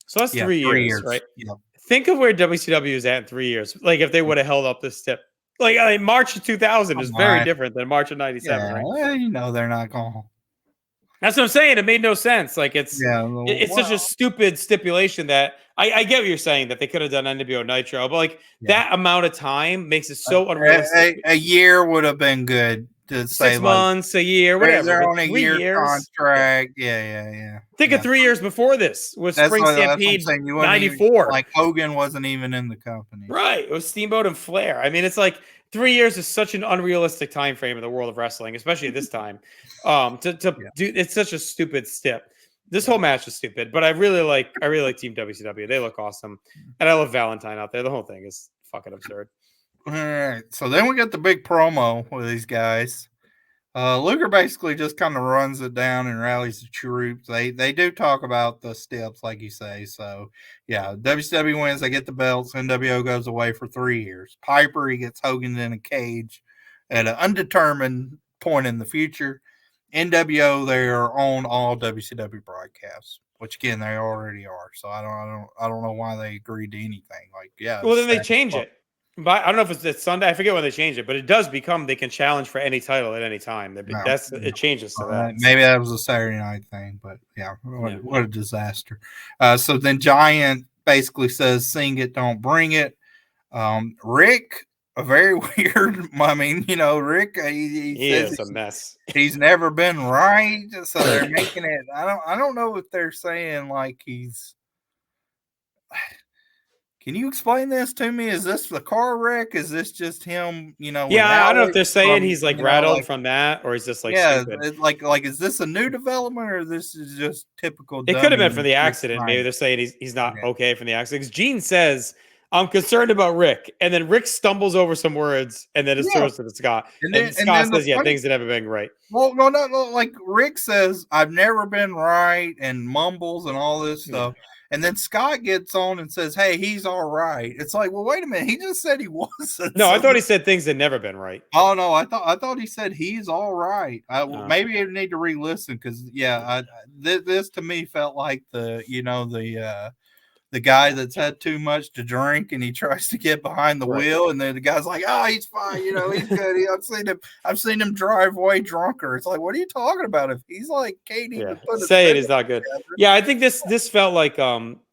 So that's 3 years, right? Yeah. Think of where WCW is at in 3 years. Like if they would have held up this tip. Like March of 2000 is very different than March of 97, right? Well, they're not going to. That's what I'm saying. It made no sense. Like it's such a stupid stipulation that I get what you're saying that they could have done NWO Nitro, but that amount of time makes it so unrealistic. A year would have been good. To 6 months, a year, whatever. They're on a year contract. Yeah. Think of 3 years before this with Spring Stampede 94. Like Hogan wasn't even in the company. Right. It was Steamboat and Flair. I mean, it's like 3 years is such an unrealistic time frame in the world of wrestling, especially at this time. To do it's such a stupid step. This whole match is stupid, but I really like Team WCW. They look awesome, and I love Valentine out there. The whole thing is fucking absurd. All right, so then we get the big promo with these guys. Luger basically just kind of runs it down and rallies the troops. They do talk about the steps, like you say. So, yeah, WCW wins. They get the belts. NWO goes away for 3 years. Piper, he gets Hogan in a cage at an undetermined point in the future. NWO, they are on all WCW broadcasts, which again they already are. So I don't know why they agreed to anything. Like, yeah. Well, then they change it. But I don't know if it's Sunday. I forget when they changed it, but it does become they can challenge for any title at any time. It changes to that. Maybe that was a Saturday night thing, but yeah, what a disaster. So then Giant basically says, "Sing it, don't bring it." Rick, a very weird. I mean, Rick, he says is a mess. He's never been right, so they're making it. I don't know if they're saying like he's. Can you explain this to me? Is this the car wreck? Is this just him? Yeah, I don't know if they're saying he's like rattled from that, or is this like stupid? Like is this a new development, or this is just typical? It could have been from the accident. Maybe they're saying he's not okay from the accident. Because Gene says, "I'm concerned about Rick," and then Rick stumbles over some words, and then it throws to Scott. And Scott says, "Yeah, things that haven't been right." Well, no. Like Rick says, "I've never been right," and mumbles and all this stuff. And then Scott gets on and says, "Hey, he's all right." It's like, well, wait a minute. He just said he wasn't. No, I thought he said things that never been right. Oh no, I thought he said he's all right. Maybe I need to re-listen because this to me felt like the guy that's had too much to drink and he tries to get behind the wheel, and then the guy's like, "Oh, he's fine. He's good. I've seen him drive way drunker." It's like, what are you talking about? If he's like Katie, say it is not good. Together. Yeah, I think this felt like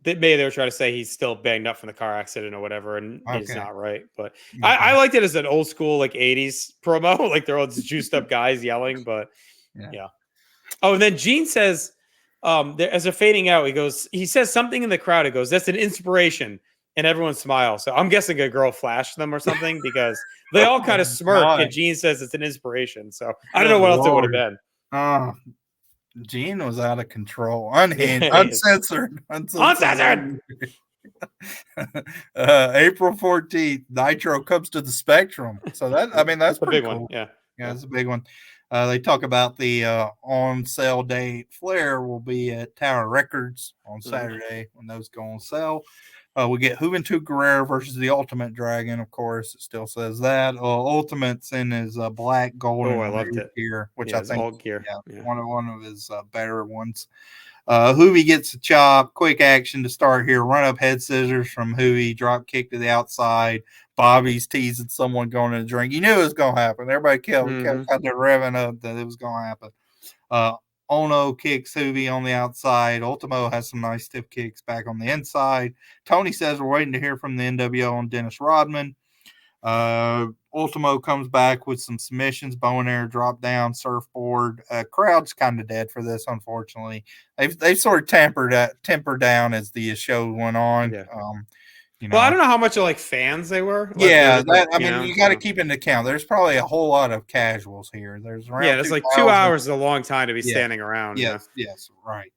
maybe they were trying to say he's still banged up from the car accident or whatever, and he's not right. But I liked it as an old school like 80s promo, like they're all these juiced up guys yelling. But yeah. Oh, and then Gene says. As they're fading out, he says something in the crowd. He goes, "That's an inspiration," and everyone smiles. So I'm guessing a girl flashed them or something because they all kind of smirk. And Gene says it's an inspiration. So I don't know what else it would have been. Gene was out of control, unhinged, uncensored. April 14th, Nitro comes to the Spectrum. So that's a big cool. one. Yeah, that's a big one. They talk about the on sale date. Flair will be at Tower Records on Saturday when those go on sale. We get Juventud Guerrero versus the Ultimate Dragon. Of course, it still says that. Ultimate's in his black, gold, and I loved it gear, which I think old gear. One of his better ones. Juvy gets a chop, quick action to start here. Run up head scissors from Juvy, drop kick to the outside. Bobby's teasing someone going to drink. You knew it was going to happen. Everybody kept their revving up that it was going to happen. Ono kicks Juvy on the outside. Ultimo has some nice stiff kicks back on the inside. Tony says we're waiting to hear from the NWO on Dennis Rodman. Ultimo comes back with some submissions, bow and arrow, drop down, surfboard. Crowd's kind of dead for this, unfortunately. They sort of tempered down as the show went on. Yeah. Well, I don't know how much of like fans they were. You got to keep into account. There's probably a whole lot of casuals here. There's like 2 hours is a long time to be standing around. Yes, right.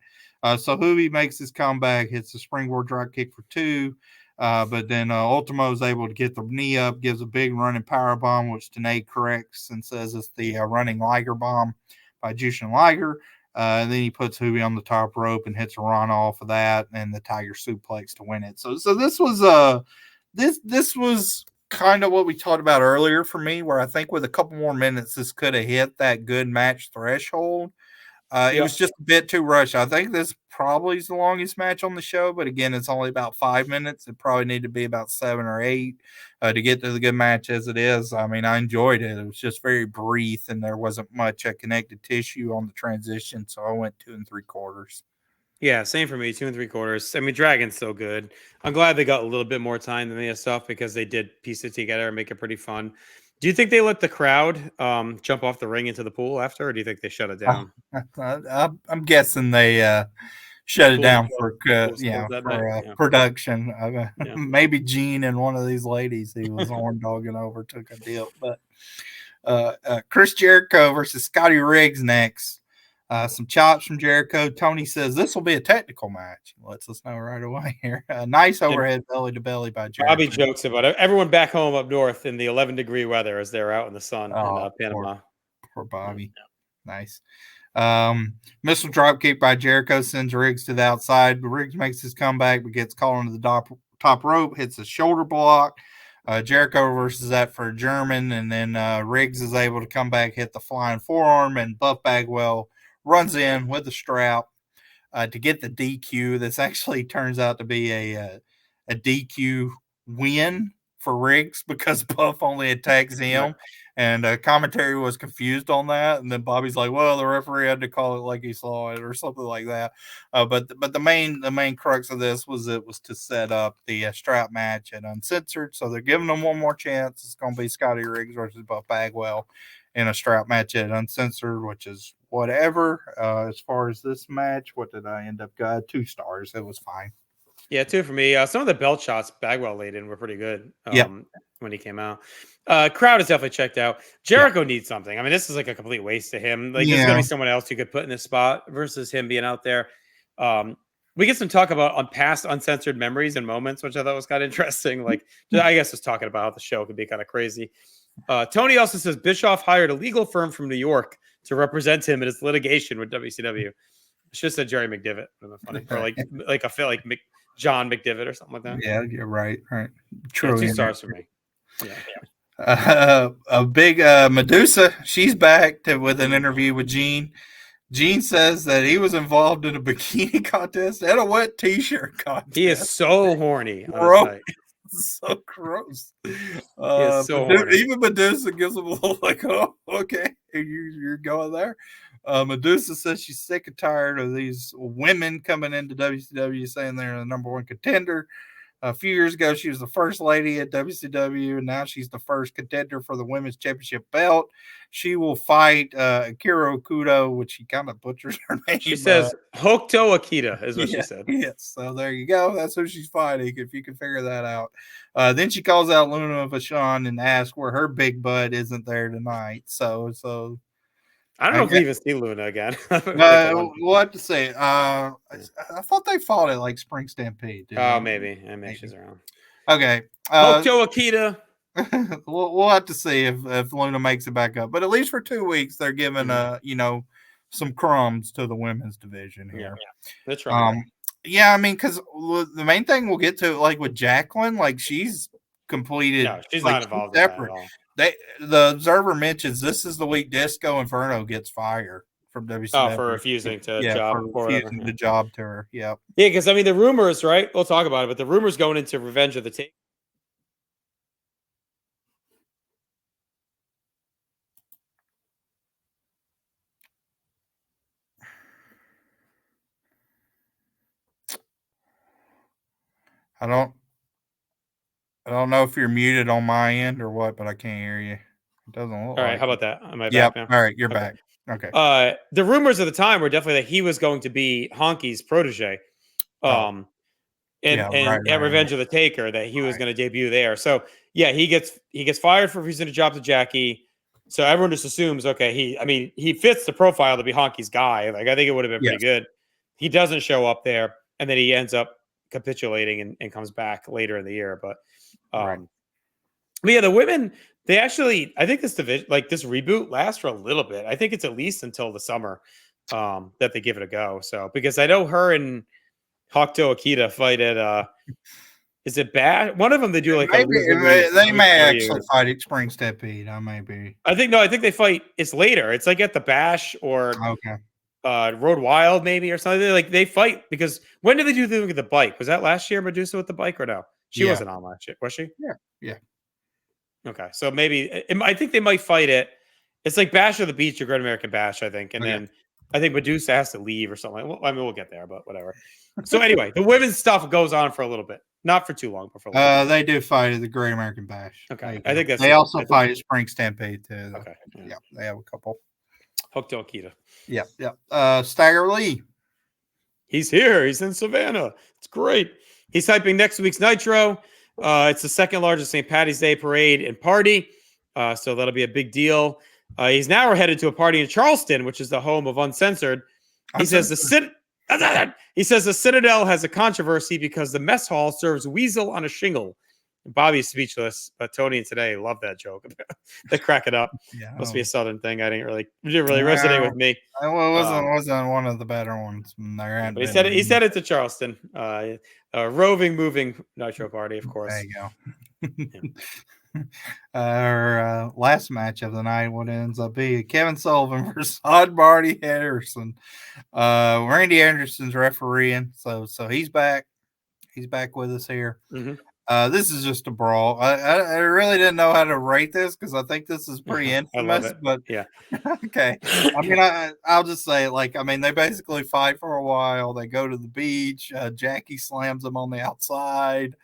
So Juvy makes his comeback, hits the springboard drop kick for 2. But then Ultimo is able to get the knee up, gives a big running power bomb, which Tenay corrects and says it's the running Liger bomb by Jushin Liger. And then he puts Juvy on the top rope and hits a run off of that, and the Tiger suplex to win it. So this was this was kind of what we talked about earlier for me, where I think with a couple more minutes, this could have hit that good match threshold. It was just a bit too rushed. I think this probably is the longest match on the show, but again, it's only about 5 minutes. It probably need to be about 7 or 8 to get to the good match as it is. I mean, I enjoyed it. It was just very brief, and there wasn't much connected tissue on the transition, so I went 2 3/4. Yeah, same for me, 2 3/4. I mean, Dragon's so good. I'm glad they got a little bit more time than the stuff because they did piece it together and make it pretty fun. Do you think they let the crowd jump off the ring into the pool after, or do you think they shut it down? I'm guessing they shut it Cool down show. for Cool sport that night. Yeah. production. Yeah. Maybe Gene and one of these ladies he was horn dogging over took a dip. But Chris Jericho versus Scotty Riggs next. Some chops from Jericho. Tony says this will be a technical match. Lets us know right away here. Nice overhead belly to belly by Jericho. Bobby jokes about it. Everyone back home up north in the 11-degree weather as they're out in the sun in Panama. Poor Bobby. Yeah. Nice. Missile dropkick by Jericho sends Riggs to the outside. But Riggs makes his comeback but gets caught into the top rope, hits a shoulder block. Jericho reverses that for a German, and then Riggs is able to come back, hit the flying forearm, and Buff Bagwell runs in with the strap to get the DQ. This actually turns out to be a DQ win for Riggs because Buff only attacks him. Right. And commentary was confused on that. And then Bobby's like, well, the referee had to call it like he saw it or something like that. But the main crux of this was it was to set up the strap match at Uncensored. So they're giving them one more chance. It's going to be Scotty Riggs versus Buff Bagwell in a strap match at Uncensored, which is whatever. As far as this match, what did I end up? 2 stars. It was fine. Yeah, 2 for me. Some of the belt shots Bagwell laid in were pretty good when he came out. Crowd is definitely checked out. Jericho needs something. I mean, this is like a complete waste to him. Like, there's going to be someone else who could put in this spot versus him being out there. We get some talk about on past uncensored memories and moments, which I thought was kind of interesting. Like, I guess just talking about how the show could be kind of crazy. Tony also says Bischoff hired a legal firm from New York to represent him in his litigation with WCW. Should have said Jerry McDivitt. Funny. Or like I feel like John McDivitt or something like that. Yeah, you're right. True. Yeah, 2 stars for me. Yeah. A big Medusa. She's back with an interview with Gene. Gene says that he was involved in a bikini contest and a wet t-shirt contest. He is so horny. Bro, so gross. He is so horny. Even Medusa gives him a little like, oh, okay, you're going there. Medusa says she's sick and tired of these women coming into WCW saying they're the number 1 contender. A few years ago, she was the first lady at WCW, and now she's the first contender for the women's championship belt. She will fight Akira Okuda, which she kind of butchers her name. She says Hokuto Akita is what she said. Yes, so there you go. That's who she's fighting, if you can figure that out. Then she calls out Luna Vachon and asks where her big butt isn't there tonight. So I don't know if we even see Luna again. We'll have to say. I thought they fought at like Spring Stampede. Maybe. Maybe she's around. Okay. Hokuto Akita. We'll have to see if Luna makes it back up. But at least for 2 weeks, they're giving some crumbs to the women's division here. Yeah. That's right. Yeah, I mean, because the main thing we'll get to, like with Jacqueline, like she's completed. No, she's not involved in that at all. The Observer mentions this is the week Disco Inferno gets fired from WCW. Oh, for refusing to job the job to her. Yeah. Yeah, because I mean the rumors, right? We'll talk about it, but the rumors going into Revenge of the Taker. I don't know if you're muted on my end or what, but I can't hear you. It doesn't look all right. like how about that? Am I back now? All right, you're back. Okay. The rumors at the time were definitely that he was going to be Honky's protege. At Revenge of the Taker, that he was going to debut there. So yeah, he gets fired for refusing a job to Jackie. So everyone just assumes, okay, he fits the profile to be Honky's guy. Like I think it would have been pretty good. He doesn't show up there, and then he ends up capitulating and comes back later in the year. But but yeah, the women, they actually, I think this division, like this reboot, lasts for a little bit. I think it's at least until the summer that they give it a go. So because I know her and Hokuto Akita fight at is it bad? One of them they do like they may actually fight at Spring Stampede. I think they fight. It's later. It's like at the Bash or Road Wild maybe or something. Like they fight because when did they do the thing with the bike? Was that last year Medusa with the bike or no? She wasn't on last year, was she? Yeah. Okay, so maybe I think they might fight it. It's like Bash of the Beach or Great American Bash, I think, and then I think Medusa has to leave or something. Well, I mean, we'll get there, but whatever. So anyway, the women's stuff goes on for a little bit, not for too long, but for a little bit. They do fight at the Great American Bash. Okay, I think they also fight at Spring Stampede too. Okay, yeah, they have a couple. Hokuto Akita. Yeah. Stagger Lee. He's here. He's in Savannah. It's great. He's hyping next week's Nitro. It's the second largest St. Patty's Day parade and party. So that'll be a big deal. He's now headed to a party in Charleston, which is the home of Uncensored. He says the Citadel has a controversy because the mess hall serves weasel on a shingle. Bobby's speechless, but Tony and today love that joke. They crack it up. Yeah, Must be a Southern thing. It didn't really resonate with me. It wasn't one of the better ones. But he said it to Charleston. A roving, moving Nitro party, of course. There you go. Our last match of the night, what ends up being Kevin Sullivan versus Hot Barty Anderson. Randy Anderson's refereeing, so he's back. He's back with us here. Mm-hmm. This is just a brawl. I really didn't know how to rate this because I think this is pretty infamous. But yeah, okay. I mean, I'll just say, they basically fight for a while. They go to the beach. Jackie slams them on the outside.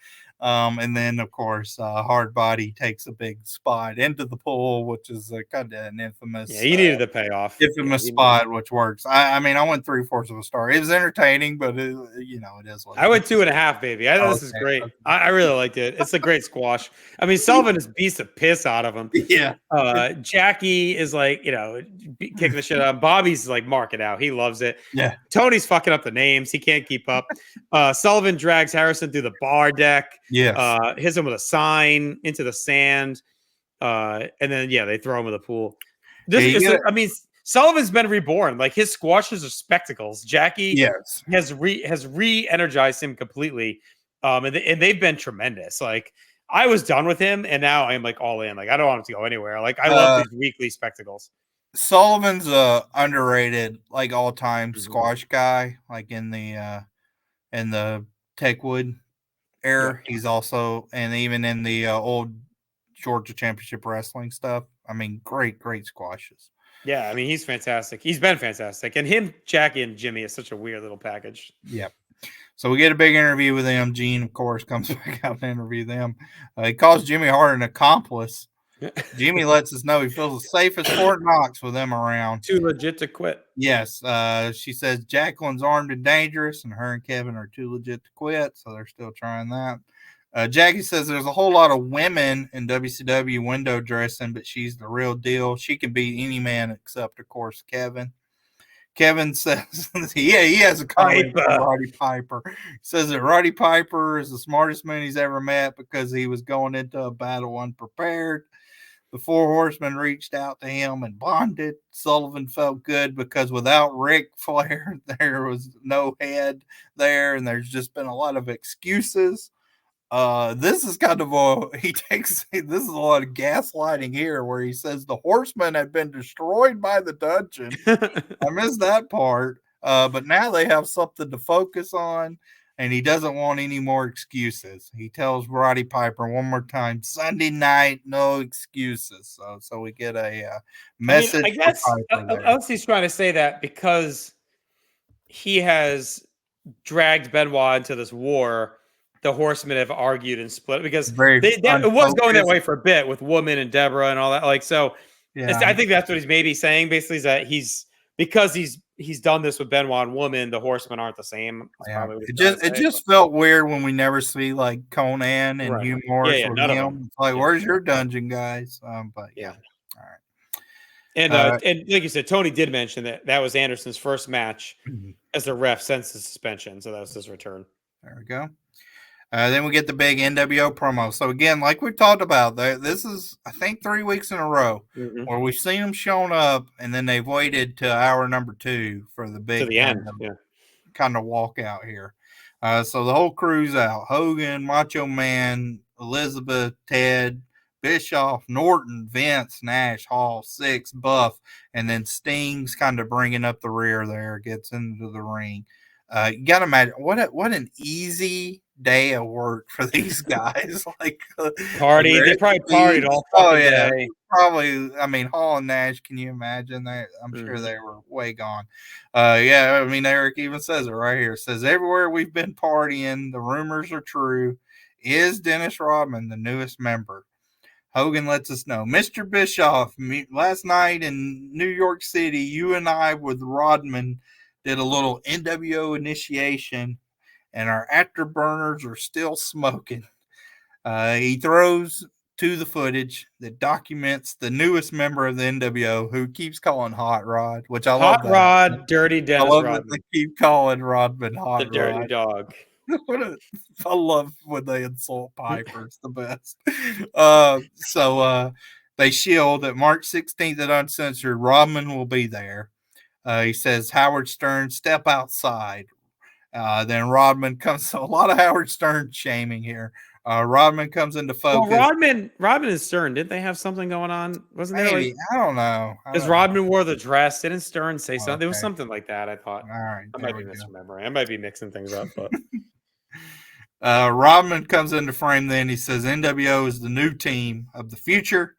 And then, of course, Hard Body takes a big spot into the pool, which is kind of an infamous. Yeah, he needed the payoff. Infamous spot, which works. I went 3/4 of a star. It was entertaining, but it is. I went 2.5, baby. I thought this is great. Okay. I really liked it. It's a great squash. I mean, Sullivan just beats the piss out of him. Yeah. Jackie is kicking the shit out. Bobby's marking out. He loves it. Yeah. Tony's fucking up the names. He can't keep up. Sullivan drags Harrison through the bar deck. Yeah, hits him with a sign into the sand, and then they throw him in the pool. Sullivan's been reborn. His squashes are spectacles. Jackie has re-energized him completely, and they've been tremendous. I was done with him, and now I'm all in. I don't want him to go anywhere. I love these weekly spectacles. Sullivan's underrated, all-time squash guy. In the Techwood era, he's also, and even in the old Georgia Championship Wrestling stuff. I mean, great squashes. Yeah, I mean, he's fantastic. He's been fantastic, and him, Jackie, and Jimmy is such a weird little package. Yep. So we get a big interview with them. Gene, of course, comes back out to interview them. He calls Jimmy Hart an accomplice. Jimmy lets us know he feels the safest Fort Knox with them around. Too legit to quit. Yes. She says Jacqueline's armed and dangerous, and her and Kevin are too legit to quit, so they're still trying that. Jackie says there's a whole lot of women in WCW window dressing, but she's the real deal. She can beat any man except, of course, Kevin. Kevin says, he has a comment with Roddy Piper. He says that Roddy Piper is the smartest man he's ever met because he was going into a battle unprepared. The Four Horsemen reached out to him and bonded. Sullivan felt good because without Ric Flair, there was no head there, and there's just been a lot of excuses. This is kind of this is a lot of gaslighting here where he says the Horsemen had been destroyed by the dungeon. I missed that part. But now they have something to focus on, and he doesn't want any more excuses. He tells Roddy Piper one more time, Sunday night, no excuses. So we get a message. I guess else he's trying to say that because he has dragged Benoit into this war. The Horsemen have argued and split because it was going that way for a bit with Woman and Deborah and all that. I think that's what he's maybe saying. Basically, is that because he's done this with Benoit and Woman, the Horsemen aren't the same. It just felt weird when we never see Conan and Hugh Morris with him. It's where's your dungeon, guys? But all right. And like you said, Tony did mention that was Anderson's first match as a ref since the suspension, so that was his return. There we go. Then we get the big NWO promo. So again, like we talked about, this is, I think, 3 weeks in a row where we've seen them showing up, and then they've waited to hour number 2 for the big kind of walk out here. So the whole crew's out. Hogan, Macho Man, Elizabeth, Ted, Bischoff, Norton, Vince, Nash, Hall, Six, Buff, and then Sting's kind of bringing up the rear there, gets into the ring. You got to imagine what an easy day of work for these guys. Party. They probably partied all day. Probably. I mean, Hall and Nash, can you imagine that? I'm sure they were way gone. I mean, Eric even says it right here. It says, everywhere we've been partying, the rumors are true. Is Dennis Rodman the newest member? Hogan lets us know. Mr. Bischoff, last night in New York City, you and I with Rodman did a little NWO initiation, and our afterburners are still smoking. He throws to the footage that documents the newest member of the NWO, who keeps calling Hot Rod, which I love Hot that. Rod, Dirty I Dennis love Rodman, that they keep calling Rodman the Hot dirty Rod. dog. I love when they insult Piper. It's the best. They shield that March 16th at Uncensored, Rodman will be there. He says, Howard Stern, step outside. Then Rodman comes. So a lot of Howard Stern shaming here. Rodman comes into focus. Well, Rodman and Stern, didn't they have something going on? Wasn't there Maybe. I don't know. because Rodman wore the dress? Didn't Stern say something? There was Okay. something like that. I thought. All right. I might be misremembering. I might be mixing things up, but Rodman comes into frame. Then he says NWO is the new team of the future.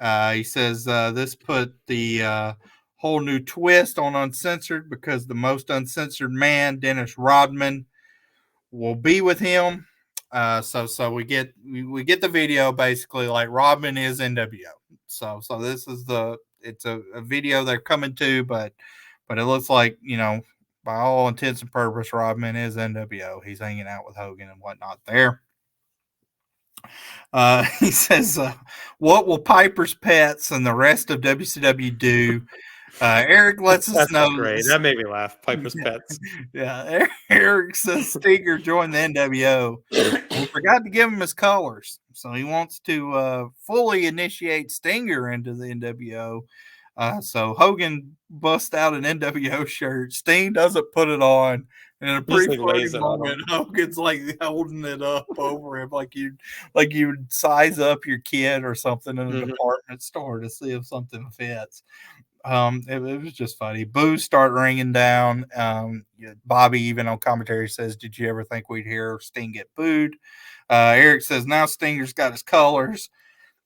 He says this put the whole new twist on Uncensored because the most uncensored man, Dennis Rodman, will be with him. So we get the video basically like Rodman is NWO. So this is it's a video they're coming to, but it looks like, you know, by all intents and purposes, Rodman is NWO. He's hanging out with Hogan and whatnot there. He says, what will Piper's pets and the rest of WCW do? Eric lets us know. Great. That made me laugh. Piper's pets. Yeah. Eric says Stinger joined the NWO. We forgot to give him his colors. So he wants to fully initiate Stinger into the NWO. So Hogan busts out an NWO shirt. Sting doesn't put it on. And in a pretty funny moment, Hogan's like holding it up over him, like you'd size up your kid or something in a department store to see if something fits. It was just funny. Boos start ringing down. Bobby, even on commentary, says, "Did you ever think we'd hear Sting get booed?" Eric says, "Now Stinger's got his colors."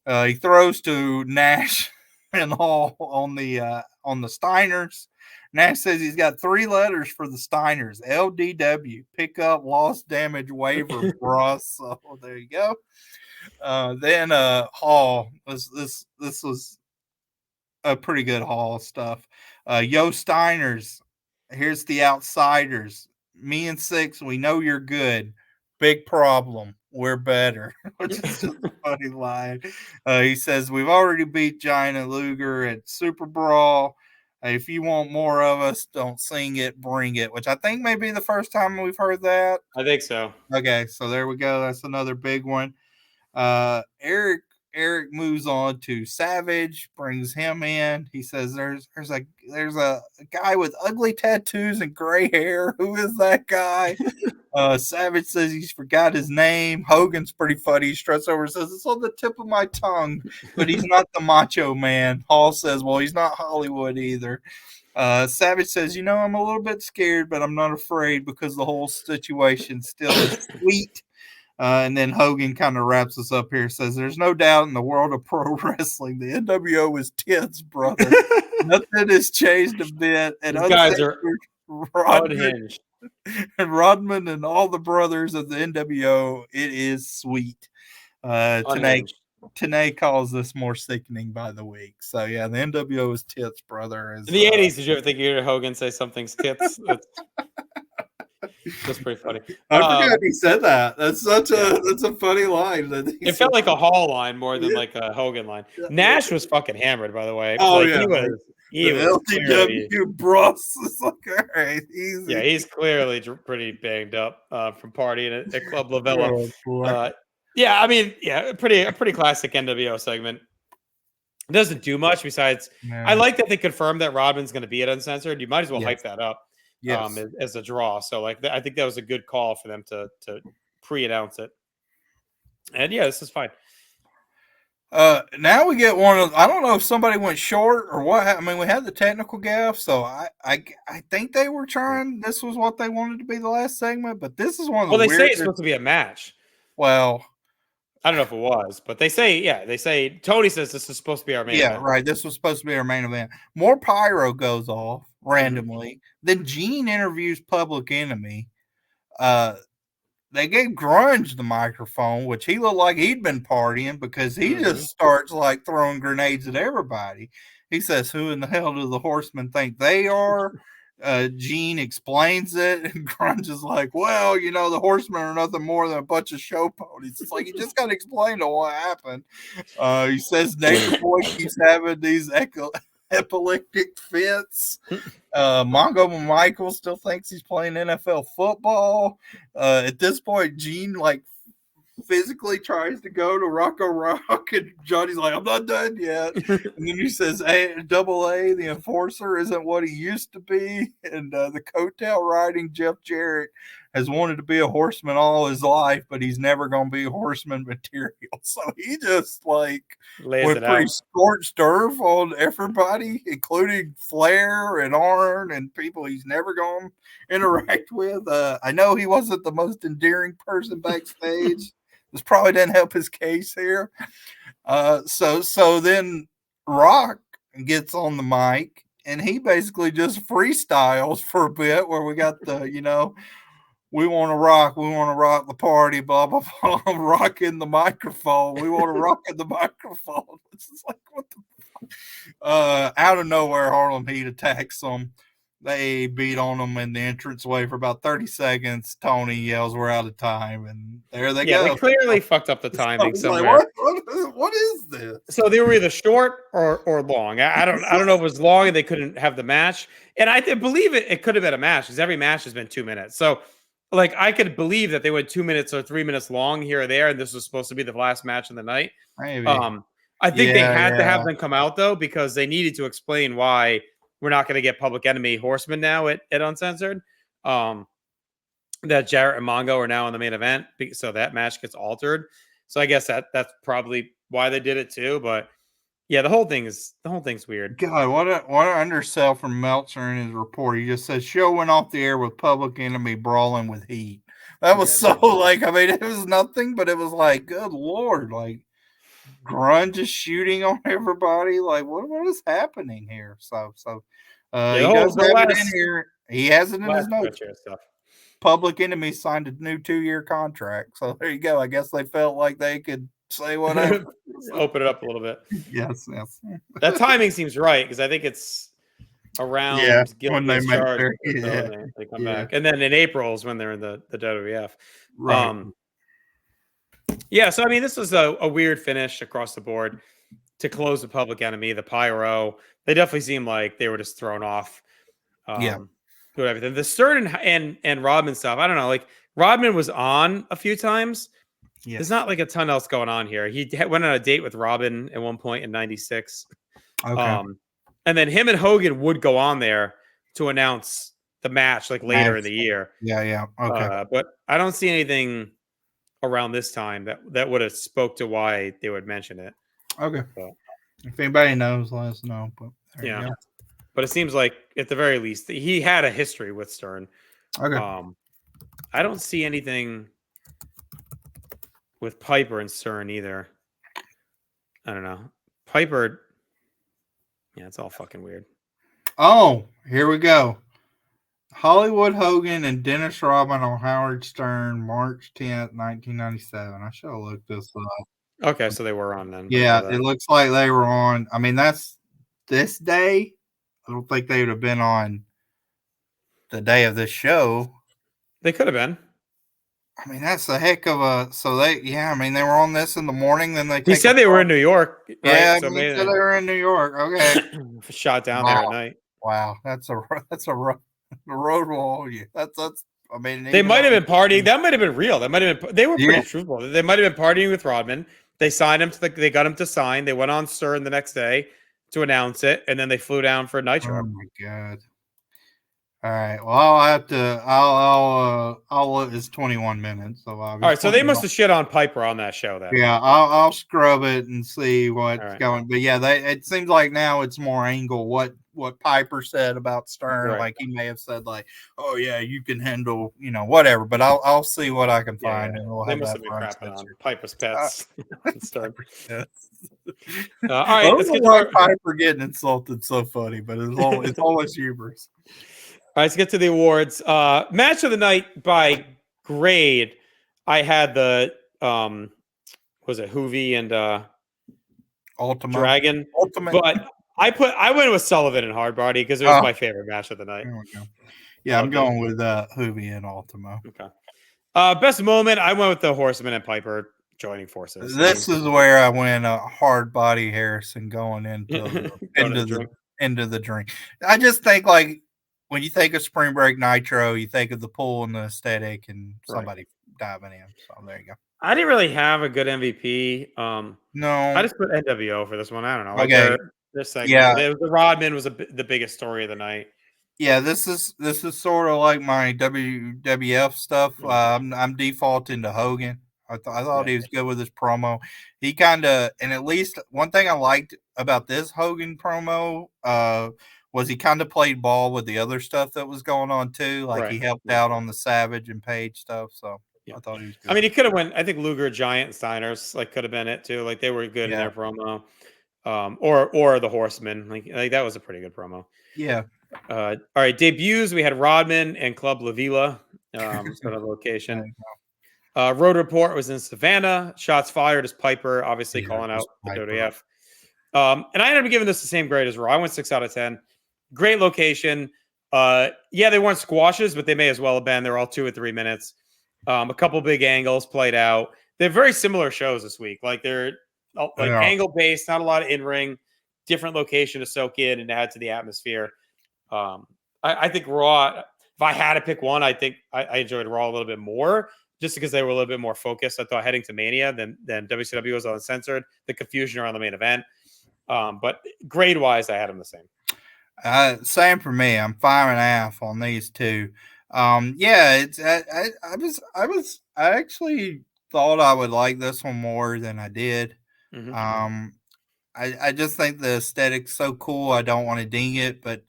He throws to Nash and Hall on the Steiners. Nash says he's got 3 letters for the Steiners: LDW, pick up, lost, damage, waiver, bruh. So there you go. Then Hall this was a pretty good Hall stuff. Yo Steiners, here's the outsiders. Me and 6, we know you're good. Big problem. We're better. Which is just a funny line. He says, we've already beat Giant and Luger at Super Brawl. If you want more of us, don't sing it, bring it. Which I think may be the first time we've heard that. I think so. Okay, so there we go. That's another big one. Eric moves on to Savage, brings him in. He says there's a guy with ugly tattoos and gray hair. Who is that guy? Savage says he's forgot his name. Hogan's pretty funny. He struts over and says, it's on the tip of my tongue, but he's not the Macho Man. Hall says, well, he's not Hollywood either. Savage says, I'm a little bit scared, but I'm not afraid because the whole situation still is sweet. And then Hogan kind of wraps us up here, says, there's no doubt in the world of pro wrestling, the NWO is tits, brother. Nothing has changed a bit. And these guys are unhinged. And Rodman and all the brothers of the NWO, it is sweet. Tanay calls this more sickening by the week. So, yeah, the NWO is tits, brother. In the 80s, did you ever think you heard Hogan say something's tits? That's pretty funny. I forgot he said that. That's a funny line. It felt like a Hall line more than like a Hogan line. Nash was fucking hammered, by the way. Oh, like, he was LTW Bros. It's like, all right, easy. Yeah, he's clearly pretty banged up from partying at Club Lavella. A pretty classic NWO segment. It doesn't do much besides. I like that they confirmed that Rodman's going to be at Uncensored. You might as well hype that up. Yes. As a draw. So I think that was a good call for them to pre-announce it. And this is fine. Now we get one of, I don't know if somebody went short or what. I mean, we had the technical gaff, so I think they were trying. This was what they wanted to be the last segment, but this is one of the they say it's supposed to be a match. Well, I don't know if it was, but they say Tony says this is supposed to be our main event. Right. This was supposed to be our main event. More pyro goes off randomly. Then Gene interviews Public Enemy. They gave Grunge the microphone, which he looked like he'd been partying because he just starts like throwing grenades at everybody. He says, who in the hell do the Horsemen think they are? Gene explains it, and Grunge is like, well, the Horsemen are nothing more than a bunch of show ponies. It's like, you just got to explain to what happened. He says Nature Boy keeps having these epileptic fits. Mongo Michael still thinks he's playing NFL football. At this point, Gene physically tries to go to Rocco Rock, and Johnny's like, I'm not done yet. And then he says, Double A, the enforcer, isn't what he used to be. And the coattail riding Jeff Jarrett has wanted to be a horseman all his life, but he's never going to be horseman material. So he just went pretty scorched earth on everybody, including Flair and Arn and people he's never going to interact with. I know he wasn't the most endearing person backstage. This probably didn't help his case here. So then Rock gets on the mic, and he basically just freestyles for a bit, where we got the, we want to rock the party, blah, blah, blah, rocking the microphone. We want to rock in the microphone. This is like, what the fuck? Out of nowhere, Harlem Heat attacks them. They beat on them in the entranceway for about 30 seconds. Tony yells, we're out of time. And there they go. They clearly fucked up the timing somewhere. Like, what is this? So they were either short or long. I don't know if it was long and they couldn't have the match. And I believe it could have been a match, because every match has been 2 minutes. So I could believe that they went 2 minutes or 3 minutes long here or there, and this was supposed to be the last match of the night. Maybe. I think they had to have them come out, though, because they needed to explain why we're not going to get Public Enemy Horsemen now at Uncensored. That Jarrett and Mongo are now in the main event, so that match gets altered. So I guess that's probably why they did it too. But yeah, the whole thing's weird. God, what an undersell from Meltzer in his report. He just says show went off the air with Public Enemy brawling with heat. That was it was nothing, but it was like, good Lord, Grunge is shooting on everybody. What is happening here? So he does have it in here. He has it in his notes. Public Enemy signed a new 2-year contract. So there you go. I guess they felt like they could say whatever. Open it up a little bit. Yes. That timing seems right, because I think it's around when they they come back. And then in April is when they're in the WWF. Right. So I mean, this was a weird finish across the board to close the Public Enemy, the Pyro. They definitely seemed like they were just thrown off. Doing everything. The Stern and Rodman stuff, I don't know. Rodman was on a few times. Yes. There's not a ton else going on here. He went on a date with Robin at one point in '96. Okay. And then him and Hogan would go on there to announce the match later in the year. Yeah. Okay. But I don't see anything around this time that would have spoke to why they would mention it. Okay. So, if anybody knows, let us know. But yeah. But it seems like at the very least he had a history with Stern. Okay. I don't see anything with Piper and Stern either. I don't know. Piper. Yeah, it's all fucking weird. Oh, here we go. Hollywood Hogan and Dennis Rodman on Howard Stern, March 10th, 1997. I should have looked this up. Okay, so they were on then. Yeah, it looks like they were on. I mean, that's this day. I don't think they would have been on the day of this show. They could have been. I mean, that's a heck of a. So they were on this in the morning. Then He said they were in New York. Right? Yeah, so he said they were in New York. Okay. Shot down there at night. Wow, that's a road wall. Yeah, that's. I mean, they might have been partying. That might have been real. That might have been. They were pretty truthful. They might have been partying with Rodman. They signed him they got him to sign. They went on Stern the next day to announce it, and then they flew down for Nitro. Oh my God. All right. Well, I'll have to. I'll. It's 21 minutes. So all right. So they must have shit on Piper on that show then. Yeah. I'll scrub it and see what's going. But yeah, it seems like now it's more Angle. What Piper said about Stern, right. He may have said oh yeah, you can handle, whatever. But I'll see what I can find, and we'll they have must that have been crapping on Piper's pets. Stern. Yes. All right, let's get to Piper getting insulted. So funny, but it's always humorous. All right, let's get to the awards. Match of the night by grade. I had the was it Juvy and Ultimate Dragon, Ultimate, but I went with Sullivan and Hardbody because it was my favorite match of the night. There we go. Yeah, I'm going with Juvy and Ultimo. Okay. Best moment, I went with the Horsemen and Piper joining forces. This is where I went Hardbody Harrison going into the drink. I just think like when you think of Spring Break Nitro, you think of the pool and the aesthetic and somebody diving in. So there you go. I didn't really have a good MVP. No, I just put NWO for this one. I don't know. Okay. This segment, the Rodman was the biggest story of the night. Yeah, this is sort of like my WWF stuff. I'm defaulting to Hogan. I thought he was good with his promo. He kind of, and at least one thing I liked about this Hogan promo was he kind of played ball with the other stuff that was going on too. Like he helped out on the Savage and Page stuff. So I thought he was good. I mean, he could have went. I think Luger, Giant, and Steiners could have been it too. Like they were good in their promo. Or the Horsemen. Like that was a pretty good promo. Yeah. All right, debuts. We had Rodman and Club La Vila, sort of location. Road Report was in Savannah. Shots fired as Piper, obviously calling out the WWF. And I ended up giving this the same grade as Raw. I went 6 out of 10. Great location. They weren't squashes, but they may as well have been. They're all 2 or 3 minutes. A couple big angles played out. They're very similar shows this week. Like they're angle based, not a lot of in ring, different location to soak in and add to the atmosphere. I think Raw, if I had to pick one, I think I enjoyed Raw a little bit more just because they were a little bit more focused. I thought heading to Mania than WCW was uncensored, the confusion around the main event. But grade wise, I had them the same. Same for me. I'm 5.5 on these two. It's I actually thought I would like this one more than I did. Mm-hmm. I just think the aesthetic's so cool. I don't want to ding it, but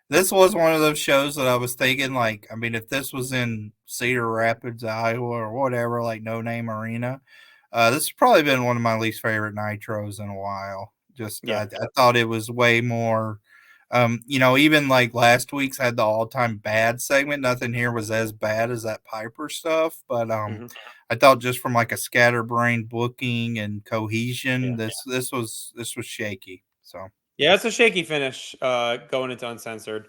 this was one of those shows that I was thinking, like, I mean, if this was in Cedar Rapids, Iowa, or whatever, like No Name Arena, this has probably been one of my least favorite Nitros in a while. I thought it was way more, even like last week's had the all-time bad segment. Nothing here was as bad as that Piper stuff, but I thought just from like a scatterbrained booking and cohesion, this was shaky. So. Yeah, it's a shaky finish going into uncensored.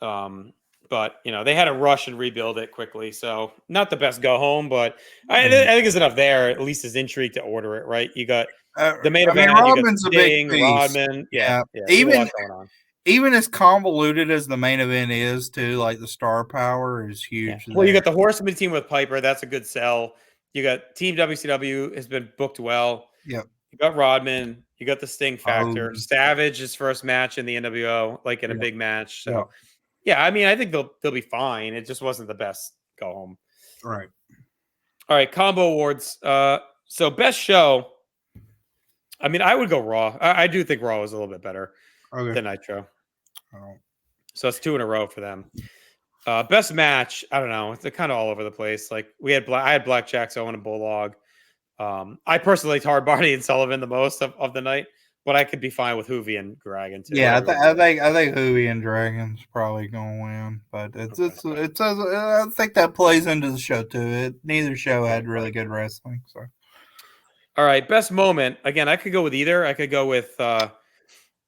But, they had to rush and rebuild it quickly. So not the best go home, but I think it's enough there, at least as intrigue to order it, right? You got the main event. Rodman's a big piece. Rodman. Yeah. Even as convoluted as the main event is, too, like the star power is huge. Yeah. Well, you got the Horseman team with Piper. That's a good sell. You got Team WCW has been booked well. Yep. You got Rodman. You got the Sting factor. Savage's first match in the NWO, like in a big match. So, I mean, I think they'll be fine. It just wasn't the best go home. Right. All right, combo awards. So best show. I mean, I would go Raw. I do think Raw was a little bit better than Nitro. So it's 2 in a row for them. Best match. I don't know. It's kind of all over the place. Like I had Blackjacks, Owen, and Bulldog. I personally liked Hardbody and Sullivan the most of the night, but I could be fine with Juvy and Dragon too. Yeah, I think Juvy and Dragon's probably gonna win, but I think that plays into the show too. Neither show had really good wrestling. So, all right, best moment. Again, I could go with either. I could go with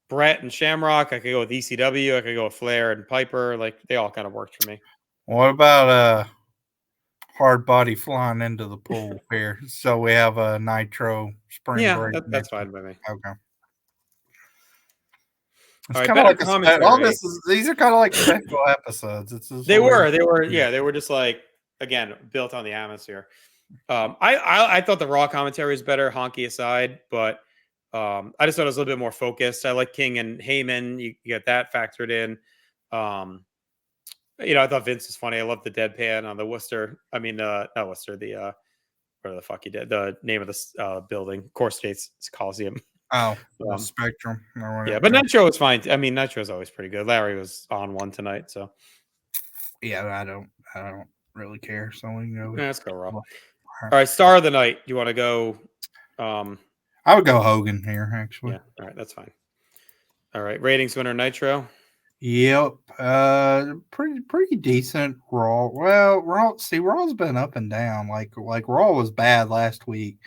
Brett and Shamrock. I could go with ECW. I could go with Flair and Piper. Like they all kind of worked for me. What about Hardbody flying into the pool here? So we have a Nitro Spring Break. Yeah, that's fine by me. Okay. It's all right, like these are kind of like special episodes. They were just like, again, built on the atmosphere. I thought the Raw commentary was better, honky aside, but I just thought it was a little bit more focused. I like King and Heyman. You get that factored in. I thought Vince was funny. I love the deadpan on the Worcester. I mean, not Worcester. The where the fuck he did the name of this building, Core States Coliseum. Oh, Spectrum. Yeah, but Nitro was fine. I mean, Nitro is always pretty good. Larry was on one tonight, so yeah, I don't really care. So we can go. Let's go Raw. All right, star of the night. You want to go? I would go Hogan here, actually. Yeah, all right, that's fine. All right, ratings winner Nitro. Yep, pretty decent Raw. Well, Raw's been up and down. Like Raw was bad last week,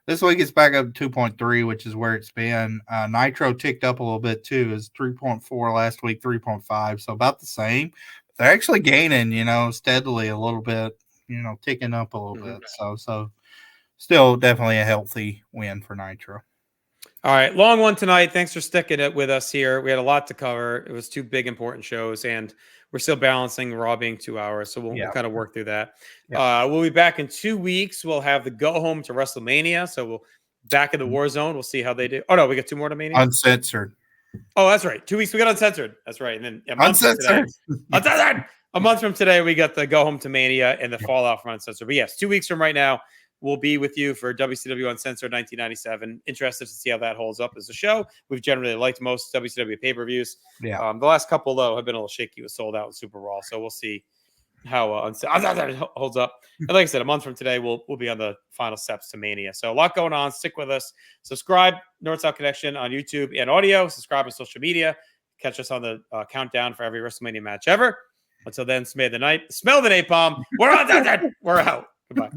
This week it's back up to 2.3, which is where it's been. Nitro ticked up a little bit too. It was 3.4 last week, 3.5, so about the same. They're actually gaining, steadily a little bit, ticking up a little bit. So still definitely a healthy win for Nitro. All right, long one tonight. Thanks for sticking it with us here. We had a lot to cover. It was 2 big important shows, and we're still balancing Raw being 2 hours, so we'll kind of work through that. We'll be back in 2 weeks. We'll have the go home to WrestleMania, so we'll back in the War Zone. We'll see how they do. Oh no, we got 2 more to Mania. Uncensored. Oh, that's right. 2 weeks we got Uncensored. That's right, and then Uncensored. Uncensored. A month from today, we got the go home to Mania and the fallout from Uncensored. But yes, 2 weeks from right now, we'll be with you for WCW Uncensored 1997. Interested to see how that holds up as a show. We've generally liked most WCW pay-per-views. Yeah. The last couple, though, have been a little shaky. It was sold out in Super Raw. So we'll see how Uncensored holds up. And like I said, a month from today, we'll be on the final steps to Mania. So a lot going on. Stick with us. Subscribe, North-South Connection on YouTube and audio. Subscribe on social media. Catch us on the countdown for every WrestleMania match ever. Until then, smell the napalm. We're out. We're out. Goodbye.